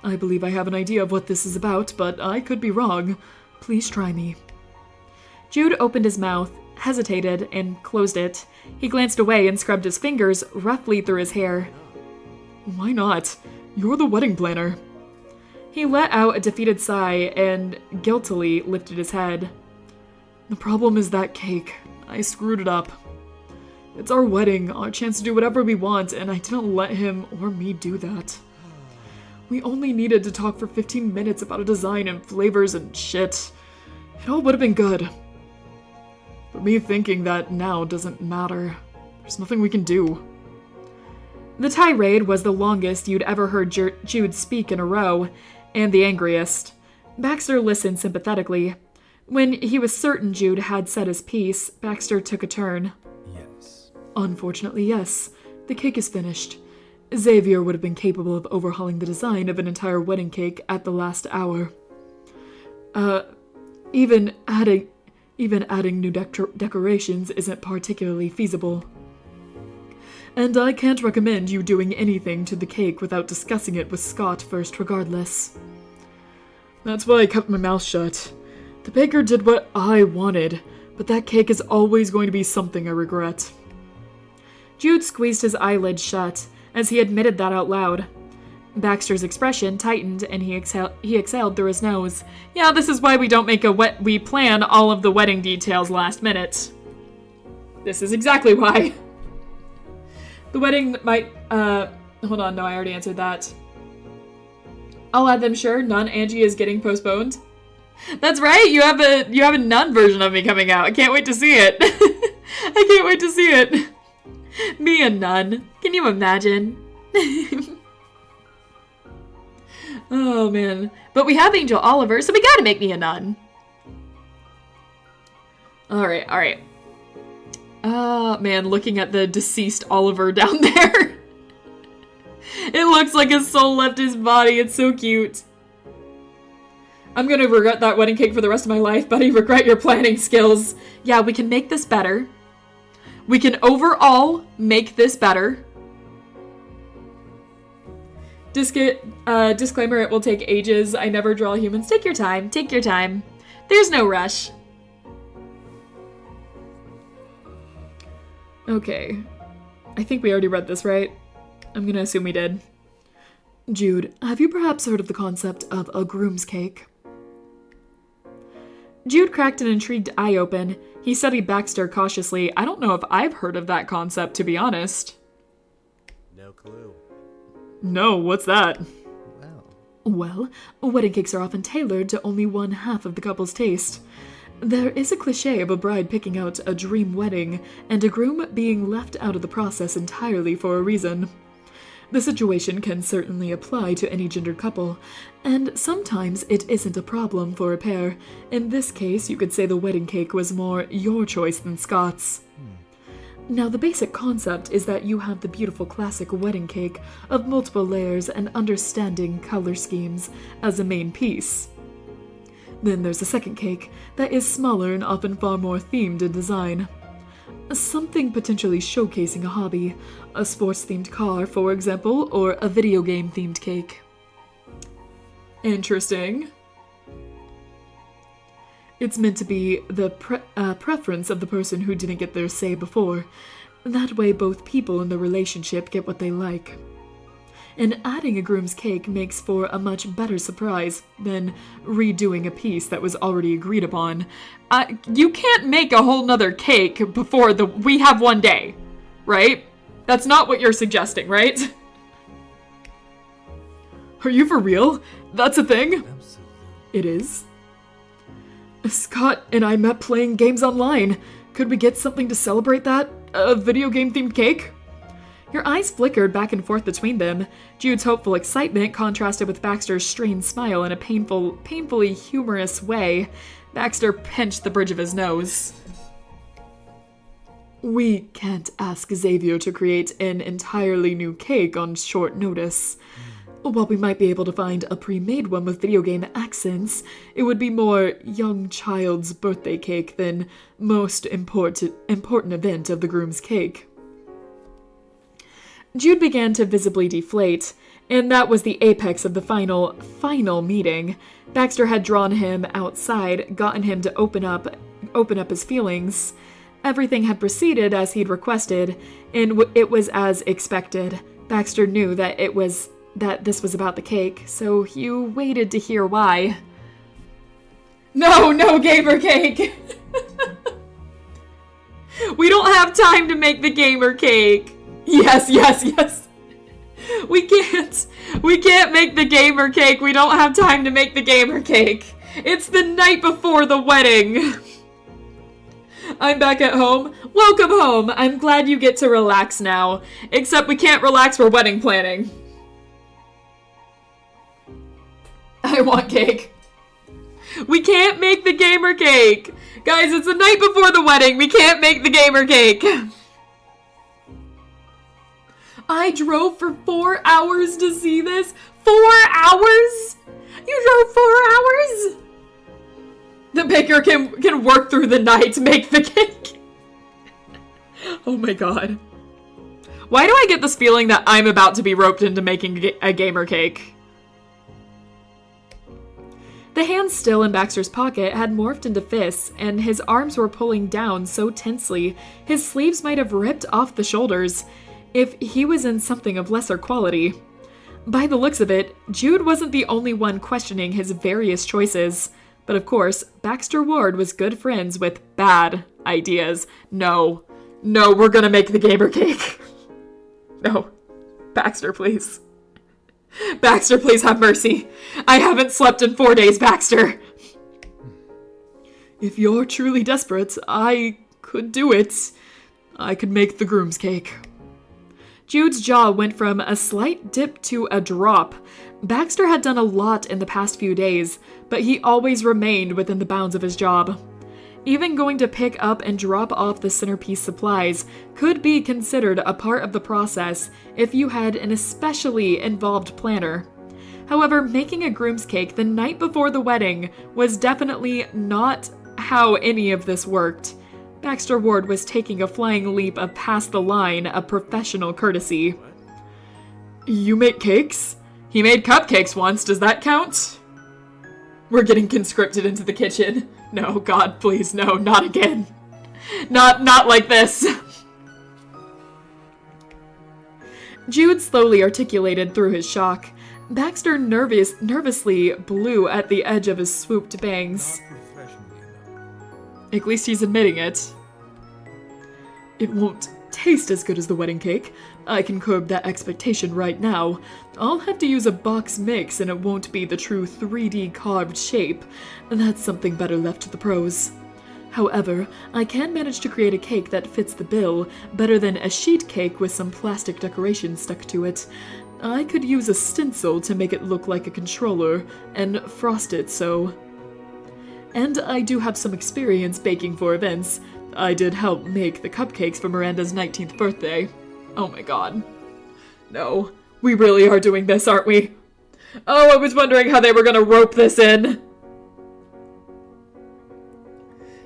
I believe I have an idea of what this is about, but I could be wrong. Please try me. Jude opened his mouth, hesitated, and closed it. He glanced away and scrubbed his fingers roughly through his hair. Why not? You're the wedding planner. He let out a defeated sigh and guiltily lifted his head. The problem is that cake. I screwed it up. It's our wedding, our chance to do whatever we want, and I didn't let him or me do that. We only needed to talk for 15 minutes about a design and flavors and shit. It all would have been good. But me thinking that now doesn't matter. There's nothing we can do. The tirade was the longest you'd ever heard Jude speak in a row, and the angriest. Baxter listened sympathetically. When he was certain Jude had said his piece, Baxter took a turn. Yes. Unfortunately, yes. The cake is finished. Xavier would have been capable of overhauling the design of an entire wedding cake at the last hour. Even adding new decorations isn't particularly feasible. And I can't recommend you doing anything to the cake without discussing it with Scott first regardless. That's why I kept my mouth shut. The baker did what I wanted, but that cake is always going to be something I regret. Jude squeezed his eyelids shut as he admitted that out loud. Baxter's expression tightened and he exhaled through his nose. Yeah, this is why we don't make we plan all of the wedding details last minute. This is exactly why. The wedding might, hold on, no, I already answered that. I'll add them, sure. Nun Angie is getting postponed. That's right, you have a nun version of me coming out. I can't wait to see it. I can't wait to see it. Me a nun. Can you imagine? Oh, man. But we have Angel Oliver, so we gotta make me a nun. Alright. Man, looking at the deceased Oliver down there. It looks like his soul left his body. It's so cute. I'm gonna regret that wedding cake for the rest of my life, buddy. Regret your planning skills. Yeah, we can make this better. We can overall make this better. Disclaimer, it will take ages. I never draw humans. Take your time. Take your time. There's no rush. Okay. I think we already read this, right? I'm gonna assume we did. Jude, have you perhaps heard of the concept of a groom's cake? Jude cracked an intrigued eye open. He studied Baxter cautiously. I don't know if I've heard of that concept, to be honest. No clue. No, what's that? Well. Well, wedding cakes are often tailored to only one half of the couple's taste. There is a cliché of a bride picking out a dream wedding and a groom being left out of the process entirely for a reason. The situation can certainly apply to any gendered couple, and sometimes it isn't a problem for a pair. In this case, you could say the wedding cake was more your choice than Scott's. Now, the basic concept is that you have the beautiful classic wedding cake of multiple layers and understanding color schemes as a main piece. Then there's a second cake that is smaller and often far more themed in design. Something potentially showcasing a hobby, a sports-themed car, for example, or a video game-themed cake. Interesting. It's meant to be the preference of the person who didn't get their say before. That way both people in the relationship get what they like. And adding a groom's cake makes for a much better surprise than redoing a piece that was already agreed upon. You can't make a whole nother cake before we have one day, right? That's not what you're suggesting, right? Are you for real? That's a thing? Absolutely. It is. Scott and I met playing games online. Could we get something to celebrate that? A video game themed cake? Your eyes flickered back and forth between them. Jude's hopeful excitement contrasted with Baxter's strained smile in a painfully humorous way. Baxter pinched the bridge of his nose. We can't ask Xavier to create an entirely new cake on short notice. While we might be able to find a pre-made one with video game accents, it would be more young child's birthday cake than most important event of the groom's cake. Jude began to visibly deflate, and that was the apex of the final meeting. Baxter had drawn him outside, gotten him to open up his feelings. Everything had proceeded as he'd requested, and it was as expected. Baxter knew that this was about the cake, so you waited to hear why. No gamer cake! We don't have time to make the gamer cake! Yes. We can't make the gamer cake. We don't have time to make the gamer cake. It's the night before the wedding. I'm back at home. Welcome home. I'm glad you get to relax now. Except we can't relax for wedding planning. I want cake. We can't make the gamer cake. Guys, it's the night before the wedding. We can't make the gamer cake. I drove for 4 hours to see this. 4 hours? You drove 4 hours? The baker can work through the night to make the cake. Oh my god. Why do I get this feeling that I'm about to be roped into making a gamer cake? The hands still in Baxter's pocket had morphed into fists, and his arms were pulling down so tensely, his sleeves might have ripped off the shoulders if he was in something of lesser quality. By the looks of it, Jude wasn't the only one questioning his various choices. But of course, Baxter Ward was good friends with bad ideas. No, we're gonna make the gamer cake. No. Baxter, please. Baxter, please have mercy. I haven't slept in 4 days, Baxter. If you're truly desperate, I could do it. I could make the groom's cake. Jude's jaw went from a slight dip to a drop. Baxter had done a lot in the past few days, but he always remained within the bounds of his job. Even going to pick up and drop off the centerpiece supplies could be considered a part of the process if you had an especially involved planner. However, making a groom's cake the night before the wedding was definitely not how any of this worked. Baxter Ward was taking a flying leap of past the line of professional courtesy. You make cakes? He made cupcakes once, does that count? We're getting conscripted into the kitchen. No, God, please, no, not again. Not like this. Jude slowly articulated through his shock. Baxter nervously blew at the edge of his swooped bangs. At least he's admitting it. It won't taste as good as the wedding cake. I can curb that expectation right now. I'll have to use a box mix and it won't be the true 3D carved shape. That's something better left to the pros. However, I can manage to create a cake that fits the bill, better than a sheet cake with some plastic decoration stuck to it. I could use a stencil to make it look like a controller, and frost it so. And I do have some experience baking for events. I did help make the cupcakes for Miranda's 19th birthday. Oh my god. No, we really are doing this, aren't we? Oh, I was wondering how they were gonna rope this in.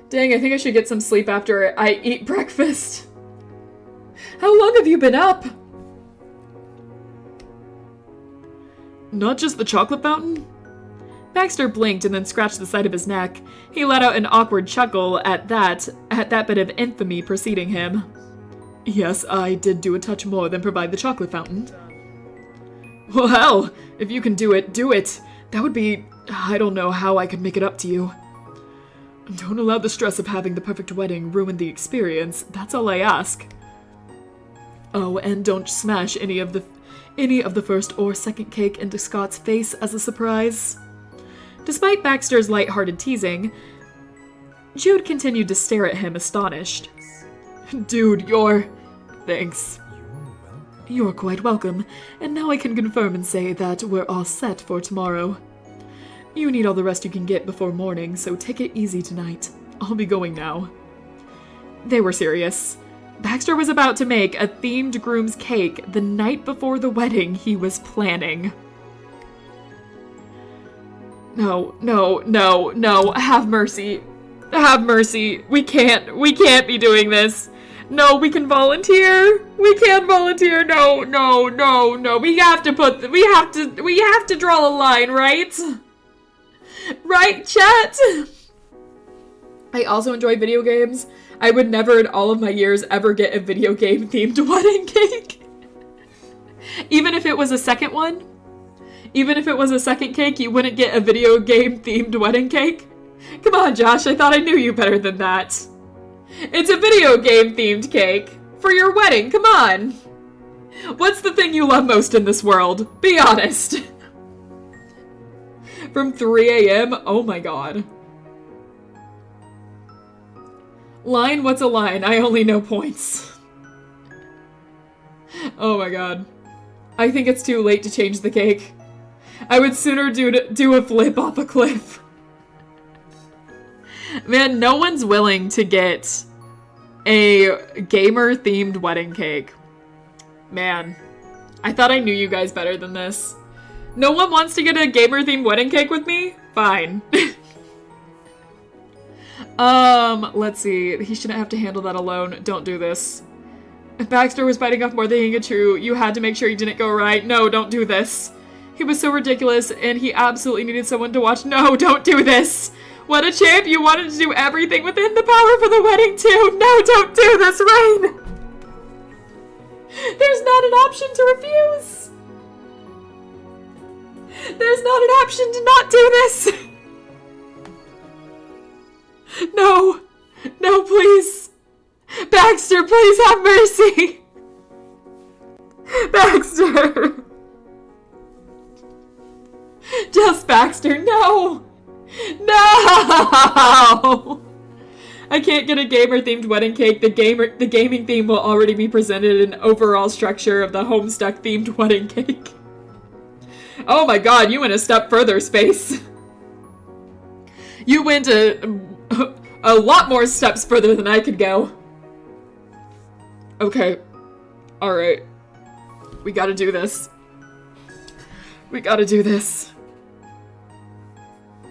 Dang, I think I should get some sleep after I eat breakfast. How long have you been up? Not just the chocolate fountain? Baxter blinked and then scratched the side of his neck. He let out an awkward chuckle at that bit of infamy preceding him. Yes, I did do a touch more than provide the chocolate fountain. Well, hell, if you can do it, do it. That would be... I don't know how I could make it up to you. Don't allow the stress of having the perfect wedding ruin the experience. That's all I ask. Oh, and don't smash any of the first or second cake into Scott's face as a surprise. Despite Baxter's light-hearted teasing, Jude continued to stare at him astonished. Dude, Thanks. You're quite welcome, and now I can confirm and say that we're all set for tomorrow. You need all the rest you can get before morning, so take it easy tonight. I'll be going now. They were serious. Baxter was about to make a themed groom's cake the night before the wedding he was planning. No, have mercy. Have mercy. We can't be doing this. No, we can volunteer. We can't volunteer. No. We have to draw a line, right? Right, chat? I also enjoy video games. I would never in all of my years ever get a video game themed wedding cake. Even if it was a second one. Even if it was a second cake, you wouldn't get a video game themed wedding cake. Come on, Josh, I thought I knew you better than that. It's a video game themed cake. For your wedding, come on. What's the thing you love most in this world? Be honest. From 3 a.m.? Oh my god. Line? What's a line? I only know points. Oh my god. I think it's too late to change the cake. I would sooner do a flip off a cliff. Man, no one's willing to get a gamer-themed wedding cake. Man, I thought I knew you guys better than this. No one wants to get a gamer-themed wedding cake with me? Fine. Let's see. He shouldn't have to handle that alone. Don't do this. If Baxter was biting off more than he could chew, you had to make sure he didn't go right. No, don't do this. He was so ridiculous, and he absolutely needed someone to watch. No, don't do this. What a champ. You wanted to do everything within the power for the wedding, too. No, don't do this, Rain. There's not an option to refuse. There's not an option to not do this. No. No, please. Baxter, please have mercy. Baxter. Just Baxter, no. No! I can't get a gamer-themed wedding cake. The gaming theme will already be presented in overall structure of the Homestuck-themed wedding cake. Oh my god, you went a step further, Space. You went a lot more steps further than I could go. Okay. Alright. We gotta do this. We gotta do this.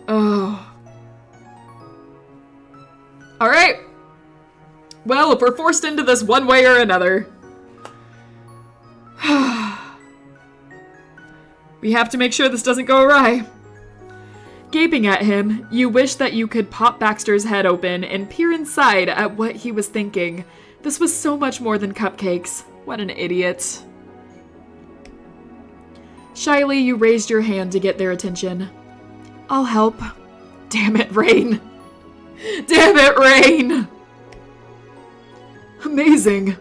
Oh. Alright. Well, if we're forced into this one way or another. We have to make sure this doesn't go awry. Gaping at him, you wish that you could pop Baxter's head open and peer inside at what he was thinking. This was so much more than cupcakes. What an idiot. Shyly, you raised your hand to get their attention. I'll help. Damn it, Rain. Damn it, Rain! Amazing.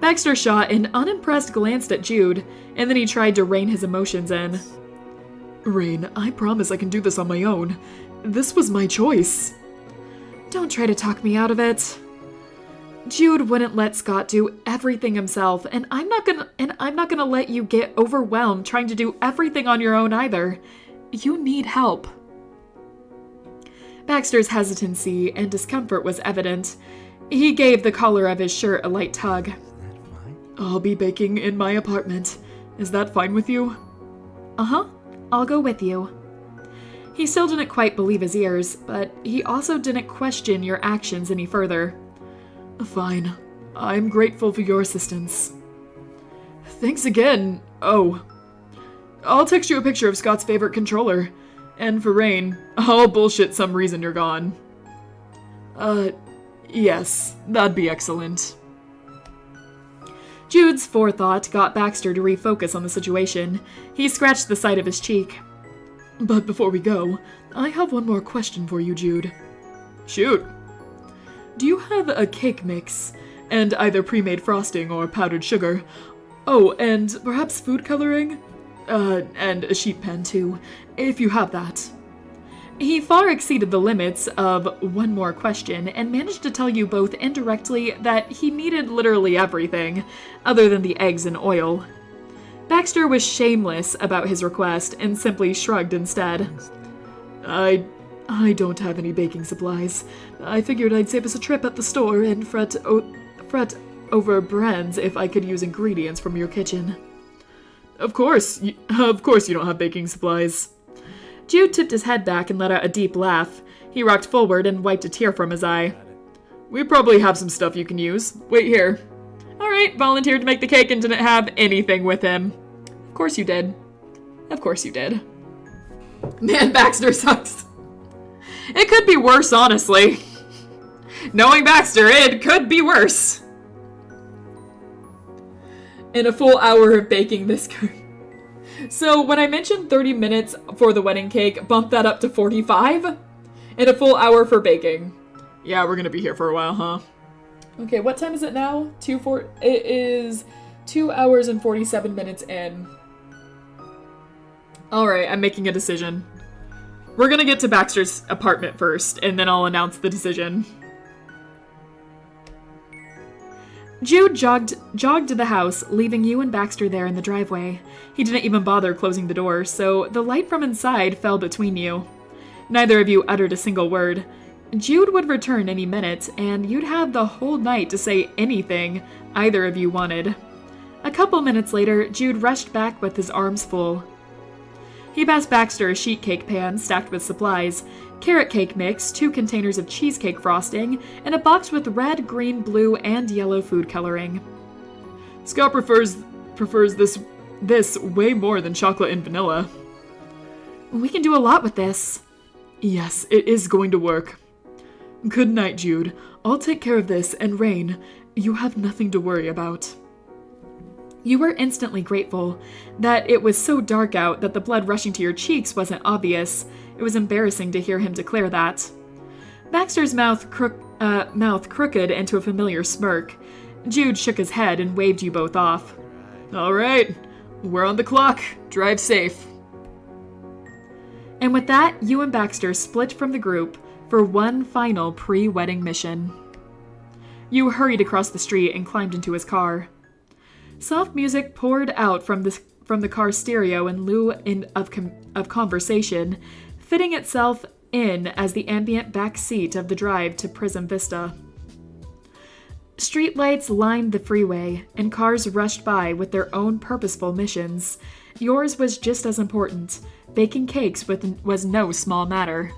Baxter shot an unimpressed glance at Jude, and then he tried to rein his emotions in. Rain, I promise I can do this on my own. This was my choice. Don't try to talk me out of it. Jude wouldn't let Scott do everything himself, and I'm not gonna let you get overwhelmed trying to do everything on your own either. You need help. Baxter's hesitancy and discomfort was evident. He gave the collar of his shirt a light tug. I'll be baking in my apartment. Is that fine with you? Uh-huh. I'll go with you. He still didn't quite believe his ears, but he also didn't question your actions any further. Fine. I'm grateful for your assistance. Thanks again. Oh. I'll text you a picture of Scott's favorite controller. And for Rain, I'll bullshit some reason you're gone. Yes, that'd be excellent. Jude's forethought got Baxter to refocus on the situation. He scratched the side of his cheek. But before we go, I have one more question for you, Jude. Shoot. Do you have a cake mix, and either pre-made frosting or powdered sugar? Oh, and perhaps food coloring? And a sheet pen too, if you have that. He far exceeded the limits of one more question and managed to tell you both indirectly that he needed literally everything, other than the eggs and oil. Baxter was shameless about his request and simply shrugged instead. I don't have any baking supplies. I figured I'd save us a trip at the store and fret over brands if I could use ingredients from your kitchen. Of course you don't have baking supplies. Jude tipped his head back and let out a deep laugh. He rocked forward and wiped a tear from his eye. We probably have some stuff you can use. Wait here. Alright, volunteered to make the cake and didn't have anything with him. Of course you did. Of course you did. Man, Baxter sucks. It could be worse, honestly. Knowing Baxter, it could be worse. In a full hour of baking this cake. So when I mentioned 30 minutes for the wedding cake, bump that up to 45? In a full hour for baking. Yeah, we're gonna be here for a while, huh? Okay, what time is it now? It is 2 hours and 47 minutes in. Alright, I'm making a decision. We're gonna get to Baxter's apartment first, and then I'll announce the decision. Jude jogged to the house, leaving you and Baxter there in the driveway. He didn't even bother closing the door, so the light from inside fell between you. Neither of you uttered a single word. Jude would return any minute, and you'd have the whole night to say anything either of you wanted. A couple minutes later, Jude rushed back with his arms full. He passed Baxter a sheet cake pan stacked with supplies, carrot cake mix, 2 containers of cheesecake frosting, and a box with red, green, blue, and yellow food coloring. Scott prefers this way more than chocolate and vanilla. We can do a lot with this. Yes, it is going to work. Good night, Jude. I'll take care of this, and Rain, you have nothing to worry about. You were instantly grateful that it was so dark out that the blood rushing to your cheeks wasn't obvious. It was embarrassing to hear him declare that. Baxter's mouth crooked into a familiar smirk. Jude shook his head and waved you both off. All right, we're on the clock. Drive safe. And with that, you and Baxter split from the group for one final pre-wedding mission. You hurried across the street and climbed into his car. Soft music poured out from the car's stereo in lieu of conversation, fitting itself in as the ambient back seat of the drive to Prism Vista. Streetlights lined the freeway, and cars rushed by with their own purposeful missions. Yours was just as important. Baking cakes was no small matter.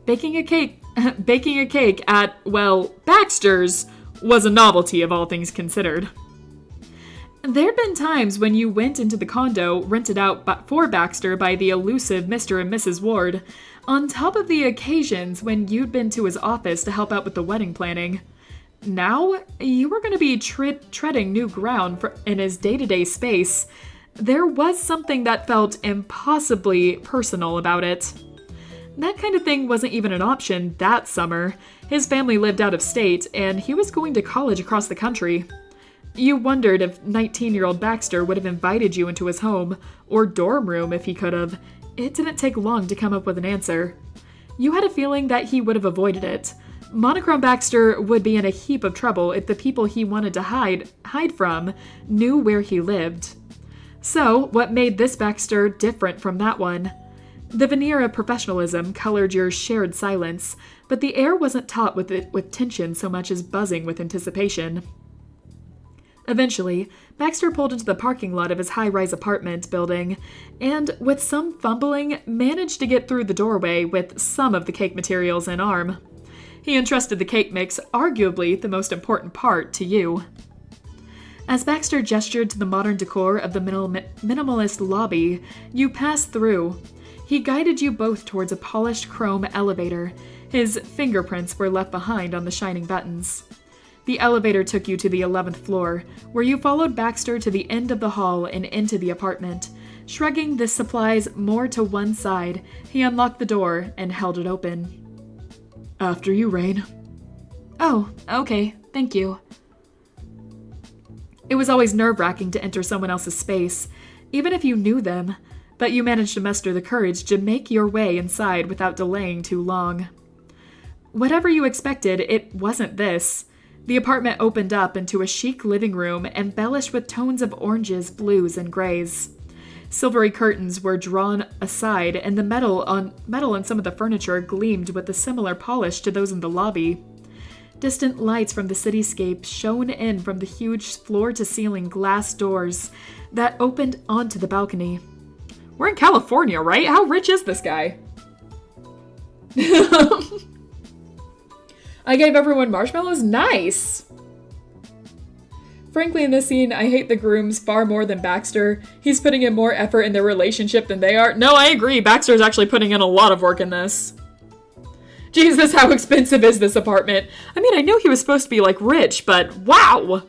Baking a cake at, well, Baxter's was a novelty of all things considered. There'd been times when you went into the condo rented out for Baxter by the elusive Mr. and Mrs. Ward, on top of the occasions when you'd been to his office to help out with the wedding planning. Now, you were going to be treading new ground in his day-to-day space. There was something that felt impossibly personal about it. That kind of thing wasn't even an option that summer. His family lived out of state, and he was going to college across the country. You wondered if 19-year-old Baxter would have invited you into his home, or dorm room if he could have. It didn't take long to come up with an answer. You had a feeling that he would have avoided it. Monochrome Baxter would be in a heap of trouble if the people he wanted to hide from knew where he lived. So, what made this Baxter different from that one? The veneer of professionalism colored your shared silence, but the air wasn't taut with tension so much as buzzing with anticipation. Eventually, Baxter pulled into the parking lot of his high-rise apartment building, and, with some fumbling, managed to get through the doorway with some of the cake materials in arm. He entrusted the cake mix, arguably the most important part, to you. As Baxter gestured to the modern decor of the minimalist lobby, you passed through. He guided you both towards a polished chrome elevator. His fingerprints were left behind on the shining buttons. The elevator took you to the 11th floor, where you followed Baxter to the end of the hall and into the apartment. Shrugging the supplies more to one side, he unlocked the door and held it open. After you, Rain. Oh, okay, thank you. It was always nerve-wracking to enter someone else's space, even if you knew them, but you managed to muster the courage to make your way inside without delaying too long. Whatever you expected, it wasn't this. The apartment opened up into a chic living room embellished with tones of oranges, blues, and grays. Silvery curtains were drawn aside, and the metal on some of the furniture gleamed with a similar polish to those in the lobby. Distant lights from the cityscape shone in from the huge floor-to-ceiling glass doors that opened onto the balcony. We're in California, right? How rich is this guy? I gave everyone marshmallows? Nice! Frankly, in this scene, I hate the grooms far more than Baxter. He's putting in more effort in their relationship than they are. No, I agree. Baxter's actually putting in a lot of work in this. Jesus, how expensive is this apartment? I mean, I know he was supposed to be, like, rich, but wow!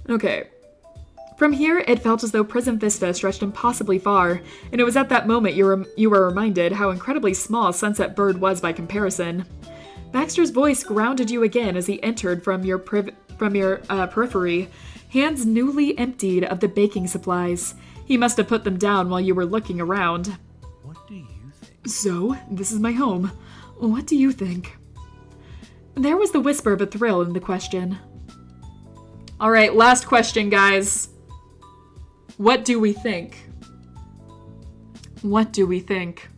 Okay. From here, it felt as though Prism Vista stretched impossibly far, and it was at that moment you were reminded how incredibly small Sunset Bird was by comparison. Baxter's voice grounded you again as he entered from your periphery, hands newly emptied of the baking supplies. He must have put them down while you were looking around. What do you think? So, this is my home. What do you think? There was the whisper of a thrill in the question. Alright, last question, guys. What do we think? What do we think?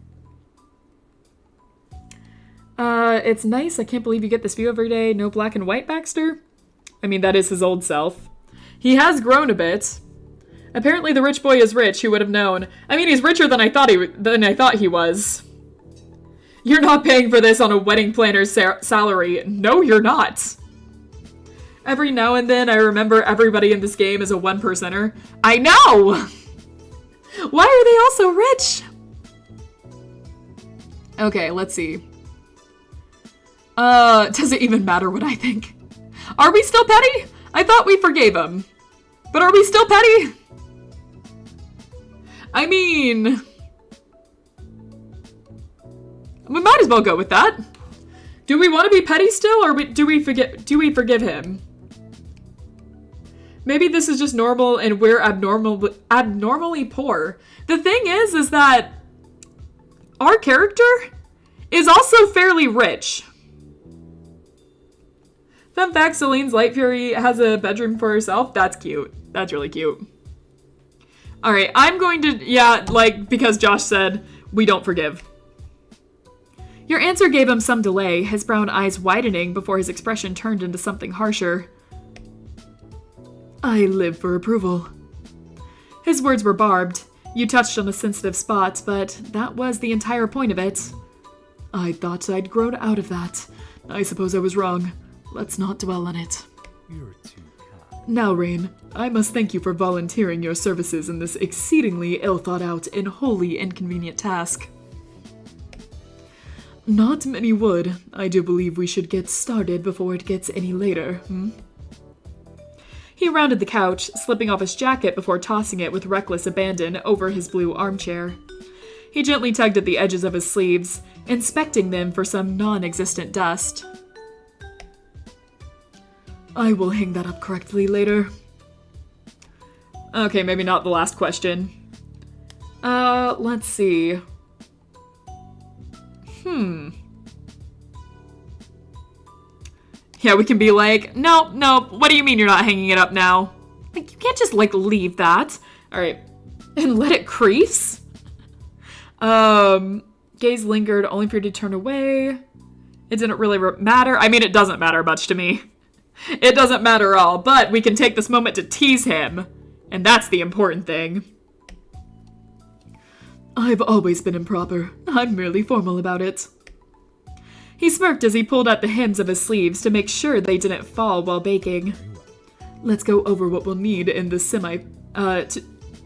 It's nice. I can't believe you get this view every day. No black and white, Baxter? I mean, that is his old self. He has grown a bit. Apparently the rich boy is rich. Who would have known? I mean, he's richer than I thought he was. You're not paying for this on a wedding planner's salary. No, you're not. Every now and then, I remember everybody in this game is a one-percenter. I know! Why are they all so rich? Okay, let's see. Does it even matter what I think? Are we still petty? I thought we forgave him. But are we still petty? I mean... we might as well go with that. Do we want to be petty still, or do we forgive him? Maybe this is just normal and we're abnormally poor. The thing is that our character is also fairly rich. Fun fact, Celine's Light Fury has a bedroom for herself. That's cute. That's really cute. Alright, I'm going to, because Josh said, we don't forgive. Your answer gave him some delay, his brown eyes widening before his expression turned into something harsher. I live for approval. His words were barbed. You touched on a sensitive spot, but that was the entire point of it. I thought I'd grown out of that. I suppose I was wrong. Let's not dwell on it. You're too kind. Now, Rain, I must thank you for volunteering your services in this exceedingly ill-thought-out and wholly inconvenient task. Not many would. I do believe we should get started before it gets any later, He rounded the couch, slipping off his jacket before tossing it with reckless abandon over his blue armchair. He gently tugged at the edges of his sleeves, inspecting them for some non-existent dust. I will hang that up correctly later. Okay, maybe not the last question. Let's see. Yeah, we can be like, no, what do you mean you're not hanging it up now? Like, you can't just, leave that. Alright. And let it crease? Gaze lingered, only for you to turn away. It didn't really matter. I mean, it doesn't matter much to me. It doesn't matter at all, but we can take this moment to tease him. And that's the important thing. I've always been improper. I'm merely formal about it. He smirked as he pulled at the hems of his sleeves to make sure they didn't fall while baking. Let's go over what we'll need in the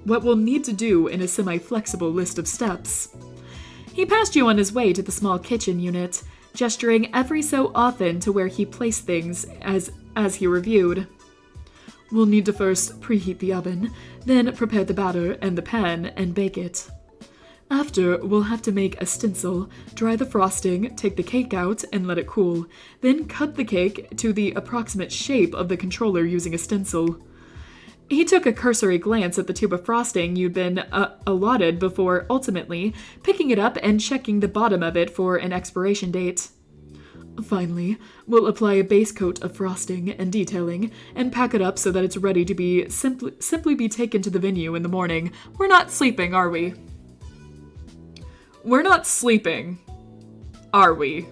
what we'll need to do in a semi-flexible list of steps. He passed you on his way to the small kitchen unit, gesturing every so often to where he placed things as he reviewed. We'll need to first preheat the oven, then prepare the batter and the pan and bake it. After, we'll have to make a stencil, dry the frosting, take the cake out, and let it cool. Then cut the cake to the approximate shape of the controller using a stencil. He took a cursory glance at the tube of frosting you'd been allotted before ultimately picking it up and checking the bottom of it for an expiration date. Finally, we'll apply a base coat of frosting and detailing and pack it up so that it's ready to be simply be taken to the venue in the morning. We're not sleeping, are we? We're not sleeping, are we?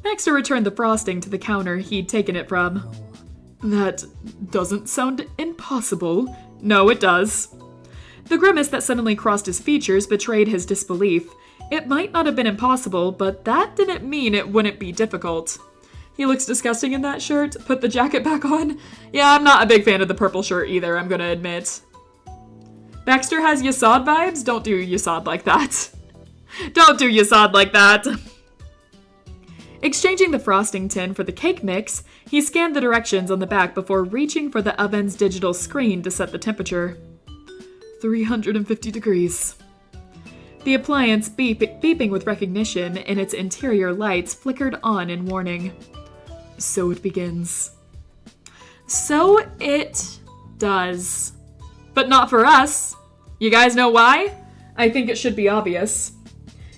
Baxter returned the frosting to the counter he'd taken it from. That doesn't sound impossible. No, it does. The grimace that suddenly crossed his features betrayed his disbelief. It might not have been impossible, but that didn't mean it wouldn't be difficult. He looks disgusting in that shirt. Put the jacket back on. Yeah, I'm not a big fan of the purple shirt either, I'm gonna admit. Baxter has Yasad vibes? Don't do Yasad like that. Don't do Yasad like that. Exchanging the frosting tin for the cake mix, he scanned the directions on the back before reaching for the oven's digital screen to set the temperature. 350 degrees. The appliance, beeping with recognition in its interior lights, flickered on in warning. So it begins. So it does. But not for us. You guys know why? I think it should be obvious.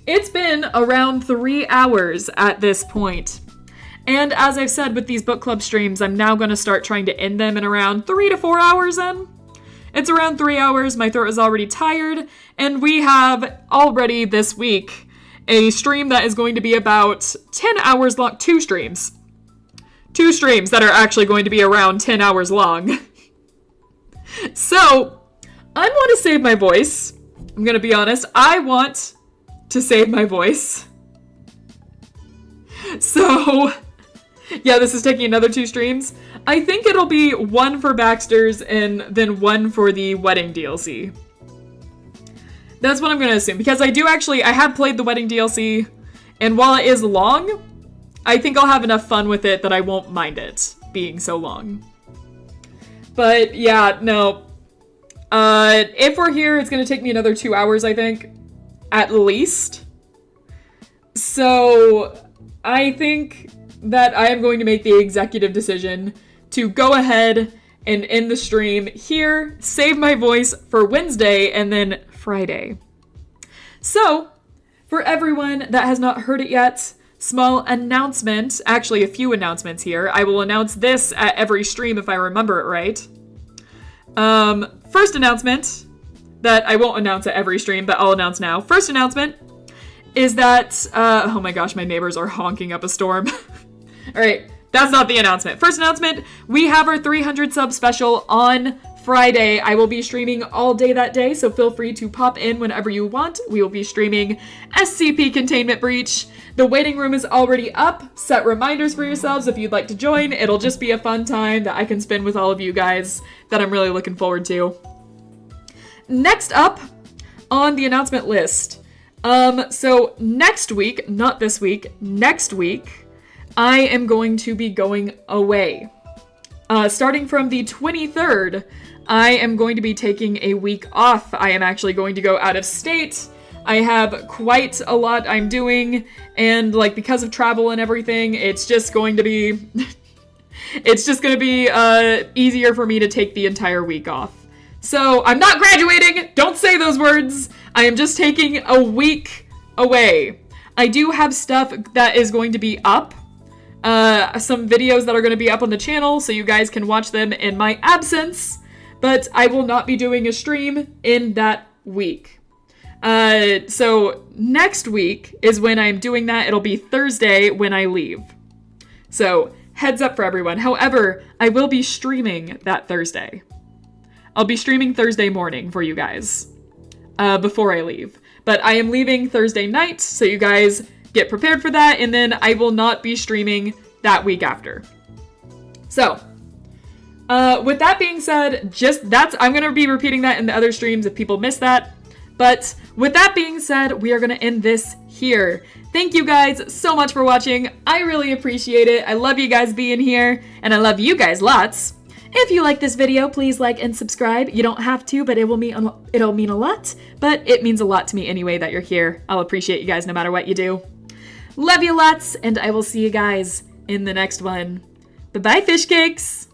It's been around 3 hours at this point. And as I've said with these book club streams, I'm now going to start trying to end them in around 3 to 4 hours in. It's around 3 hours, my throat is already tired, and we have already this week a stream that is going to be about 10 hours long. 2 streams. 2 streams that are actually going to be around 10 hours long. So, I want to save my voice. I'm going to be honest. I want to save my voice. So, yeah, this is taking another 2 streams. I think it'll be 1 for Baxter's and then 1 for the wedding DLC. That's what I'm going to assume. Because I have played the wedding DLC, and while it is long, I think I'll have enough fun with it that I won't mind it being so long. But yeah, no. If we're here, it's going to take me another 2 hours, I think. At least. So, I think that I am going to make the executive decision to go ahead and end the stream here, save my voice for Wednesday, and then Friday. So, for everyone that has not heard it yet, small announcement, actually a few announcements here. I will announce this at every stream if I remember it right. First announcement, that I won't announce at every stream, but I'll announce now. First announcement is that, oh my gosh, my neighbors are honking up a storm. Alright, that's not the announcement. First announcement, we have our 300 sub special on Friday. I will be streaming all day that day, so feel free to pop in whenever you want. We will be streaming SCP Containment Breach. The waiting room is already up. Set reminders for yourselves if you'd like to join. It'll just be a fun time that I can spend with all of you guys that I'm really looking forward to. Next up on the announcement list. So next week, not this week, next week, I am going to be going away. Starting from the 23rd, I am going to be taking a week off. I am actually going to go out of state. I have quite a lot I'm doing, and like because of travel and everything, it's just going to be easier for me to take the entire week off. So I'm not graduating. Don't say those words. I am just taking a week away. I do have stuff that is going to be up. Some videos that are going to be up on the channel, so you guys can watch them in my absence. But I will not be doing a stream in that week. So next week is when I'm doing that. It'll be Thursday when I leave. So heads up for everyone. However, I will be streaming that Thursday. I'll be streaming Thursday morning for you guys. before I leave. But I am leaving Thursday night, so you guys get prepared for that, and then I will not be streaming that week after. So, with that being said, I'm going to be repeating that in the other streams if people miss that. But with that being said, we are going to end this here. Thank you guys so much for watching. I really appreciate it. I love you guys being here, and I love you guys lots. If you like this video, please like and subscribe. You don't have to, but it'll mean a lot. But it means a lot to me anyway that you're here. I'll appreciate you guys no matter what you do. Love you lots, and I will see you guys in the next one. Bye-bye, fish cakes!